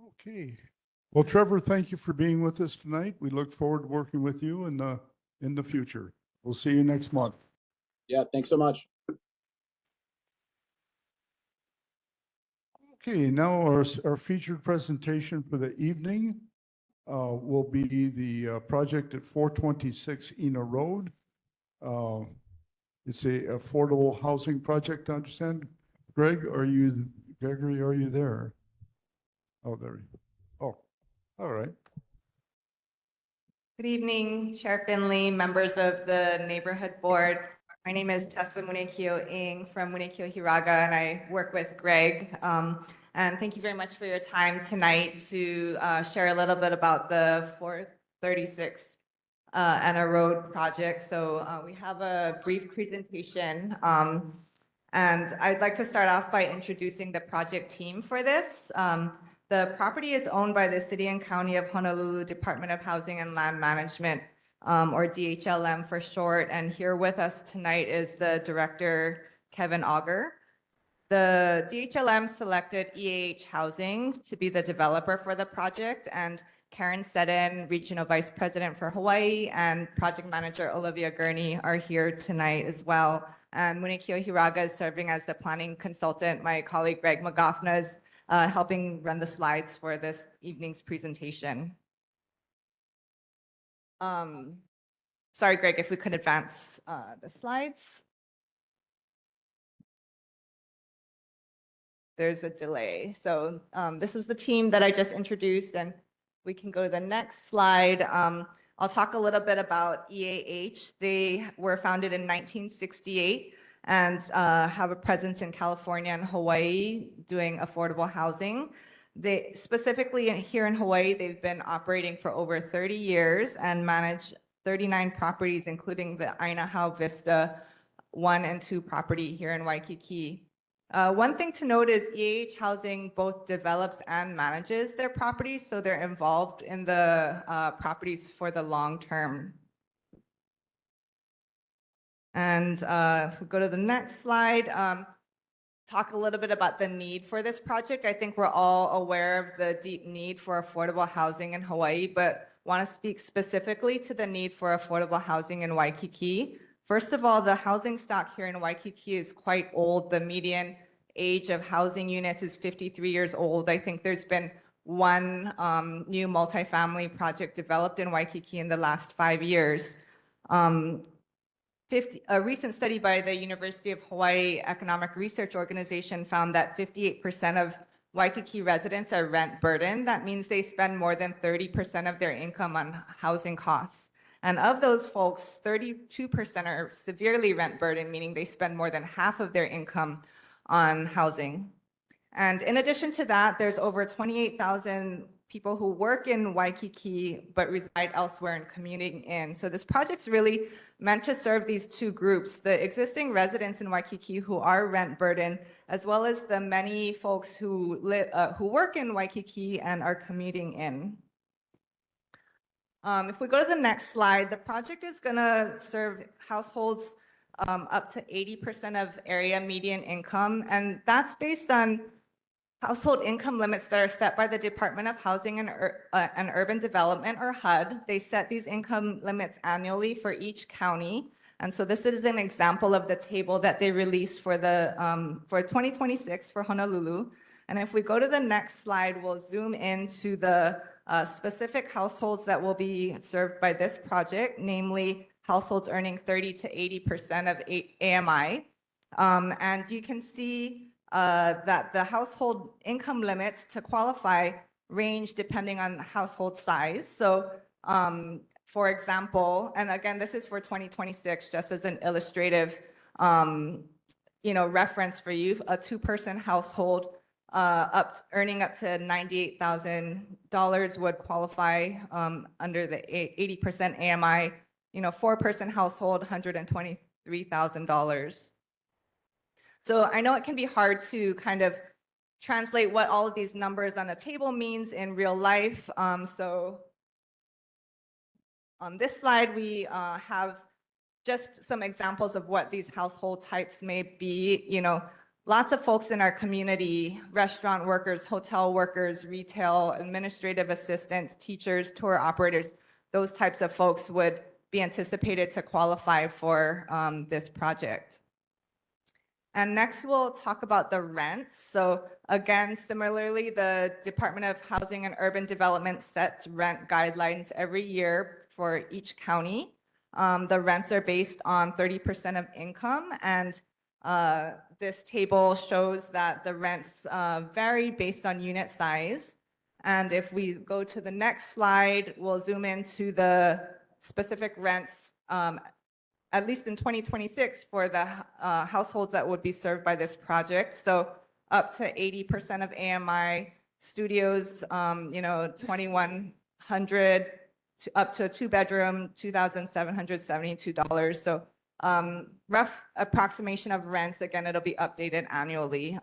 Okay. Well, Trevor, thank you for being with us tonight. We look forward to working with you in the future. We'll see you next month. Yeah, thanks so much. Okay, now our featured presentation for the evening will be the project at 426 Ena Road. It's a affordable housing project, I understand. Gregory, are you there? Oh, there. Oh, all right. Good evening, Chair Finley, members of the Neighborhood Board. My name is Tessa Munekio Ing from Munekio Hiraga, and I work with Greg. And thank you very much for your time tonight to share a little bit about the 436 Ena Road project. So we have a brief presentation, and I'd like to start off by introducing the project team for this. The property is owned by the City and County of Honolulu Department of Housing and Land Management, or DHLM for short. And here with us tonight is the director, Kevin Auger. The DHLM selected EAH Housing to be the developer for the project, and Karen Seddon, Regional Vice President for Hawaii, and Project Manager Olivia Gurney are here tonight as well. And Munekio Hiraga is serving as the planning consultant. My colleague Greg McGoffna is helping run the slides for this evening's presentation. Sorry, Greg, if we could advance the slides. There's a delay. So this was the team that I just introduced, and we can go to the next slide. I'll talk a little bit about EAH. They were founded in 1968 and have a presence in California and Hawaii doing affordable housing. They specifically here in Hawaii, they've been operating for over 30 years and manage 39 properties, including the Ainahau Vista 1 and 2 property here in Waikīkī. One thing to note is EAH Housing both develops and manages their properties, so they're involved in the properties for the long term. And if we go to the next slide, talk a little bit about the need for this project. I think we're all aware of the deep need for affordable housing in Hawaii, but want to speak specifically to the need for affordable housing in Waikīkī. First of all, the housing stock here in Waikīkī is quite old. The median age of housing units is 53 years old. I think there's been one new multifamily project developed in Waikīkī in the last 5 years. A recent study by the University of Hawaii Economic Research Organization found that 58% of Waikīkī residents are rent burdened. That means they spend more than 30% of their income on housing costs. And of those folks, 32% are severely rent burdened, meaning they spend more than half of their income on housing. And in addition to that, there's over 28,000 people who work in Waikīkī but reside elsewhere and commuting in. So this project's really meant to serve these two groups, the existing residents in Waikīkī who are rent burdened, as well as the many folks who work in Waikīkī and are commuting in. If we go to the next slide, the project is going to serve households up to 80% of area median income, and that's based on household income limits that are set by the Department of Housing and Urban Development, or HUD. They set these income limits annually for each county. And so this is an example of the table that they released for 2026 for Honolulu. And if we go to the next slide, we'll zoom into the specific households that will be served by this project, namely households earning 30 to 80% of AMI. And you can see that the household income limits to qualify range depending on household size. So for example, and again, this is for 2026, just as an illustrative reference for you, a two-person household earning up to $98,000 would qualify under the 80% AMI, four-person household, $123,000. So I know it can be hard to kind of translate what all of these numbers on a table means in real life. So on this slide, we have just some examples of what these household types may be. Lots of folks in our community, restaurant workers, hotel workers, retail, administrative assistants, teachers, tour operators, those types of folks would be anticipated to qualify for this project. And next, we'll talk about the rents. So again, similarly, the Department of Housing and Urban Development sets rent guidelines every year for each county. The rents are based on 30% of income, and this table shows that the rents vary based on unit size. And if we go to the next slide, we'll zoom into the specific rents at least in 2026 for the households that would be served by this project. So up to 80% of AMI, studios, $2,100 up to a two-bedroom, $2,772. So rough approximation of rents, again, it'll be updated annually.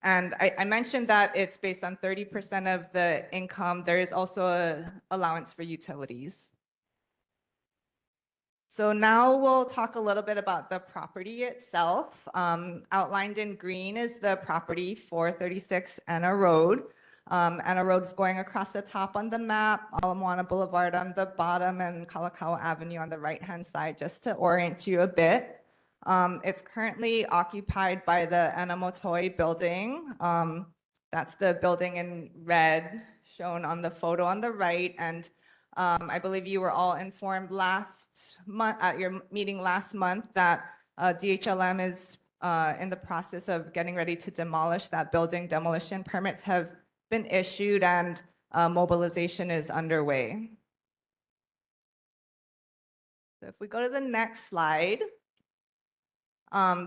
And I mentioned that it's based on 30% of the income. There is also an allowance for utilities. So now we'll talk a little bit about the property itself. Outlined in green is the property 436 Anna Road. Anna Road is going across the top on the map, Ala Moana Boulevard on the bottom, and Kalakaua Avenue on the right-hand side, just to orient you a bit. It's currently occupied by the Anamotoi building. That's the building in red shown on the photo on the right. And I believe you were all informed last month at your meeting last month that DHLM is in the process of getting ready to demolish that building. Demolition permits have been issued and mobilization is underway. So if we go to the next slide,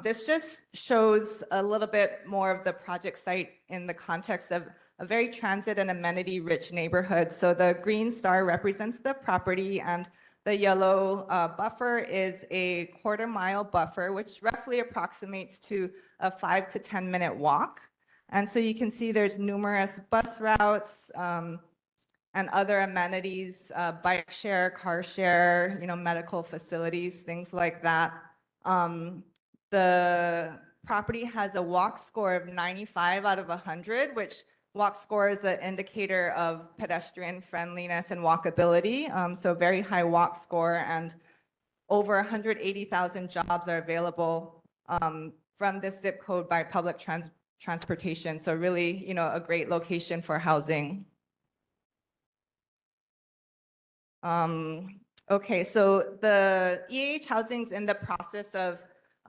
this just shows a little bit more of the project site in the context of a very transit and amenity rich neighborhood. So the green star represents the property, and the yellow buffer is a quarter-mile buffer, which roughly approximates to a 5 to 10 minute walk. And so you can see there's numerous bus routes and other amenities, bike share, car share, medical facilities, things like that. The property has a walk score of 95 out of 100, which walk score is an indicator of pedestrian friendliness and walkability. So very high walk score, and over 180,000 jobs are available from this zip code by public transportation. So really, a great location for housing. Okay, so the EAH housing is in the process of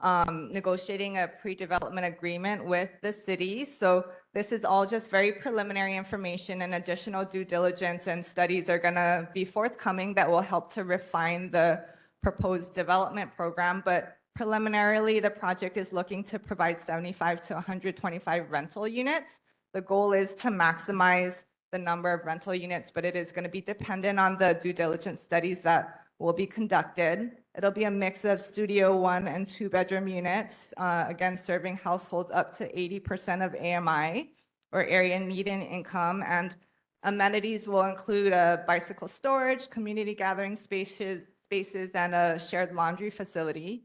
negotiating a pre-development agreement with the city. So this is all just very preliminary information, and additional due diligence and studies are gonna be forthcoming that will help to refine the proposed development program. But preliminarily, the project is looking to provide 75 to 125 rental units. The goal is to maximize the number of rental units, but it is going to be dependent on the due diligence studies that will be conducted. It'll be a mix of studio 1 and 2 bedroom units, again, serving households up to 80% of AMI or area median income. And amenities will include a bicycle storage, community gathering spaces, and a shared laundry facility.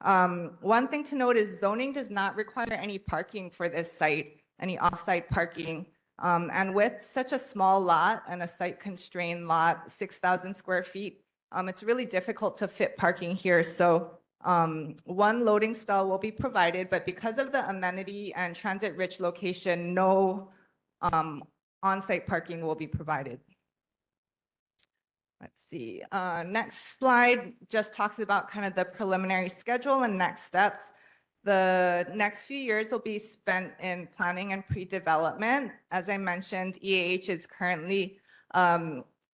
One thing to note is zoning does not require any parking for this site, any off-site parking. And with such a small lot and a site-constrained lot, 6,000 square feet, it's really difficult to fit parking here. So one loading stall will be provided, but because of the amenity and transit-rich location, no on-site parking will be provided. Let's see, next slide just talks about kind of the preliminary schedule and next steps. The next few years will be spent in planning and pre-development. As I mentioned, EAH is currently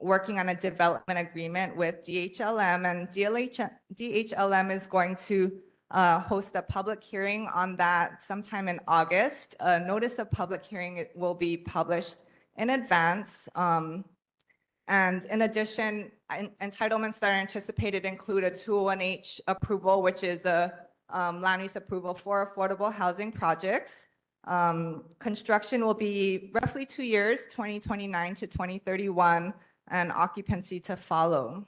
working on a development agreement with DHLM, and DHLM is going to host a public hearing on that sometime in August. A notice of public hearing will be published in advance. And in addition, entitlements that are anticipated include a 201H approval, which is a land use approval for affordable housing projects. Construction will be roughly 2 years, 2029 to 2031, and occupancy to follow.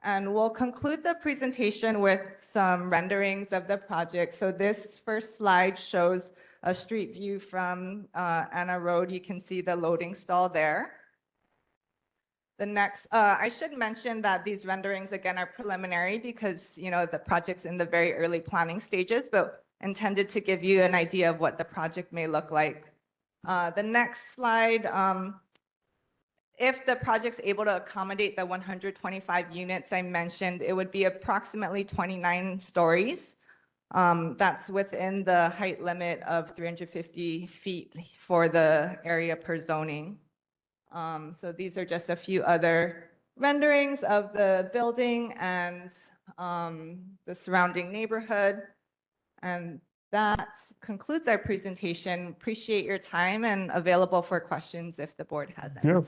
And we'll conclude the presentation with some renderings of the project. So this first slide shows a street view from Anna Road. You can see the loading stall there. The next, I should mention that these renderings again are preliminary because, you know, the project's in the very early planning stages, but intended to give you an idea of what the project may look like. The next slide, if the project's able to accommodate the 125 units I mentioned, it would be approximately 29 stories. That's within the height limit of 350 feet for the area per zoning. So these are just a few other renderings of the building and the surrounding neighborhood. And that concludes our presentation. Appreciate your time and available for questions if the board has any.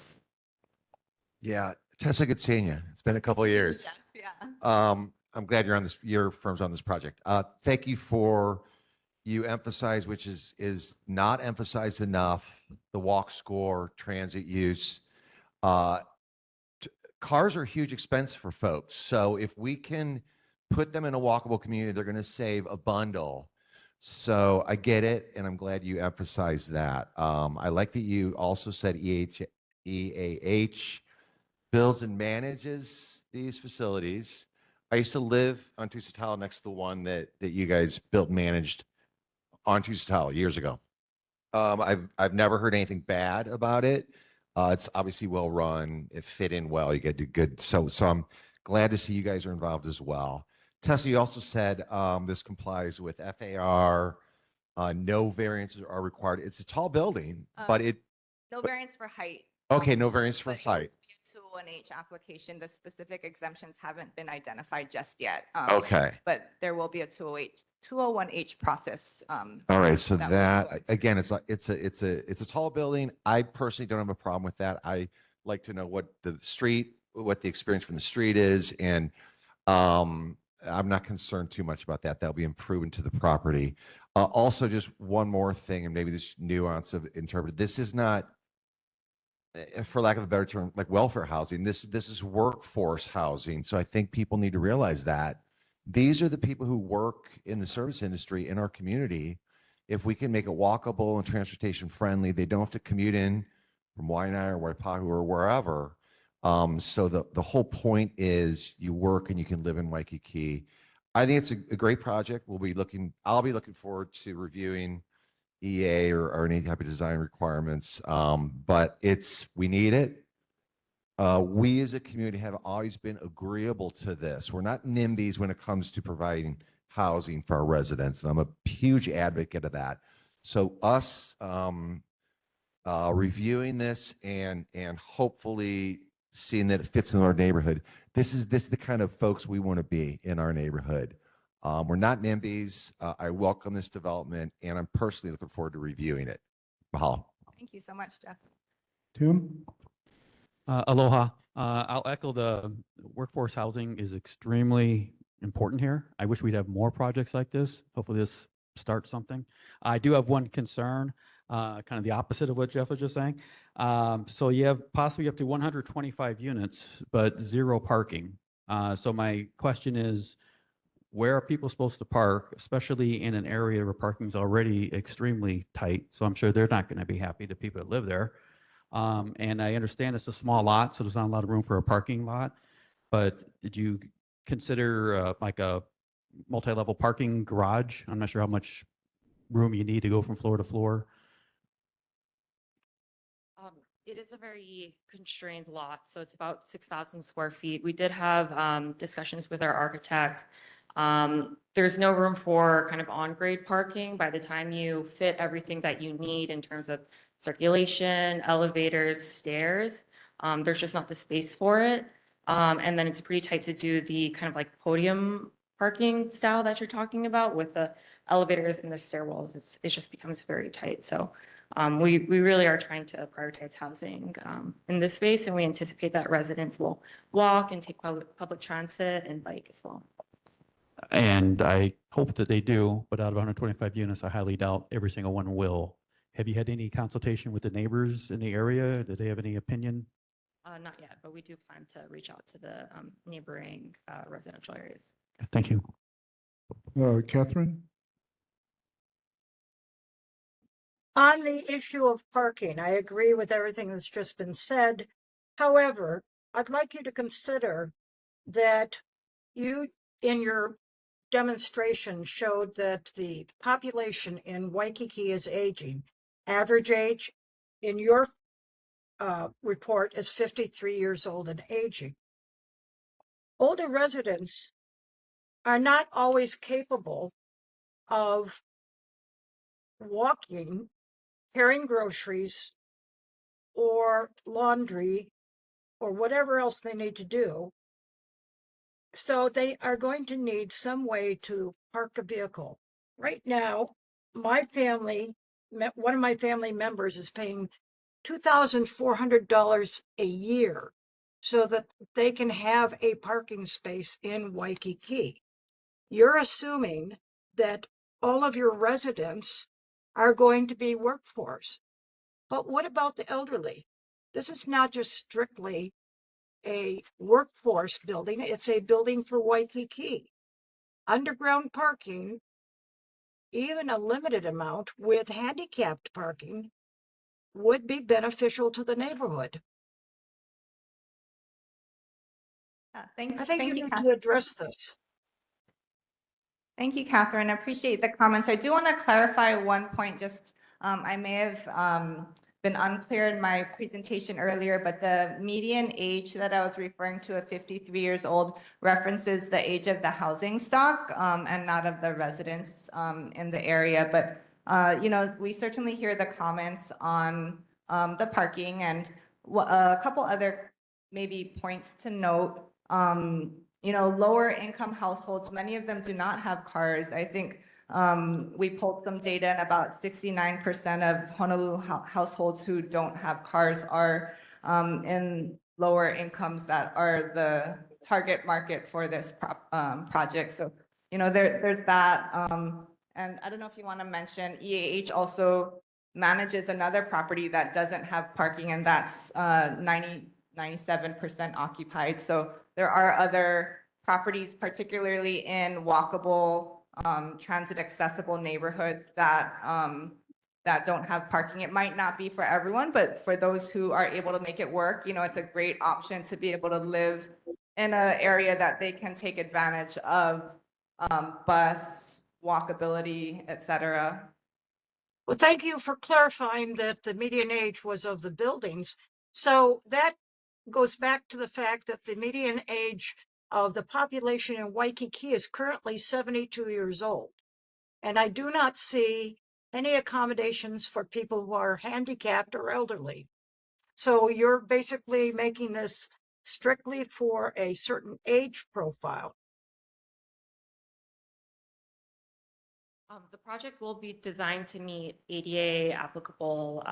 Yeah, Tessa, good seeing you. It's been a couple of years. Yes, yeah. I'm glad you're on this, your firm's on this project. Thank you for, you emphasize, which is not emphasized enough, the walk score, transit use. Cars are a huge expense for folks. So if we can put them in a walkable community, they're going to save a bundle. So I get it, and I'm glad you emphasized that. I like that you also said EAH builds and manages these facilities. I used to live on Tusitala next to the one that you guys built and managed on Tusitala years ago. I've never heard anything bad about it. It's obviously well run. It fit in well. You get to good. So I'm glad to see you guys are involved as well. Tessa, you also said this complies with FAR. No variances are required. It's a tall building, but it. No variance for height. Okay, no variance for But height. it will be a 201H application. The specific exemptions haven't been identified just yet. Okay. But there will be a 201H process. All right, so that will that go. again, it's a tall building. I personally don't have a problem with that. I like to know what the experience from the street is, and I'm not concerned too much about that. That'll be improving to the property. Also, just one more thing, and maybe this nuance of interpret. This is not, for lack of a better term, like welfare housing. This is workforce housing. So I think people need to realize that these are the people who work in the service industry in our community. If we can make it walkable and transportation friendly, they don't have to commute in from Waianae or Waipahu or wherever. So the whole point is you work and you can live in Waikīkī. I think it's a great project. I'll be looking forward to reviewing EA or any type of design requirements. But we need it. We as a community have always been agreeable to this. We're not NIMBYs when it comes to providing housing for our residents. And I'm a huge advocate of that. So us reviewing this and hopefully seeing that it fits in our neighborhood. This is the kind of folks we want to be in our neighborhood. We're not NIMBYs. I welcome this development, and I'm personally looking forward to reviewing it. Mahalo. Thank you so much, Jeff. Tim? Aloha. I'll echo the workforce housing is extremely important here. I wish we'd have more projects like this. Hopefully this starts something. I do have one concern, kind of the opposite of what Jeff was just saying. So you have possibly up to 125 units, but 0 parking. So my question is, where are people supposed to park, especially in an area where parking is already extremely tight? So I'm sure they're not going to be happy, the people that live there. And I understand it's a small lot, so there's not a lot of room for a parking lot. But did you consider like a multi-level parking garage? I'm not sure how much room you need to go from floor to floor. It is a very constrained lot, so it's about 6,000 square feet. We did have discussions with our architect. There's no room for kind of on-grade parking. By the time you fit everything that you need in terms of circulation, elevators, stairs, there's just not the space for it. And then it's pretty tight to do the kind of like podium parking style that you're talking about with the elevators and the stairwells. It just becomes very tight. So we really are trying to prioritize housing in this space, and we anticipate that residents will walk and take public transit and bike as well. And I hope that they do, but out of 125 units, I highly doubt every single one will. Have you had any consultation with the neighbors in the area? Do they have any opinion? Not yet, but we do plan to reach out to the neighboring residential areas. Thank you. Catherine? On the issue of parking, I agree with everything that's just been said. However, I'd like you to consider that you, in your demonstration, showed that the population in Waikīkī is aging. Average age in your report is 53 years old and aging. Older residents are not always capable of walking, carrying groceries, or laundry, or whatever else they need to do. So they are going to need some way to park a vehicle. Right now, my family, one of my family members is paying $2,400 a year so that they can have a parking space in Waikīkī. You're assuming that all of your residents are going to be workforce. But what about the elderly? This is not just strictly a workforce building, it's a building for Waikīkī. Underground parking, even a limited amount with handicapped parking, would be beneficial to the neighborhood. I think thank you you, need Kath. to address this. Thank you, Catherine. I appreciate the comments. I do want to clarify one point. Just I may have been unclear in my presentation earlier, but the median age that I was referring to of 53 years old references the age of the housing stock and not of the residents in the area. But you know, we certainly hear the comments on the parking, and a couple other maybe points to note. You know, lower income households, many of them do not have cars. I think we pulled some data, and about 69% of Honolulu households who don't have cars are in lower incomes that are the target market for this project. So, you know, there's that. And I don't know if you want to mention, EAH also manages another property that doesn't have parking, and that's 97% occupied. So there are other properties, particularly in walkable, transit accessible neighborhoods that that don't have parking. It might not be for everyone, but for those who are able to make it work, you know, it's a great option to be able to live in an area that they can take advantage of bus, walkability, etc. Well, thank you for clarifying that the median age was of the buildings. So that goes back to the fact that the median age of the population in Waikīkī is currently 72 years old. And I do not see any accommodations for people who are handicapped or elderly. So you're basically making this strictly for a certain age profile. The project will be designed to meet ADA applicable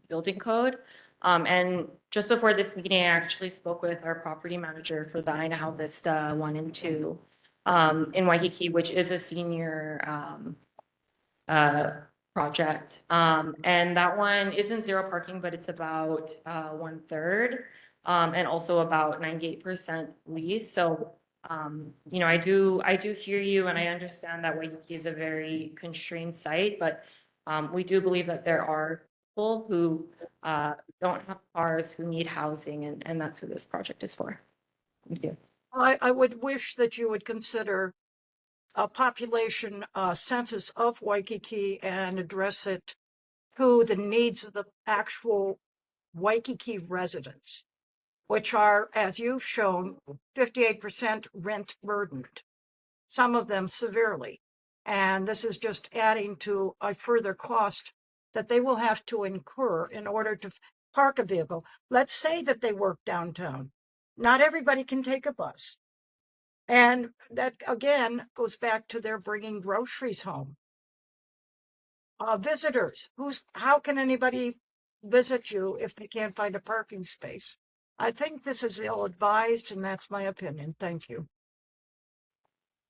building code. And just before this meeting, I actually spoke with our property manager for the Aina Vista 1 and 2 in Waikīkī, which is a senior project. And that one isn't zero parking, but it's about 1/3 and also about 98% lease. So you know, I do hear you, and I understand that Waikīkī is a very constrained site, but we do believe that there are people who don't have cars, who need housing, and that's who this project is for. Thank you. I would wish that you would consider a population census of Waikīkī and address it to the needs of the actual Waikīkī residents, which are, as you've shown, 58% rent burdened, some of them severely. And this is just adding to a further cost that they will have to incur in order to park a vehicle. Let's say that they work downtown. Not everybody can take a bus. And that, again, goes back to their bringing groceries home. Visitors, how can anybody visit you if they can't find a parking space? I think this is ill-advised, and that's my opinion. Thank you.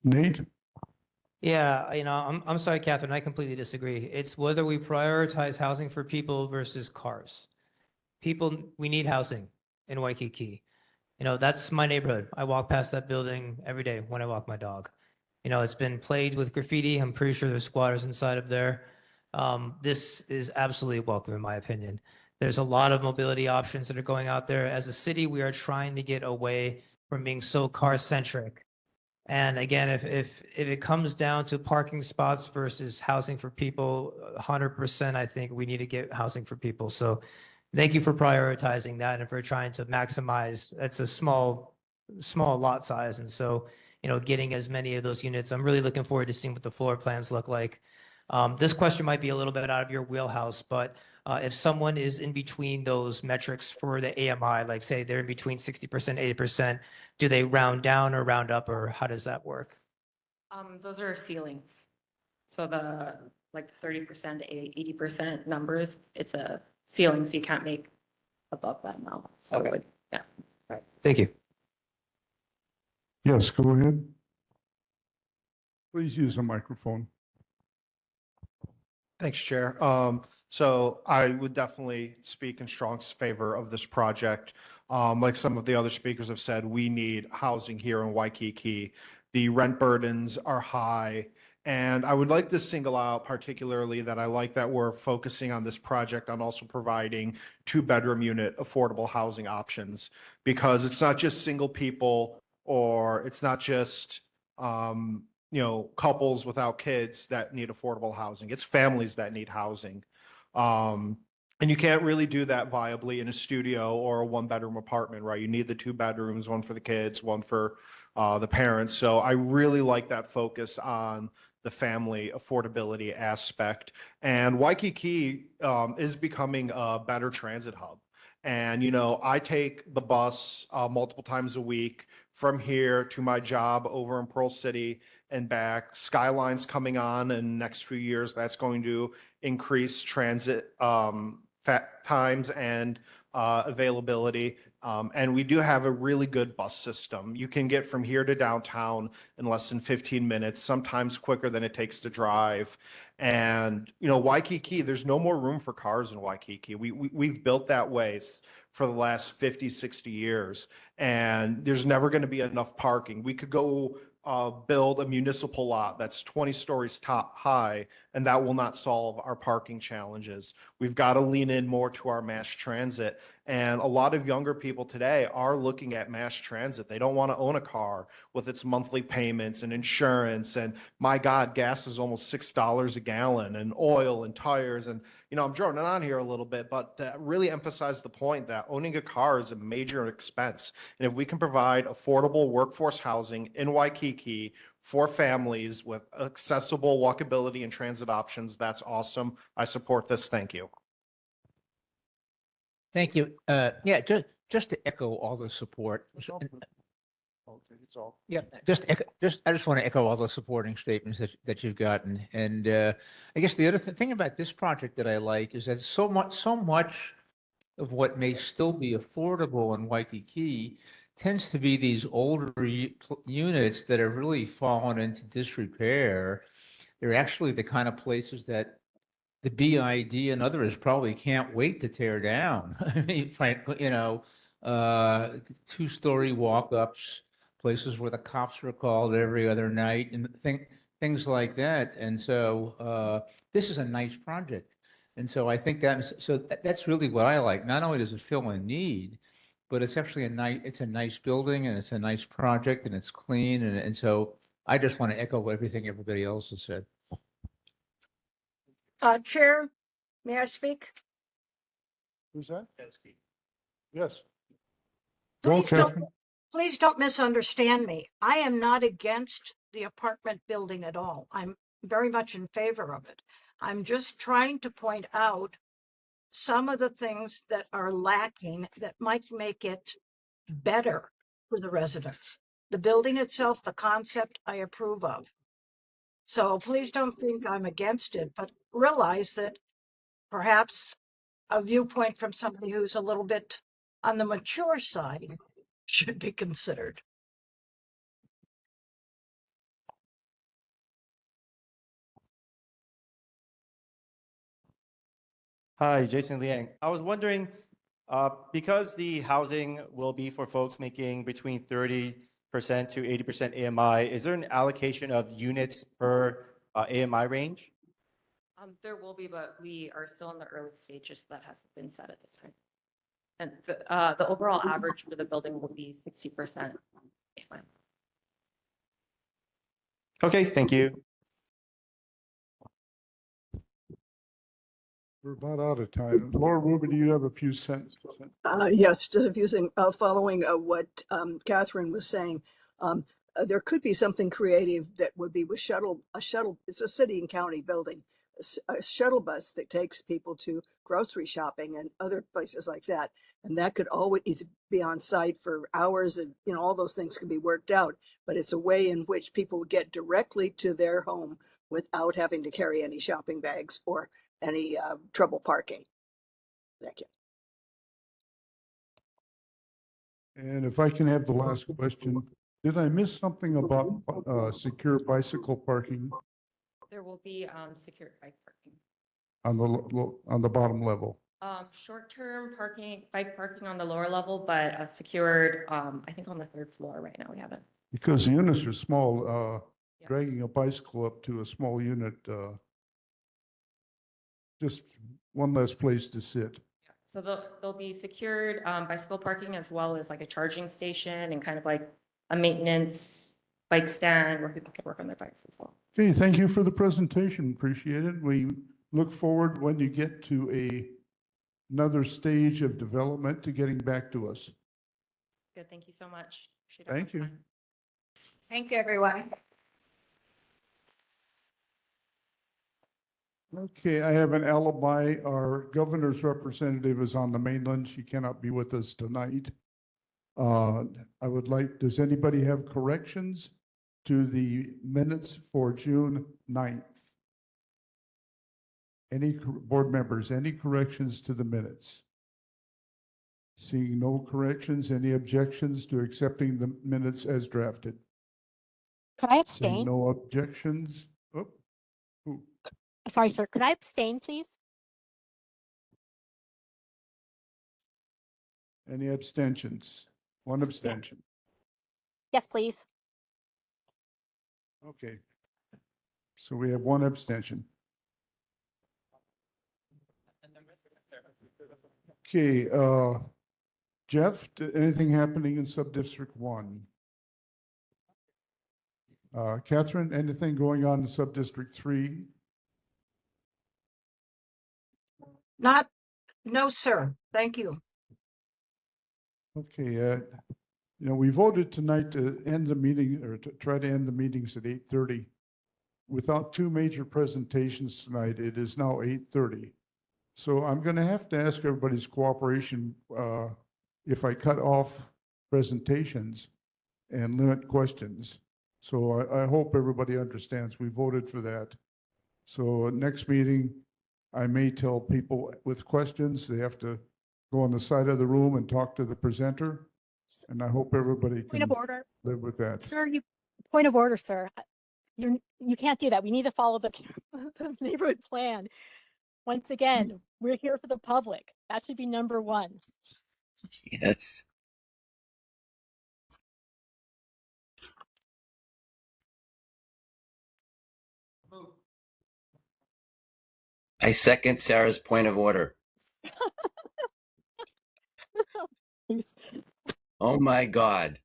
Nate? Yeah, I'm sorry, Catherine, I completely disagree. It's whether we prioritize housing for people versus cars. People, we need housing in Waikīkī. That's my neighborhood. I walk past that building every day when I walk my dog. It's been plagued with graffiti. I'm pretty sure there's squatters inside of there. This is absolutely welcome, in my opinion. There's a lot of mobility options that are going out there. As a city, we are trying to get away from being so car-centric. And again, if it comes down to parking spots versus housing for people, 100%, I think we need to get housing for people. So thank you for prioritizing that and for trying to maximize. It's a small lot size. And so, getting as many of those units, I'm really looking forward to seeing what the floor plans look like. This question might be a little bit out of your wheelhouse, but if someone is in between those metrics for the AMI, like say they're in between 60%, 80%, do they round down or round up, or how does that work? Those are ceilings. So the like 30%, 80% numbers, it's a ceiling, so you can't make above that amount. So Okay. Yeah. Right. Thank you. Yes, go ahead. Please use a microphone. Thanks, Chair. So I would definitely speak in strong favor of this project. Like some of the other speakers have said, we need housing here in Waikīkī. The rent burdens are high. And I would like to single out particularly that I like that we're focusing on this project on also providing 2-bedroom unit affordable housing options, because it's not just single people, or it's not just couples without kids that need affordable housing. It's families that need housing. And you can't really do that viably in a studio or a 1-bedroom apartment, right? You need the 2 bedrooms, one for the kids, one for the parents. So I really like that focus on the family affordability aspect. And Waikīkī is becoming a better transit hub. And, I take the bus multiple times a week from here to my job over in Pearl City and back. Skyline's coming on in the next few years. That's going to increase transit times and availability. And we do have a really good bus system. You can get from here to downtown in less than 15 minutes, sometimes quicker than it takes to drive. And, Waikīkī, there's no more room for cars in Waikīkī. We've built that way for the last 50, 60 years, and there's never going to be enough parking. We could go build a municipal lot that's 20 stories high, and that will not solve our parking challenges. We've got to lean in more to our mass transit. And a lot of younger people today are looking at mass transit. They don't want to own a car with its monthly payments and insurance. And my God, gas is almost $6 a gallon, and oil and tires. And, I'm droning on here a little bit, but to really emphasize the point that owning a car is a major expense. And if we can provide affordable workforce housing in Waikīkī for families with accessible walkability and transit options, that's awesome. I support this. Thank you. Thank you. Yeah, just to echo all the support. Yeah, I just want to echo all the supporting statements that you've gotten. And I guess the other thing about this project that I like is that so much of what may still be affordable in Waikīkī tends to be these older units that have really fallen into disrepair. They're actually the kind of places that the BID and others probably can't wait to tear down. I mean, two-story walk-ups, places where the cops are called every other night, and things like that. And so this is a nice project. And so I think that's really what I like. Not only does it fill a need, but it's actually it's a nice building, and it's a nice project, and it's clean. And so I just want to echo everything everybody else has said. Chair, may I speak? Who's that? Yes. Go, Please don't misunderstand me. I am not against the apartment building at all. I'm very much in favor of it. I'm just trying to point out some of the things that are lacking that might make it better for the residents. The building itself, the concept, I approve of. So please don't think I'm against it, but realize that perhaps a viewpoint from somebody who's a little bit on the mature side should be considered. Hi, Jason Liang. I was wondering, because the housing will be for folks making between 30% to 80% AMI, is there an allocation of units per AMI range? There will be, but we are still in the early stages. That hasn't been set at this time. And the overall average for the building will be 60%. Okay, thank you. We're about out of time. Laura Ruby, do you have a few sentences? Yes, just using following what Catherine was saying. There could be something creative that would be with a shuttle. It's a city and county building, a shuttle bus that takes people to grocery shopping and other places like that. And that could always be on site for hours, and all those things can be worked out. But it's a way in which people would get directly to their home without having to carry any shopping bags or any trouble parking. Thank you. And if I can have the last question, did I miss something about secure bicycle parking There will be secured bike parking. on the bottom level? Short-term parking, bike parking on the lower level, but secured, I think on the third floor right now. We haven't. Because the units are small, dragging a bicycle up to a small unit, just one less place to sit. So they'll be secured bicycle parking as well as like a charging station and kind of like a maintenance bike stand where people can work on their bikes as well. Okay, thank you for the presentation. Appreciate it. We look forward when you get to another stage of development to getting back to us. Good, thank you so much. Thank you. Thank you, everyone. Okay, I have an alibi. Our governor's representative is on the mainland. She cannot be with us tonight. I would like, does anybody have corrections to the minutes for June 9th? Any board members, any corrections to the minutes? Seeing no corrections, any objections to accepting the minutes as drafted? Could I Seeing abstain? no objections. Oh, Sorry, sir. Could I abstain, please? any abstentions? One abstention. Yes, please. Okay. So we have one abstention. Okay, Jeff, anything happening in Subdistrict 1? Catherine, anything going on in Subdistrict 3? No, sir. Thank you. Okay, we voted tonight to end the meeting or to try to end the meetings at 8:30. Without two major presentations tonight, it is now 8:30. So I'm going to have to ask everybody's cooperation if I cut off presentations and limit questions. So I hope everybody understands we voted for that. So next meeting, I may tell people with questions, they have to go on the side of the room and talk to the presenter. And I hope everybody Point can of order. live with that. Sir, point of order, sir. You can't do that. We need to follow the, the neighborhood plan. Once again, we're here for the public. That should be number one. Yes. I second Sarah's point of order. Oh my God.